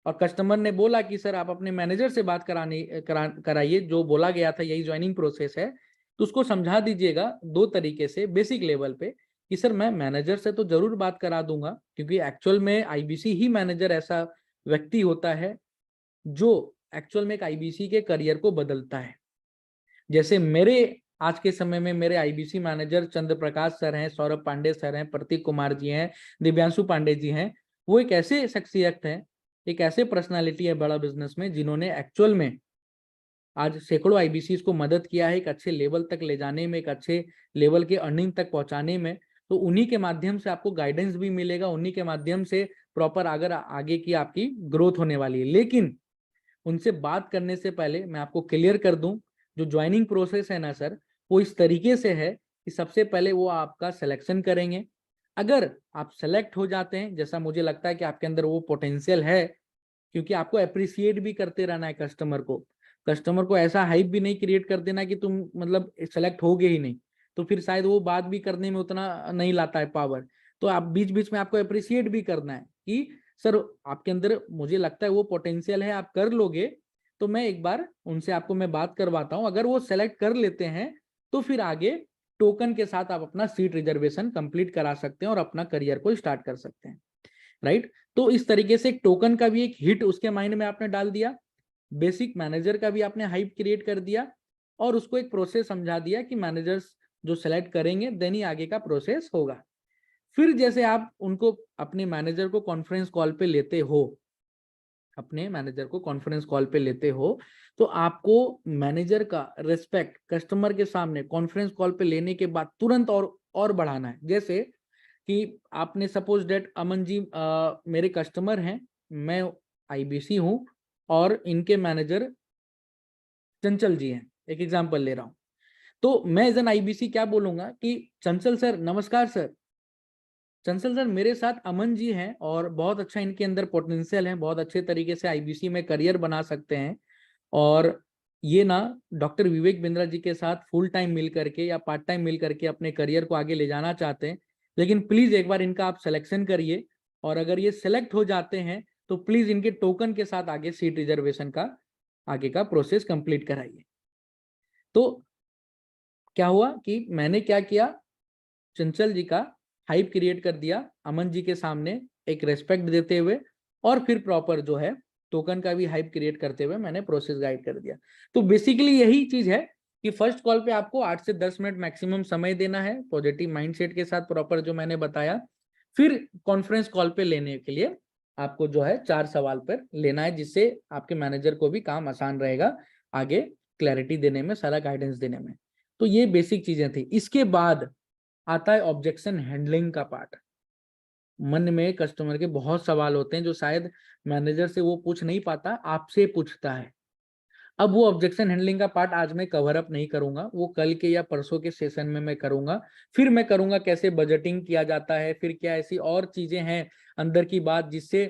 A: और कस्टमर ने बोला कि सर आप अपने मैनेजर से बात कराइए, जो बोला गया था यही ज्वाइनिंग प्रोसेस है, तो उसको समझा दीजिएगा 2 तरीके से बेसिक लेवल पे कि सर मैं मैनेजर से तो जरूर बात करा दूंगा, क्योंकि एक्चुअल में आईबीसी ही मैनेजर ऐसा व्यक्ति होता है जो एक्चुअल में एक आईबीसी के करियर को बदलता है। जैसे मेरे आज के समय में मेरे आईबीसी मैनेजर चंद्र प्रकाश सर हैं, सौरभ पांडे सर हैं, प्रतीक कुमार जी हैं, दिव्यांशु पांडे जी हैं। वो एक ऐसे शख्सियत हैं, एक ऐसे पर्सनालिटी है बड़ा बिजनेस में, जिन्होंने एक्चुअल में आज सैकड़ों आईबीसी को मदद किया है एक अच्छे लेवल तक ले जाने में, एक अच्छे लेवल के अर्निंग तक पहुंचाने में। तो उन्हीं के माध्यम से आपको गाइडेंस भी मिलेगा, उन्हीं के माध्यम से प्रॉपर अगर आगे की आपकी ग्रोथ होने वाली है। लेकिन उनसे बात करने से पहले मैं आपको क्लियर कर दूं, जो ज्वाइनिंग प्रोसेस है ना सर, वो इस तरीके से है कि सबसे पहले वो आपका सिलेक्शन करेंगे। अगर आप सेलेक्ट हो जाते हैं, जैसा मुझे लगता है कि आपके अंदर वो पोटेंशियल है, क्योंकि आपको अप्रिशिएट भी करते रहना है कस्टमर को ऐसा हाइप भी नहीं क्रिएट कर देना कि तुम मतलब सेलेक्ट होगे ही नहीं, तो फिर शायद वो बात भी करने में उतना नहीं लाता है पावर। तो आप बीच बीच में आपको अप्रिशिएट भी करना है कि सर आपके अंदर मुझे लगता है वो पोटेंशियल है, आप कर लोगे, तो मैं एक बार उनसे आपको मैं बात करवाता हूं। अगर वो सेलेक्ट कर लेते हैं तो फिर आगे टोकन के साथ आप अपना सीट रिजर्वेशन कंप्लीट करा सकते हैं और अपना करियर को स्टार्ट कर सकते हैं, राइट। तो इस तरीके से एक टोकन का भी एक हिट उसके माइंड में आपने डाल दिया, बेसिक मैनेजर का भी आपने हाइप क्रिएट कर दिया, और उसको एक प्रोसेस समझा दिया कि मैनेजर्स जो सेलेक्ट करेंगे देन ही आगे का प्रोसेस होगा। फिर जैसे आप उनको अपने मैनेजर को कॉन्फ्रेंस कॉल पे लेते हो, तो आपको मैनेजर का रिस्पेक्ट कस्टमर के सामने कॉन्फ्रेंस कॉल पे लेने के बाद तुरंत और बढ़ाना है। जैसे कि आपने सपोज डेट अमन जी मेरे कस्टमर हैं, मैं आईबीसी हूं और इनके मैनेजर चंचल जी हैं, एक एग्जांपल ले रहा हूं, तो मैं एज एन आईबीसी क्या बोलूंगा कि चंचल सर नमस्कार सर, चंचल सर मेरे साथ अमन जी हैं और बहुत अच्छा इनके अंदर पोटेंशियल है, बहुत अच्छे तरीके से आईबीसी में करियर बना सकते हैं, और ये ना डॉक्टर विवेक बिंद्रा जी के साथ फुल टाइम मिल करके या पार्ट टाइम मिल करके अपने करियर को आगे ले जाना चाहते हैं, लेकिन प्लीज एक बार इनका आप सिलेक्शन करिए, और अगर ये सिलेक्ट हो जाते हैं तो प्लीज इनके टोकन के साथ आगे सीट रिजर्वेशन का आगे का प्रोसेस कंप्लीट कराइए। तो क्या हुआ कि मैंने क्या किया, चंचल जी का हाइप क्रिएट कर दिया अमन जी के सामने एक रेस्पेक्ट देते हुए, और फिर प्रॉपर जो है टोकन का भी हाइप क्रिएट करते हुए मैंने प्रोसेस गाइड कर दिया। तो बेसिकली यही चीज है कि फर्स्ट कॉल पे आपको 8 से 10 मिनट मैक्सिमम समय देना है पॉजिटिव माइंडसेट के साथ, प्रॉपर जो मैंने बताया। फिर कॉन्फ्रेंस कॉल पे लेने के लिए आपको जो है 4 सवाल पर लेना है, जिससे आपके मैनेजर को भी काम आसान रहेगा आगे क्लैरिटी देने में, सारा गाइडेंस देने में। तो ये बेसिक चीजें थी। इसके बाद आता है ऑब्जेक्शन हैंडलिंग का पार्ट। मन में कस्टमर के बहुत सवाल होते हैं जो शायद मैनेजर से वो पूछ नहीं पाता, आपसे पूछता है। अब वो ऑब्जेक्शन हैंडलिंग का पार्ट आज मैं कवर अप नहीं करूंगा, वो कल के या परसों के सेशन में मैं करूंगा। फिर मैं करूंगा कैसे बजटिंग किया जाता है, फिर क्या ऐसी और चीजें हैं अंदर की बात जिससे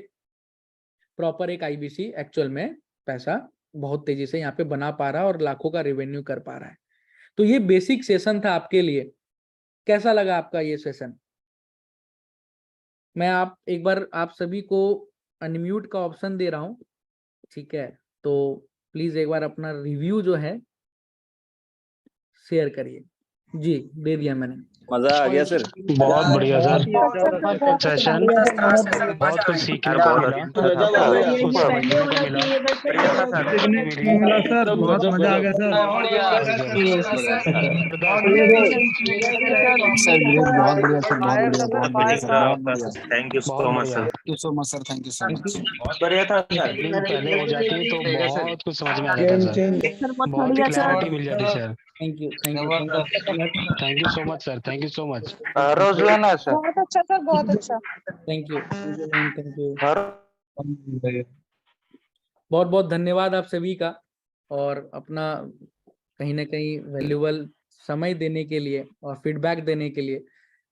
A: प्रॉपर एक आईबीसी एक्चुअल में पैसा बहुत तेजी से यहाँ पे बना पा रहा है और लाखों का रेवेन्यू कर पा रहा है। तो ये बेसिक सेशन था आपके लिए। कैसा लगा आपका ये सेशन? मैं एक बार आप सभी को अनम्यूट का ऑप्शन दे रहा हूं, ठीक है? तो प्लीज एक बार अपना रिव्यू जो है शेयर करिए। जी दे दिया मैंने।
E: मजा आ गया सर।
H: बहुत बढ़िया सर सेशन, बहुत कुछ सीखने को मिला, कुछ समझने को मिला,
G: सर बहुत मजा आ गया सर।
I: बहुत बढ़िया सर, बहुत बढ़िया।
H: Thank you so much sir.
I: Thank you so much sir, thank you so much.
H: बहुत बढ़िया था सर। पहले हो जाती तो बहुत कुछ समझ में आ जाता सर, बहुत क्लैरिटी मिल जाती sir.
A: Thank you
H: thank you so much sir, thank you so much.
I: रोजाना सर
J: बहुत अच्छा सर, बहुत अच्छा।
A: थैंक यू बहुत बहुत धन्यवाद आप सभी का, और अपना कहीं ना कहीं वैल्यूबल समय देने के लिए और फीडबैक देने के लिए।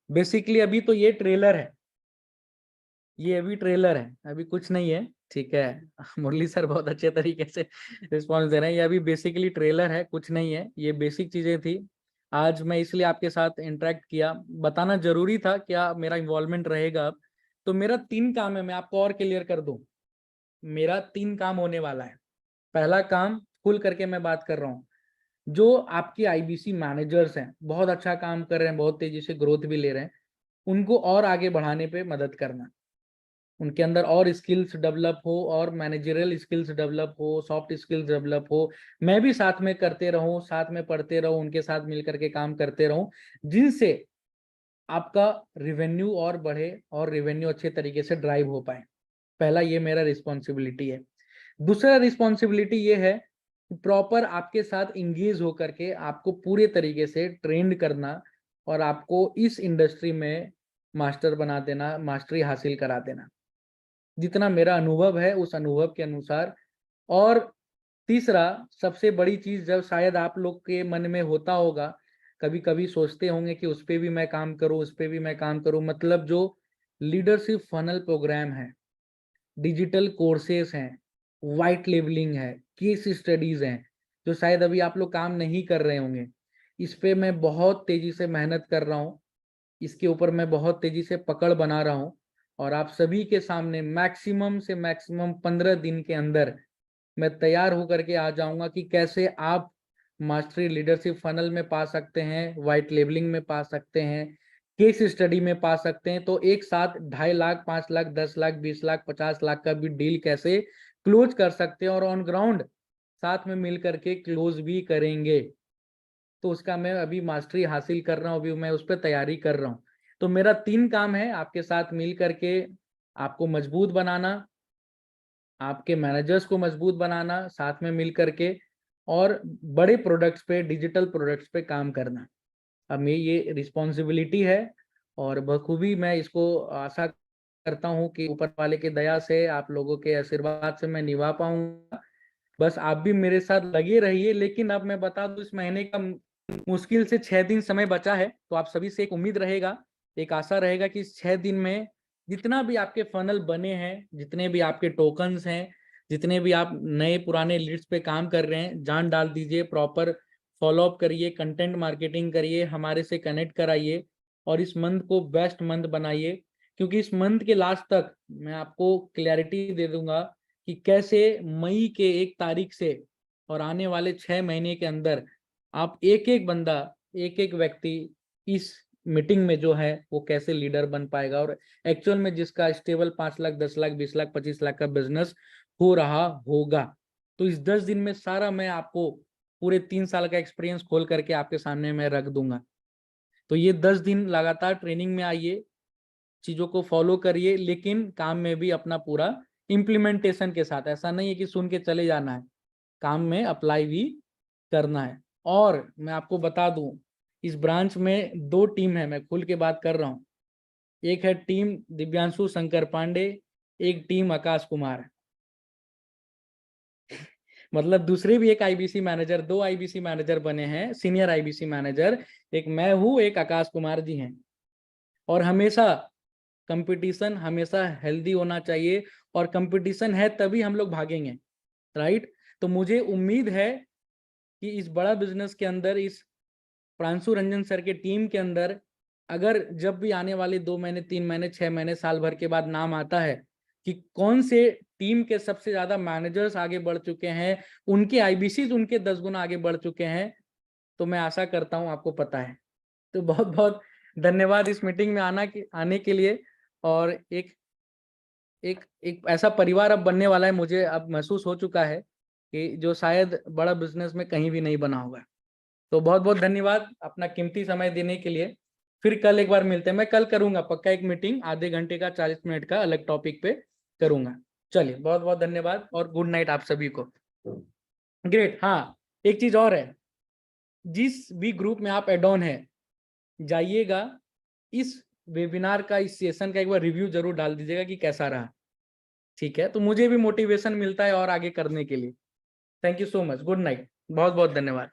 A: बेसिकली अभी तो ये ट्रेलर है, ये अभी ट्रेलर है, अभी कुछ नहीं है, ठीक है? मुरली सर बहुत अच्छे तरीके से रिस्पॉन्स दे रहे हैं। ये अभी बेसिकली ट्रेलर है, कुछ नहीं है, ये बेसिक चीजें थी। आज मैं इसलिए आपके साथ इंटरेक्ट किया, बताना जरूरी था क्या मेरा इन्वॉल्वमेंट रहेगा। अब तो मेरा 3 काम है, मैं आपको और क्लियर कर दूं। मेरा 3 काम होने वाला है। पहला काम खुल करके मैं बात कर रहा हूँ, जो आपके आईबीसी मैनेजर्स हैं, बहुत अच्छा काम कर रहे हैं, बहुत तेजी से ग्रोथ भी ले रहे हैं, उनको और आगे बढ़ाने पे मदद करना, उनके अंदर और स्किल्स डेवलप हो, और मैनेजरियल स्किल्स डेवलप हो, सॉफ्ट स्किल्स डेवलप हो, मैं भी साथ में करते रहूं, साथ में पढ़ते रहूं, उनके साथ मिल करके काम करते रहूं, जिनसे आपका रेवेन्यू और बढ़े और रेवेन्यू अच्छे तरीके से ड्राइव हो पाए। पहला ये मेरा रिस्पॉन्सिबिलिटी है। दूसरा रिस्पॉन्सिबिलिटी ये है कि प्रॉपर आपके साथ इंगेज होकर के आपको पूरे तरीके से ट्रेंड करना और आपको इस इंडस्ट्री में मास्टर बना देना, मास्टरी हासिल करा देना, जितना मेरा अनुभव है उस अनुभव के अनुसार। और तीसरा सबसे बड़ी चीज, जब शायद आप लोग के मन में होता होगा, कभी कभी सोचते होंगे कि उस पे भी मैं काम करूं, उस पे भी मैं काम करूं, मतलब जो लीडरशिप फनल प्रोग्राम है, डिजिटल कोर्सेस हैं, वाइट लेवलिंग है, केस स्टडीज हैं, जो शायद अभी आप लोग काम नहीं कर रहे होंगे, इस पे मैं बहुत तेजी से मेहनत कर रहा हूँ, इसके ऊपर मैं बहुत तेजी से पकड़ बना रहा हूँ, और आप सभी के सामने मैक्सिमम से मैक्सिमम 15 दिन के अंदर मैं तैयार होकर के आ जाऊंगा कि कैसे आप मास्टरी लीडरशिप फनल में पा सकते हैं, वाइट लेवलिंग में पा सकते हैं, केस स्टडी में पा सकते हैं। तो एक साथ 2.5 लाख, 5 लाख, 10 लाख, 20 लाख, 50 लाख का भी डील कैसे क्लोज कर सकते हैं, और ऑन ग्राउंड साथ में मिल करके क्लोज भी करेंगे। तो उसका मैं अभी मास्टरी हासिल कर रहा हूँ, अभी मैं उस पर तैयारी कर रहा हूँ। तो मेरा 3 काम है, आपके साथ मिल करके आपको मजबूत बनाना, आपके मैनेजर्स को मजबूत बनाना, साथ में मिल करके, और बड़े प्रोडक्ट्स पे, डिजिटल प्रोडक्ट्स पे काम करना। अब मेरी ये रिस्पॉन्सिबिलिटी है, और बखूबी मैं इसको आशा करता हूँ कि ऊपर वाले की दया से, आप लोगों के आशीर्वाद से मैं निभा पाऊंगा। बस आप भी मेरे साथ लगे रहिए। लेकिन अब मैं बता दूं, इस महीने का मुश्किल से 6 दिन समय बचा है, तो आप सभी से एक उम्मीद रहेगा, एक आशा रहेगा कि इस 6 दिन में जितना भी आपके फनल बने हैं, जितने भी आपके टोकन्स हैं, जितने भी आप नए पुराने लीड्स पे काम कर रहे हैं, जान डाल दीजिए, प्रॉपर फॉलो अप करिए, कंटेंट मार्केटिंग करिए, हमारे से कनेक्ट कराइए, और इस मंथ को बेस्ट मंथ बनाइए। क्योंकि इस मंथ के लास्ट तक मैं आपको क्लैरिटी दे दूंगा कि कैसे मई के 1 तारीख से और आने वाले 6 महीने के अंदर आप एक एक बंदा, एक एक व्यक्ति इस मीटिंग में जो है वो कैसे लीडर बन पाएगा, और एक्चुअल में जिसका स्टेबल 5 लाख, 10 लाख, 20 लाख, 25 लाख का बिजनेस हो रहा होगा। तो इस 10 दिन में सारा मैं आपको पूरे 3 साल का एक्सपीरियंस खोल करके आपके सामने मैं रख दूंगा। तो ये 10 दिन लगातार ट्रेनिंग में आइए, चीजों को फॉलो करिए, लेकिन काम में भी अपना पूरा इम्प्लीमेंटेशन के साथ, ऐसा नहीं है कि सुन के चले जाना है, काम में अप्लाई भी करना है। और मैं आपको बता दूं, इस ब्रांच में 2 टीम है, मैं खुल के बात कर रहा हूँ। एक है टीम दिव्यांशु शंकर पांडे, एक टीम आकाश कुमार। मतलब दूसरे भी एक आईबीसी मैनेजर, 2 आईबीसी मैनेजर बने हैं, सीनियर आईबीसी मैनेजर, एक मैं हूं, एक आकाश कुमार जी हैं। और हमेशा कंपटीशन हमेशा हेल्दी होना चाहिए, और कंपटीशन है तभी हम लोग भागेंगे, राइट। तो मुझे उम्मीद है कि इस बड़ा बिजनेस के अंदर, इस प्रांशु रंजन सर के टीम के अंदर, अगर जब भी आने वाले 2 महीने, 3 महीने, 6 महीने, साल भर के बाद नाम आता है कि कौन से टीम के सबसे ज्यादा मैनेजर्स आगे बढ़ चुके हैं, उनके आईबीसी उनके 10 गुना आगे बढ़ चुके हैं, तो मैं आशा करता हूं आपको पता है। तो बहुत बहुत धन्यवाद इस मीटिंग में आने के लिए। और एक ऐसा परिवार अब बनने वाला है, मुझे अब महसूस हो चुका है कि जो शायद बड़ा बिजनेस में कहीं भी नहीं बना होगा। तो बहुत बहुत धन्यवाद अपना कीमती समय देने के लिए। फिर कल एक बार मिलते हैं, मैं कल करूंगा पक्का एक मीटिंग, आधे घंटे का, 40 मिनट का, अलग टॉपिक पे करूंगा। चलिए, बहुत बहुत धन्यवाद और गुड नाइट आप सभी को। ग्रेट। हाँ, एक चीज और है, जिस भी ग्रुप में आप एड ऑन है, जाइएगा, इस वेबिनार का, इस सेशन का एक बार रिव्यू जरूर डाल दीजिएगा कि कैसा रहा। ठीक है, तो मुझे भी मोटिवेशन मिलता है और आगे करने के लिए। Thank you so much, good night, बहुत बहुत धन्यवाद।